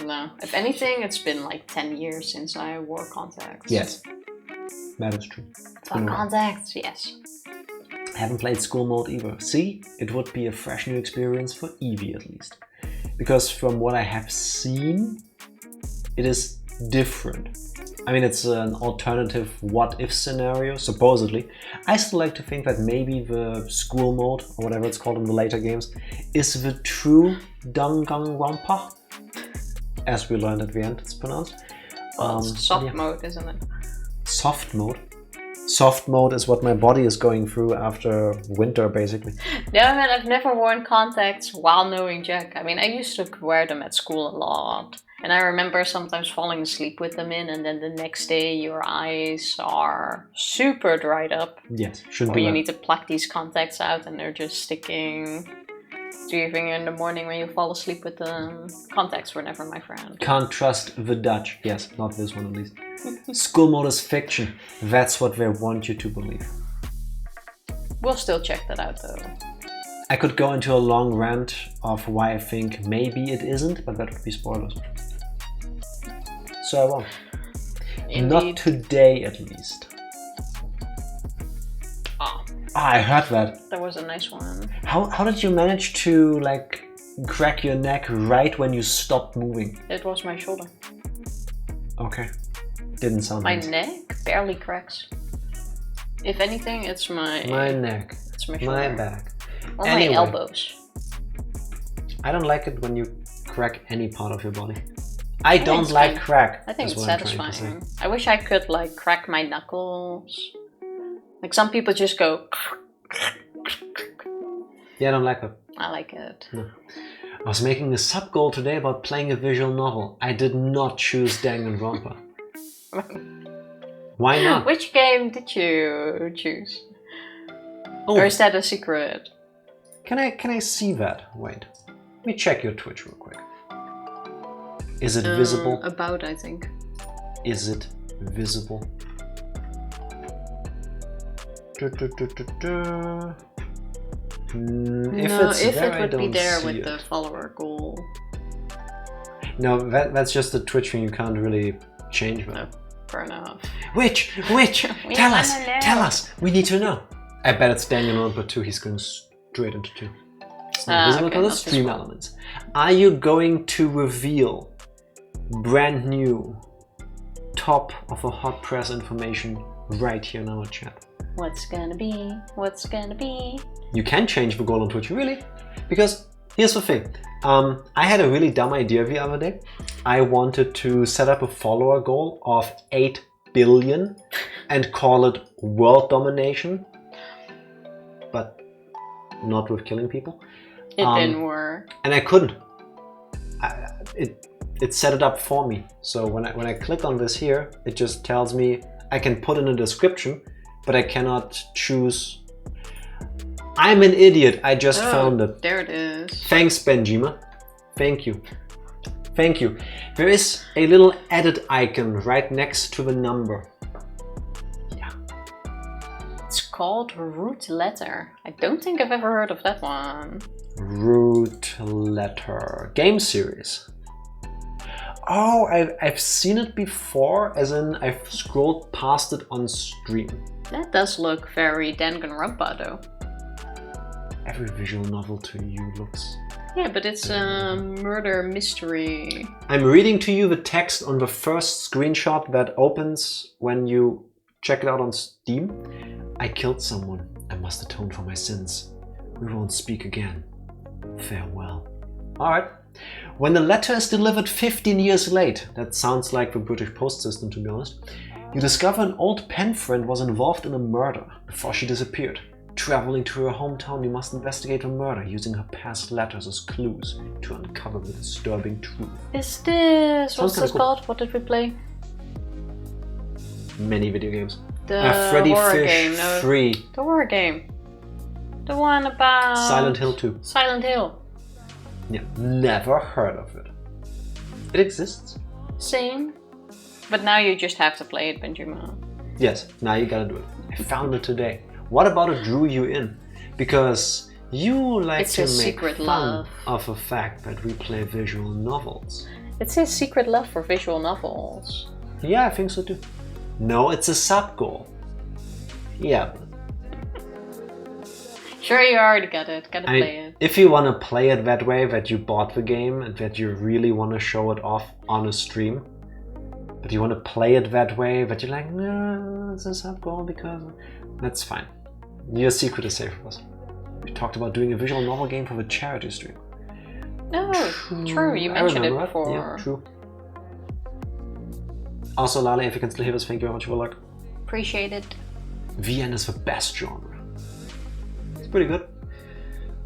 No. If anything, it's been like 10 years since I wore contacts. Yes. That is true. About contacts, yes. I haven't played school mode either. See, it would be a fresh new experience for Eevee at least. Because from what I have seen, it is different. I mean, it's an alternative what-if scenario, supposedly. I still like to think that maybe the school mode, or whatever it's called in the later games, is the true Danganronpa. As we learned at the end, it's pronounced. Well, it's soft mode, isn't it? Soft mode? Soft mode is what my body is going through after winter, basically. No, man, I've never worn contacts while knowing Jack. I mean, I used to wear them at school a lot. And I remember sometimes falling asleep with them in, and then the next day your eyes are super dried up. Yes, shouldn't be. Or do you that. need to pluck these contacts out and they're just sticking. Do you think in the morning when you fall asleep with the contacts were never my friend? Can't trust the Dutch. Yes, not this one at least. School mode is fiction. That's what they want you to believe. We'll still check that out though. I could go into a long rant of why I think maybe it isn't, but that would be spoilers. So I won't. Indeed. Not today at least. Oh, I heard that. that was a nice one. How did you manage to like crack your neck right when you stopped moving? It was my shoulder. Okay. Didn't sound My nice. neck barely cracks. If anything, it's my neck. It's my My shoulder. back. Or Anyway. my elbows. I don't like it when you crack any part of your body. I think don't it's like fun. crack. I think is it's what I'm trying to say. satisfying. I wish I could like crack my knuckles. Like some people just go. Yeah, I don't like it. I like it. No. I was making a sub goal today about playing a visual novel. I did not choose Danganronpa. Why not? Which game did you choose? Oh, Or is that a secret? can I see that? Wait. Let me check your Twitch real quick. Is it visible? About, I think. Is it visible? If No, it's if there, it I would be don't there see with it. the follower goal. No, that's just the Twitch thing. You can't really change that. No, fair enough. Which? We Tell us! wanna know. Tell us! We need to know. I bet it's Danganronpa 2. He's going straight into 2. It's not visible okay, because not it's stream visible. elements. Are you going to reveal brand new top of a hot press information right here in our chat? What's gonna be? What's gonna be? You can change the goal on Twitch, really? Because here's the thing. I had a really dumb idea the other day. I wanted to set up a follower goal of 8 billion and call it world domination, but not with killing people. It didn't work. And I couldn't. It set it up for me. So when I click on this here, it just tells me I can put in a description, but I cannot choose. I'm an idiot. I just found it. There it is. Thanks, Benjima. Thank you. Thank you. There is a little edit icon right next to the number. Yeah. It's called Root Letter. I don't think I've ever heard of that one. Root letter. Game series. Oh, I've seen it before, as in I've scrolled past it on stream. That does look very Danganronpa though. Every visual novel to you looks... Yeah, but it's a murder mystery. I'm reading to you the text on the first screenshot that opens when you check it out on Steam. I killed someone. I must atone for my sins. We won't speak again. Farewell. Alright. When the letter is delivered 15 years late, that sounds like the British post system to be honest, you discover an old pen friend was involved in a murder before she disappeared. Traveling to her hometown, you must investigate the murder using her past letters as clues to uncover the disturbing truth. Is this... Sounds What's kinda this cool. called? What did we play? Many video games. The Freddy horror Fish game. No, 3. the horror game. The one about... Silent Hill 2. Silent Hill. Yeah, never heard of it. It exists. Same. But now you just have to play it, Benjamin. Yes, now you gotta do it. I found it today. What about it drew you in? Because you like It's to a make secret fun love. of the fact that we play visual novels. It says secret love for visual novels. Yeah, I think so too. No, it's a sub goal. Yeah. Sure, you already got it. Gotta play it. If you want to play it that way, that you bought the game and that you really want to show it off on a stream, but you want to play it that way, but you're like, no, it's a sub goal because... That's fine. Your secret is safe with us. We talked about doing a visual novel game for the charity stream. No, true. You I mentioned it remember that. before. Yeah, true. Also, Lale, if you can still hear us, thank you very much for luck. Appreciate it. VN is the best genre. It's pretty good.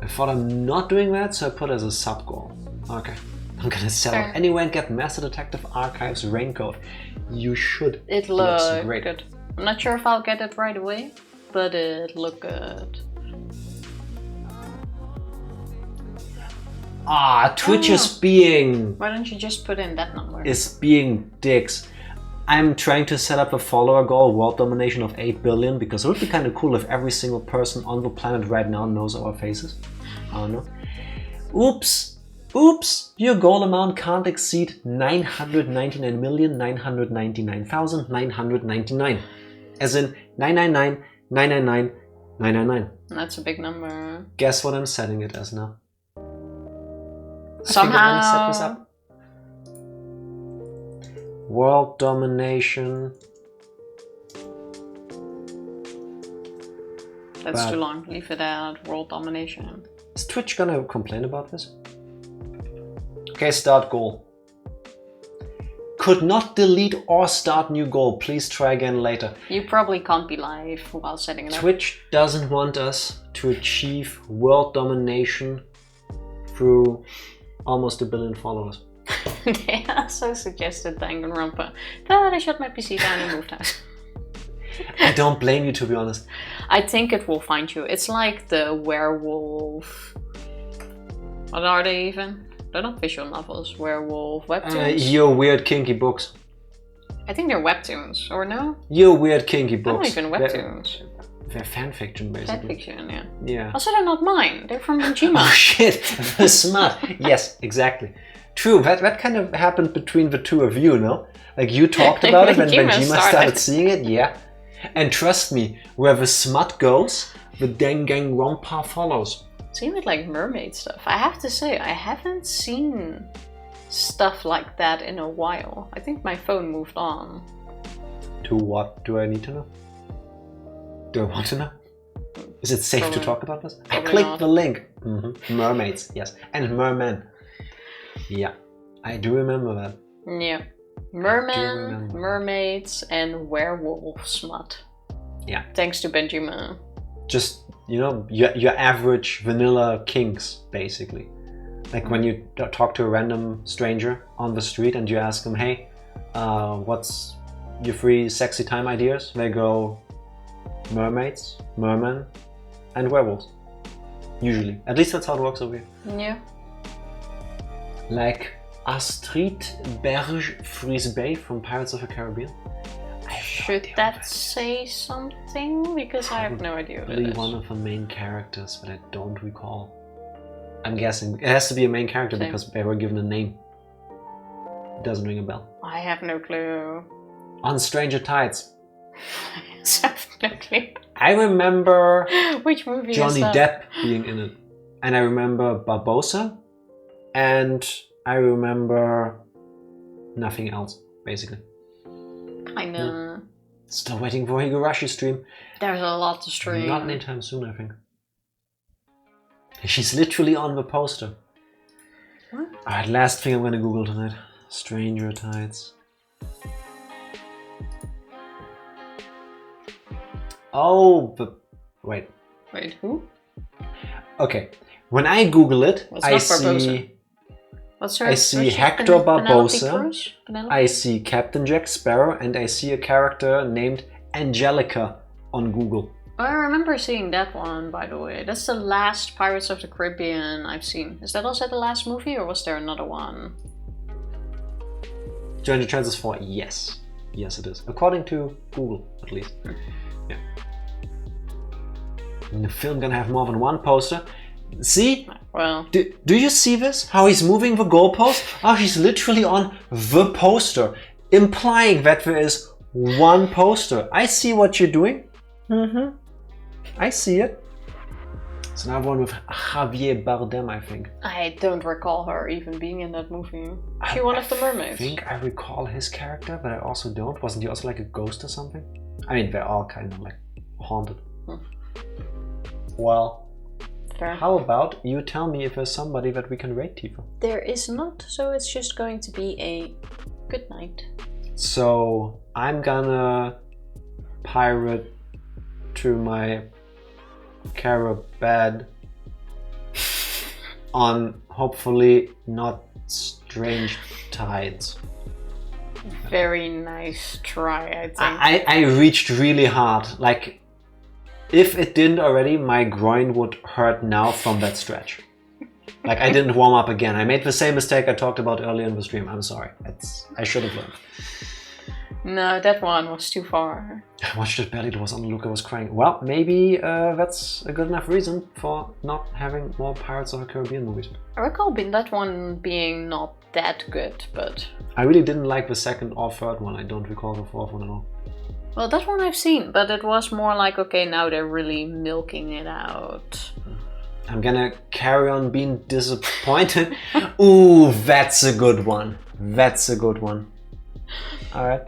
I thought I'm not doing that, so I put it as a sub goal. Okay. I'm gonna set Fair. out anyway and get Master Detective Archives raincoat. You should. It looks looked great. good. I'm not sure if I'll get it right away, but it looked good. Twitch is being... Why don't you just put in that number? Is being dicks. I'm trying to set up a follower goal, world domination of 8 billion, because it would be kind of cool if every single person on the planet right now knows our faces. I don't know. Oops! Your goal amount can't exceed 999,999,999. As in 999,999,999. That's a big number. Guess what I'm setting it as now? Somehow. I'm gonna set this up. World domination. That's too long. Leave it at world domination. Is Twitch gonna complain about this? Okay, start goal. Could not delete or start new goal. Please try again later. You probably can't be live while setting it up. Twitch doesn't want us to achieve world domination through almost 1 billion followers. They also suggested Danganronpa that I shut my PC down and moved out. I don't blame you, to be honest. I think it will find you. It's like the werewolf... What are they even? They're not visual novels. Werewolf webtoons. Your weird kinky books. I think they're webtoons, or no? Your weird kinky books. They're not even webtoons. They're fanfiction, basically. Fanfiction, yeah. Yeah. Also, they're not mine. They're from Benjima. Oh shit! Smart. Yes, exactly. True. That kind of happened between the two of you, no? Like you talked about it when Benjima started seeing it. Yeah. And trust me, where the smut goes, the Danganronpa follows. Same with like mermaid stuff. I have to say, I haven't seen stuff like that in a while. I think my phone moved on. To what do I need to know? Do I want to know? Is it safe to talk about this? I clicked the link. Mermaids, yes. And mermen. Yeah, I do remember that. Yeah. Mermen, mermaids, and werewolf smut. Yeah. Thanks to Benjima. Just, you know, your average vanilla kinks, basically. Like when you talk to a random stranger on the street and you ask them, hey, what's your 3 sexy time ideas? They go mermaids, mermen, and werewolves. Usually. At least that's how it works over here. Yeah. Like Astrid Berge-Frisbee from Pirates of the Caribbean. Should that say something? Because I have no idea what it is. One of the main characters, but I don't recall. I'm guessing. It has to be a main character because they were given a name. It doesn't ring a bell. I have no clue. On Stranger Tides. I have no clue. I remember which movie Johnny is that? Depp being in it. And I remember Barbossa. And I remember nothing else, basically. Kinda. Yeah. Still waiting for Higurashi stream. There's a lot to stream. Not anytime soon, I think. She's literally on the poster. What? Alright, last thing I'm gonna Google tonight. Stranger Tides. Oh, but wait. Wait, who? Okay, when I Google it, I see Hector Barbossa, I see Captain Jack Sparrow, and I see a character named Angelica on Google. I remember seeing that one, by the way. That's the last Pirates of the Caribbean I've seen. Is that also the last movie, or was there another one? Stranger Tides is 4. Yes. Yes, it is. According to Google, at least. Yeah. And the film gonna have more than one poster. See? Well, do you see this? How he's moving the goalpost? Oh, he's literally on the poster, implying that there is one poster. I see what you're doing. I see it. It's another one with Javier Bardem, I think. I don't recall her even being in that movie. Is she one of the mermaids? I think I recall his character, but I also don't. Wasn't he also like a ghost or something? I mean, they're all kind of like haunted. Well, fair. How about you tell me if there's somebody that we can rate, Tifa? There is not, so it's just going to be a good night. So I'm gonna pirate to my Carabad on hopefully not Strange Tides. Very nice try, I think. I reached really hard. Like, if it didn't already, my groin would hurt now from that stretch. Like, I didn't warm up again. I made the same mistake I talked about earlier in the stream. I'm sorry. I should have learned. No, that one was too far. I watched it barely. There was on Luca was crying. Well, maybe that's a good enough reason for not having more Pirates of the Caribbean movies. I recall that one being not that good, but... I really didn't like the second or third one. I don't recall the fourth one at all. Well, that one I've seen, but it was more like, okay, now they're really milking it out. I'm gonna carry on being disappointed. Ooh, that's a good one. That's a good one. Alright.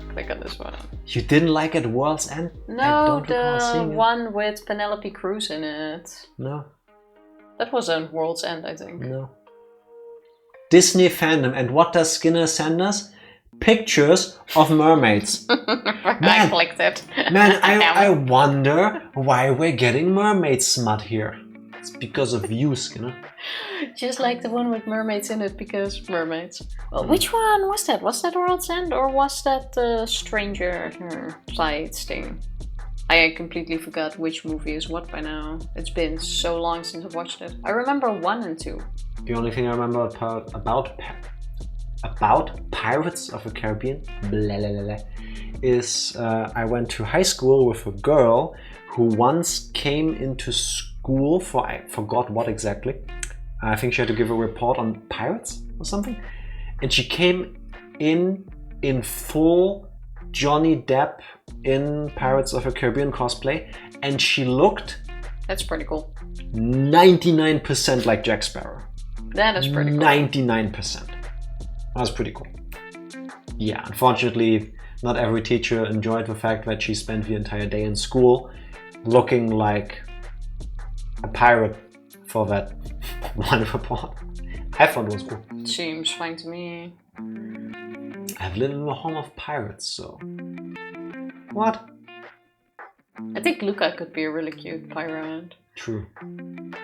Click on this one. You didn't like it, World's End? No, the one with Penelope Cruz in it. No. That was on World's End, I think. No. Disney fandom. And what does Skinner send us? Pictures of mermaids. I clicked it. Man, I wonder why we're getting mermaid smut here. It's because of you, Skinner. Just like the one with mermaids in it, because mermaids. Well, which one was that? Was that World's End or was that the Stranger Sights thing? I completely forgot which movie is what by now. It's been so long since I've watched it. I remember 1 and 2. The only thing I remember about Pirates of the Caribbean is I went to high school with a girl who once came into school for, I forgot what exactly. I think she had to give a report on pirates or something. And she came in full Johnny Depp in Pirates of the Caribbean cosplay. And she looked... That's pretty cool. 99% like Jack Sparrow. That is pretty cool. 99%. That was pretty cool. Yeah, unfortunately, not every teacher enjoyed the fact that she spent the entire day in school looking like a pirate for that one report. I thought it was cool. Seems fine to me. I've lived in the home of pirates, so... What? I think Luca could be a really cute pirate. True.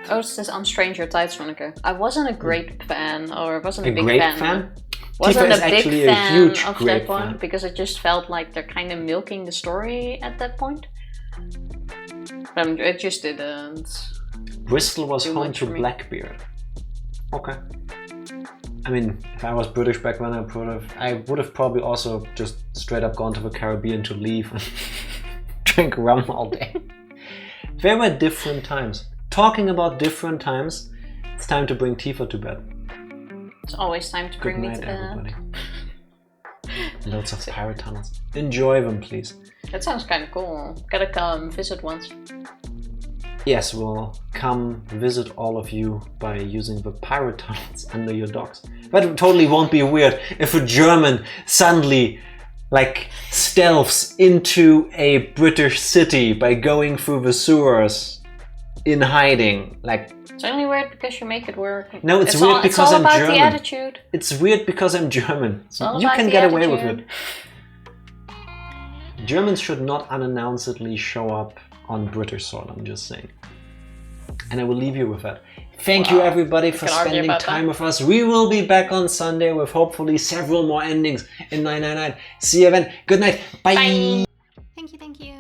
Oh, it's this on Stranger Tides, Monica. I wasn't a great fan, or wasn't a big great fan? Wasn't Tifa a big actually fan a huge of great that one fan. because it just felt like they're kind of milking the story at that point. It just didn't. Bristol was home to Blackbeard. Okay. I mean, if I was British back then, I would have probably also just straight up gone to the Caribbean to leave and drink rum all day. There were different times. Talking about different times, it's time to bring Tifa to bed. It's always time to bring me to bed. Everybody. Loads of pirate tunnels. Enjoy them, please. That sounds kind of cool. Gotta come visit once. Yes, we'll come visit all of you by using the pirate tunnels under your docks. But it totally won't be weird if a German suddenly like stealths into a British city by going through the sewers in hiding. Like, it's only weird because you make it work. No, it's weird because I'm German. It's all about the attitude. It's weird because I'm German. You can get away with it. Germans should not unannouncedly show up on British soil, I'm just saying. And I will leave you with that. Thank you everybody for spending time with us. We will be back on Sunday with hopefully several more endings in 999. See you then. Good night. Bye. Bye. Thank you.